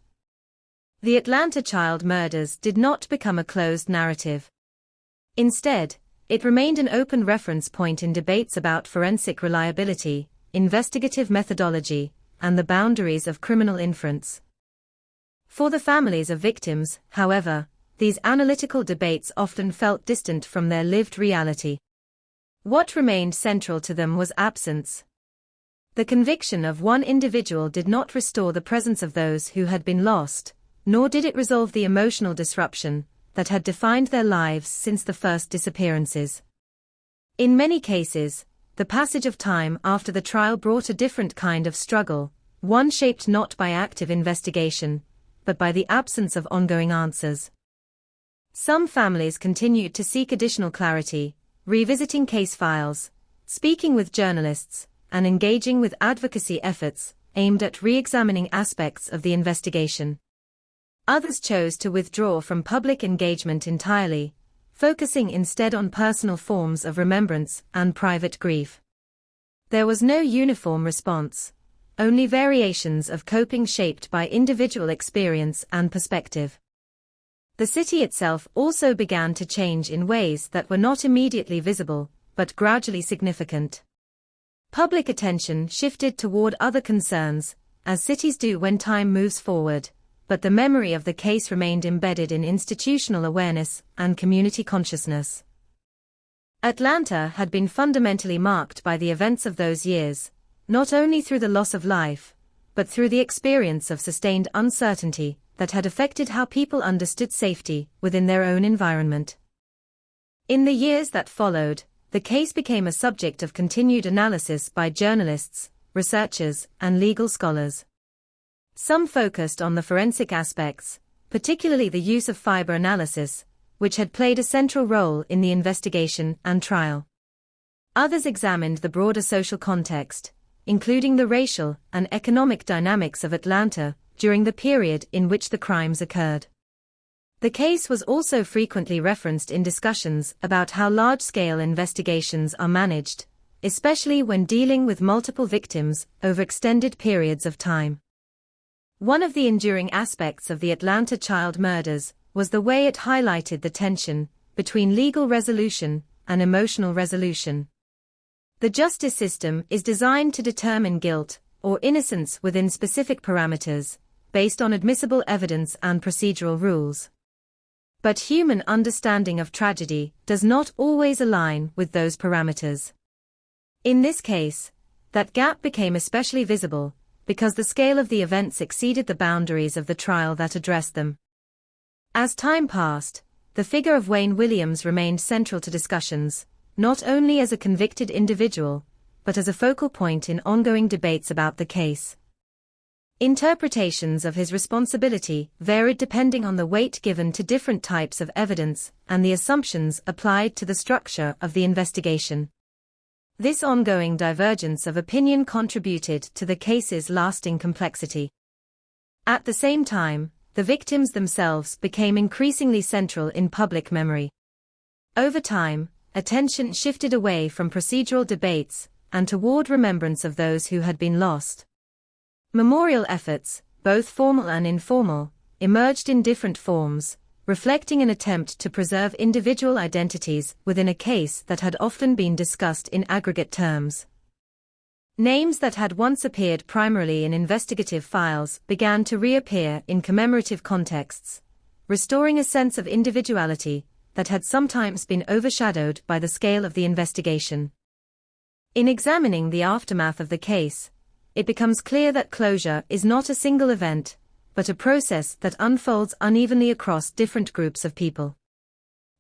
The Atlanta child murders did not become a closed narrative. Instead, it remained an open reference point in debates about forensic reliability, investigative methodology, and the boundaries of criminal inference. For the families of victims, however, these analytical debates often felt distant from their lived reality. What remained central to them was absence. The conviction of one individual did not restore the presence of those who had been lost, nor did it resolve the emotional disruption that had defined their lives since the first disappearances. In many cases, the passage of time after the trial brought a different kind of struggle, one shaped not by active investigation, but by the absence of ongoing answers. Some families continued to seek additional clarity, revisiting case files, speaking with journalists, and engaging with advocacy efforts aimed at re-examining aspects of the investigation. Others chose to withdraw from public engagement entirely, focusing instead on personal forms of remembrance and private grief. There was no uniform response, only variations of coping shaped by individual experience and perspective. The city itself also began to change in ways that were not immediately visible, but gradually significant. Public attention shifted toward other concerns, as cities do when time moves forward, but the memory of the case remained embedded in institutional awareness and community consciousness. Atlanta had been fundamentally marked by the events of those years, not only through the loss of life, but through the experience of sustained uncertainty that had affected how people understood safety within their own environment. In the years that followed, the case became a subject of continued analysis by journalists, researchers, and legal scholars. Some focused on the forensic aspects, particularly the use of fiber analysis, which had played a central role in the investigation and trial. Others examined the broader social context, including the racial and economic dynamics of Atlanta during the period in which the crimes occurred. The case was also frequently referenced in discussions about how large-scale investigations are managed, especially when dealing with multiple victims over extended periods of time. One of the enduring aspects of the Atlanta child murders was the way it highlighted the tension between legal resolution and emotional resolution. The justice system is designed to determine guilt or innocence within specific parameters, based on admissible evidence and procedural rules. But human understanding of tragedy does not always align with those parameters. In this case, that gap became especially visible because the scale of the events exceeded the boundaries of the trial that addressed them. As time passed, the figure of Wayne Williams remained central to discussions, not only as a convicted individual, but as a focal point in ongoing debates about the case. Interpretations of his responsibility varied depending on the weight given to different types of evidence and the assumptions applied to the structure of the investigation. This ongoing divergence of opinion contributed to the case's lasting complexity. At the same time, the victims themselves became increasingly central in public memory. Over time, attention shifted away from procedural debates and toward remembrance of those who had been lost. Memorial efforts, both formal and informal, emerged in different forms, reflecting an attempt to preserve individual identities within a case that had often been discussed in aggregate terms. Names that had once appeared primarily in investigative files began to reappear in commemorative contexts, restoring a sense of individuality that had sometimes been overshadowed by the scale of the investigation. In examining the aftermath of the case, it becomes clear that closure is not a single event, but a process that unfolds unevenly across different groups of people.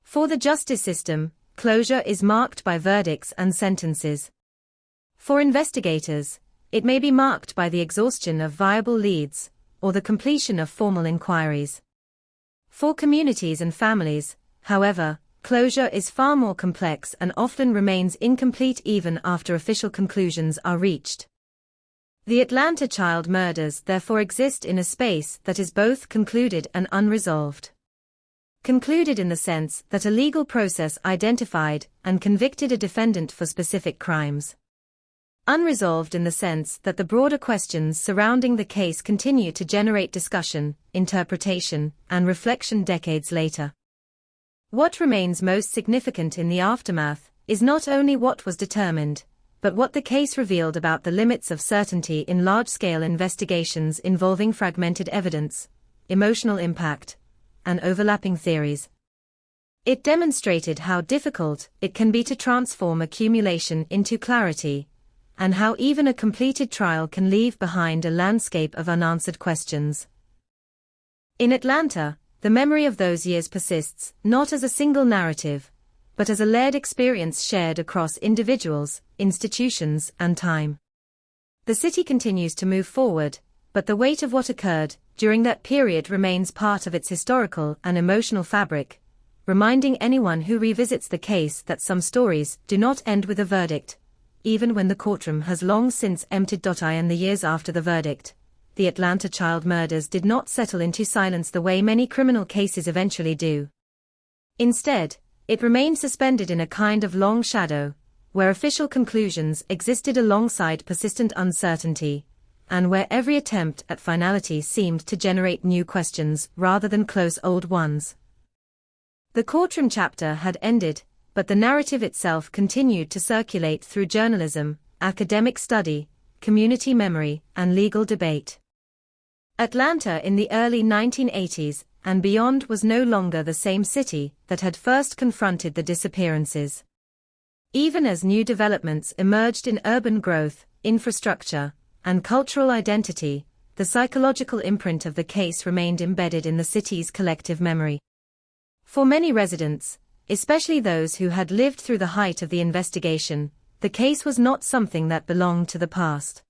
For the justice system, closure is marked by verdicts and sentences. For investigators, it may be marked by the exhaustion of viable leads, or the completion of formal inquiries. For communities and families, however, closure is far more complex and often remains incomplete even after official conclusions are reached. The Atlanta child murders therefore exist in a space that is both concluded and unresolved. Concluded in the sense that a legal process identified and convicted a defendant for specific crimes. Unresolved in the sense that the broader questions surrounding the case continue to generate discussion, interpretation, and reflection decades later. What remains most significant in the aftermath is not only what was determined, but what the case revealed about the limits of certainty in large-scale investigations involving fragmented evidence, emotional impact, and overlapping theories. It demonstrated how difficult it can be to transform accumulation into clarity, and how even a completed trial can leave behind a landscape of unanswered questions. In Atlanta, the memory of those years persists, not as a single narrative, but as a layered experience shared across individuals, institutions, and time. The city continues to move forward, but the weight of what occurred during that period remains part of its historical and emotional fabric, reminding anyone who revisits the case that some stories do not end with a verdict, even when the courtroom has long since emptied. In the years after the verdict, the Atlanta child murders did not settle into silence the way many criminal cases eventually do. Instead, it remained suspended in a kind of long shadow, where official conclusions existed alongside persistent uncertainty, and where every attempt at finality seemed to generate new questions rather than close old ones. The courtroom chapter had ended, but the narrative itself continued to circulate through journalism, academic study, community memory, and legal debate. Atlanta in the early 1980s and beyond was no longer the same city that had first confronted the disappearances. Even as new developments emerged in urban growth, infrastructure, and cultural identity, the psychological imprint of the case remained embedded in the city's collective memory. For many residents, especially those who had lived through the height of the investigation, the case was not something that belonged to the past.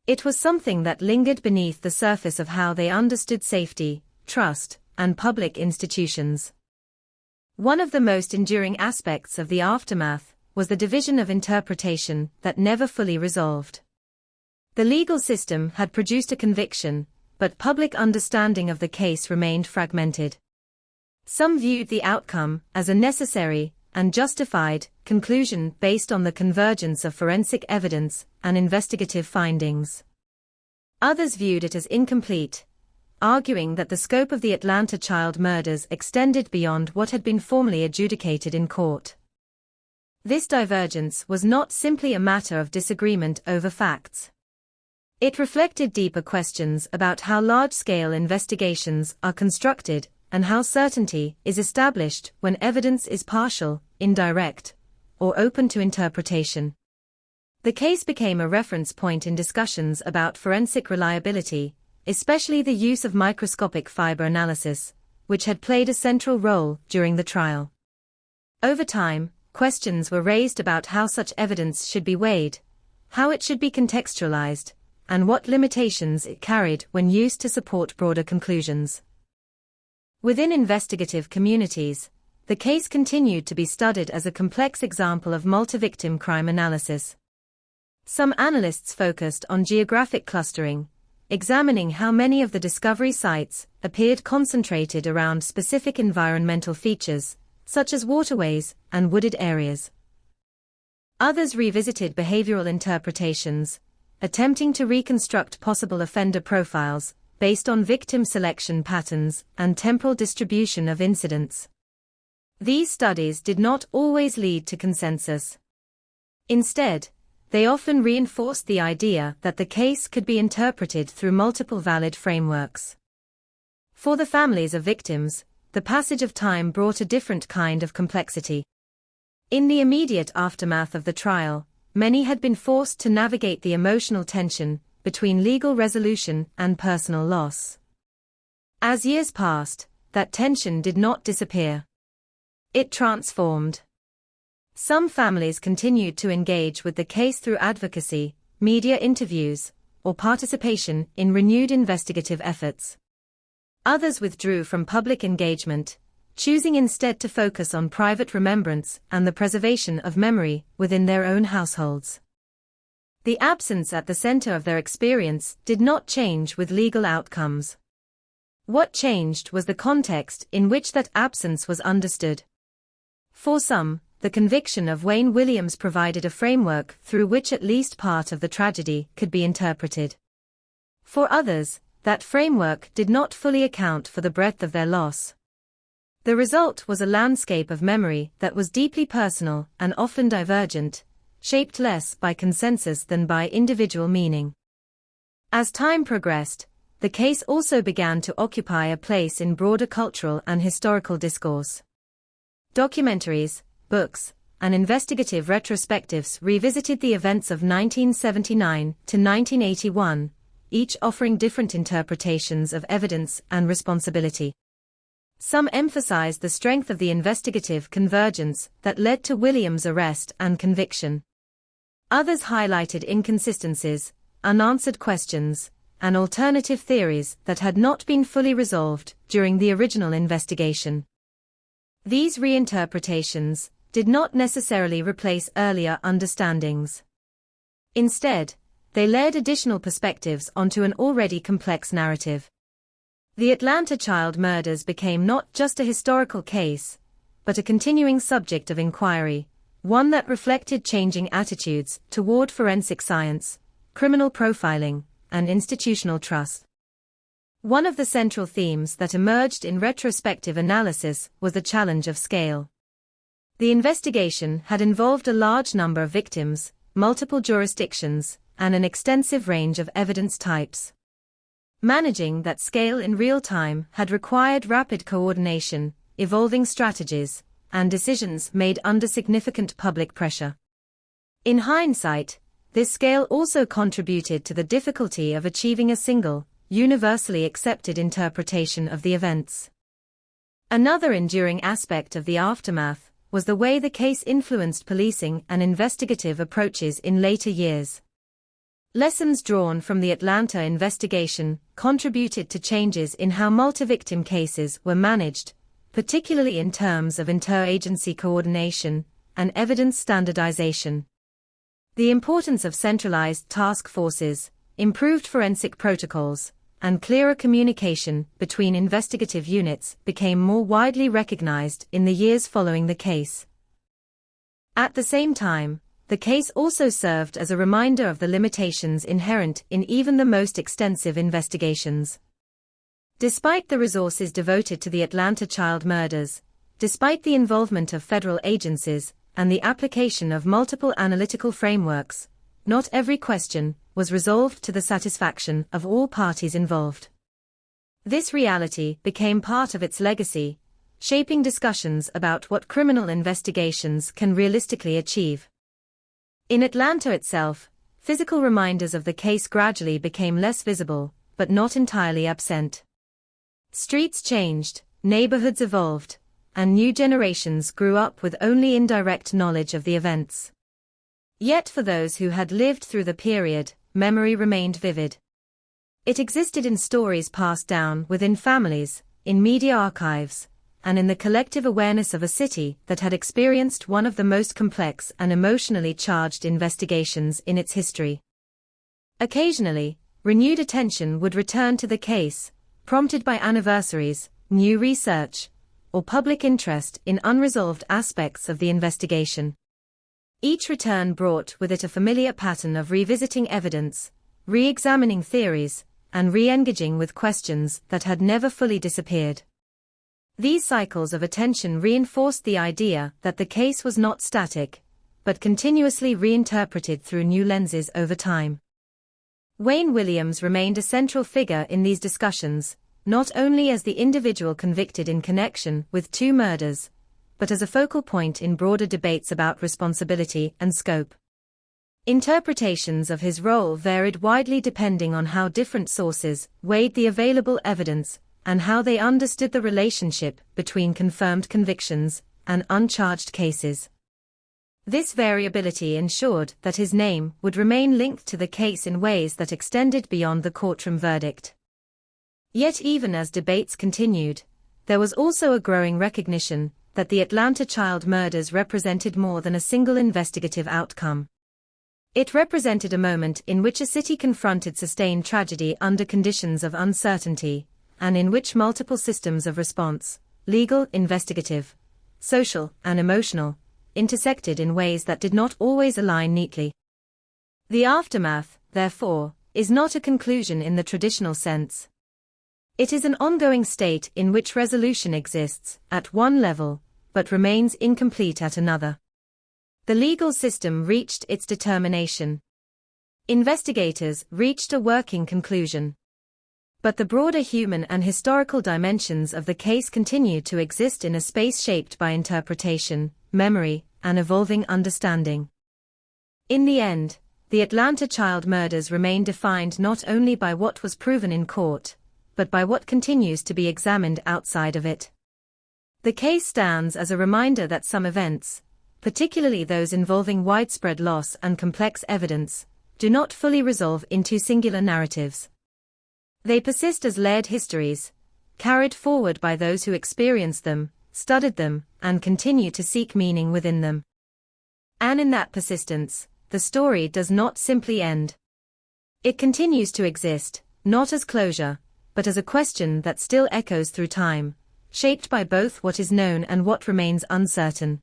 It was something that lingered beneath the surface of how they understood safety, trust, and public institutions. One of the most enduring aspects of the aftermath was the division of interpretation that never fully resolved. The legal system had produced a conviction, but public understanding of the case remained fragmented. Some viewed the outcome as a necessary and justified conclusion based on the convergence of forensic evidence and investigative findings. Others viewed it as incomplete, arguing that the scope of the Atlanta child murders extended beyond what had been formally adjudicated in court. This divergence was not simply a matter of disagreement over facts. It reflected deeper questions about how large-scale investigations are constructed and how certainty is established when evidence is partial, indirect, or open to interpretation. The case became a reference point in discussions about forensic reliability, especially the use of microscopic fiber analysis, which had played a central role during the trial. Over time, questions were raised about how such evidence should be weighed, how it should be contextualized, and what limitations it carried when used to support broader conclusions. Within investigative communities, the case continued to be studied as a complex example of multi-victim crime analysis. Some analysts focused on geographic clustering, examining how many of the discovery sites appeared concentrated around specific environmental features, such as waterways and wooded areas. Others revisited behavioral interpretations, attempting to reconstruct possible offender profiles based on victim selection patterns and temporal distribution of incidents. These studies did not always lead to consensus. Instead, they often reinforced the idea that the case could be interpreted through multiple valid frameworks. For the families of victims, the passage of time brought a different kind of complexity. In the immediate aftermath of the trial, many had been forced to navigate the emotional tension between legal resolution and personal loss. As years passed, that tension did not disappear. It transformed. Some families continued to engage with the case through advocacy, media interviews, or participation in renewed investigative efforts. Others withdrew from public engagement, choosing instead to focus on private remembrance and the preservation of memory within their own households. The absence at the center of their experience did not change with legal outcomes. What changed was the context in which that absence was understood. For some, the conviction of Wayne Williams provided a framework through which at least part of the tragedy could be interpreted. For others, that framework did not fully account for the breadth of their loss. The result was a landscape of memory that was deeply personal and often divergent, shaped less by consensus than by individual meaning. As time progressed, the case also began to occupy a place in broader cultural and historical discourse. Documentaries, books, and investigative retrospectives revisited the events of 1979 to 1981, each offering different interpretations of evidence and responsibility. Some emphasized the strength of the investigative convergence that led to Williams' arrest and conviction. Others highlighted inconsistencies, unanswered questions, and alternative theories that had not been fully resolved during the original investigation. These reinterpretations did not necessarily replace earlier understandings. Instead, they layered additional perspectives onto an already complex narrative. The Atlanta child murders became not just a historical case, but a continuing subject of inquiry, one that reflected changing attitudes toward forensic science, criminal profiling, and institutional trust. One of the central themes that emerged in retrospective analysis was the challenge of scale. The investigation had involved a large number of victims, multiple jurisdictions, and an extensive range of evidence types. Managing that scale in real time had required rapid coordination, evolving strategies, and decisions made under significant public pressure. In hindsight, this scale also contributed to the difficulty of achieving a single, universally accepted interpretation of the events. Another enduring aspect of the aftermath was the way the case influenced policing and investigative approaches in later years. Lessons drawn from the Atlanta investigation contributed to changes in how multi-victim cases were managed, particularly in terms of interagency coordination and evidence standardization. The importance of centralized task forces, improved forensic protocols, and clearer communication between investigative units became more widely recognized in the years following the case. At the same time, the case also served as a reminder of the limitations inherent in even the most extensive investigations. Despite the resources devoted to the Atlanta child murders, despite the involvement of federal agencies, and the application of multiple analytical frameworks, not every question was resolved to the satisfaction of all parties involved. This reality became part of its legacy, shaping discussions about what criminal investigations can realistically achieve. In Atlanta itself, physical reminders of the case gradually became less visible, but not entirely absent. Streets changed, neighborhoods evolved, and new generations grew up with only indirect knowledge of the events. Yet for those who had lived through the period, memory remained vivid. It existed in stories passed down within families, in media archives, and in the collective awareness of a city that had experienced one of the most complex and emotionally charged investigations in its history. Occasionally, renewed attention would return to the case, prompted by anniversaries, new research, or public interest in unresolved aspects of the investigation. Each return brought with it a familiar pattern of revisiting evidence, re-examining theories, and re-engaging with questions that had never fully disappeared. These cycles of attention reinforced the idea that the case was not static, but continuously reinterpreted through new lenses over time. Wayne Williams remained a central figure in these discussions, not only as the individual convicted in connection with 2 murders, but as a focal point in broader debates about responsibility and scope. Interpretations of his role varied widely depending on how different sources weighed the available evidence and how they understood the relationship between confirmed convictions and uncharged cases. This variability ensured that his name would remain linked to the case in ways that extended beyond the courtroom verdict. Yet even as debates continued, there was also a growing recognition that the Atlanta child murders represented more than a single investigative outcome. It represented a moment in which a city confronted sustained tragedy under conditions of uncertainty, and in which multiple systems of response, legal, investigative, social, and emotional, intersected in ways that did not always align neatly. The aftermath, therefore, is not a conclusion in the traditional sense. It is an ongoing state in which resolution exists at one level, but remains incomplete at another. The legal system reached its determination. Investigators reached a working conclusion. But the broader human and historical dimensions of the case continued to exist in a space shaped by interpretation, memory, and evolving understanding. In the end, the Atlanta child murders remain defined not only by what was proven in court, but by what continues to be examined outside of it. The case stands as a reminder that some events, particularly those involving widespread loss and complex evidence, do not fully resolve into singular narratives. They persist as layered histories, carried forward by those who experienced them, studied them, and continue to seek meaning within them. And in that persistence, the story does not simply end. It continues to exist, not as closure, but as a question that still echoes through time, shaped by both what is known and what remains uncertain.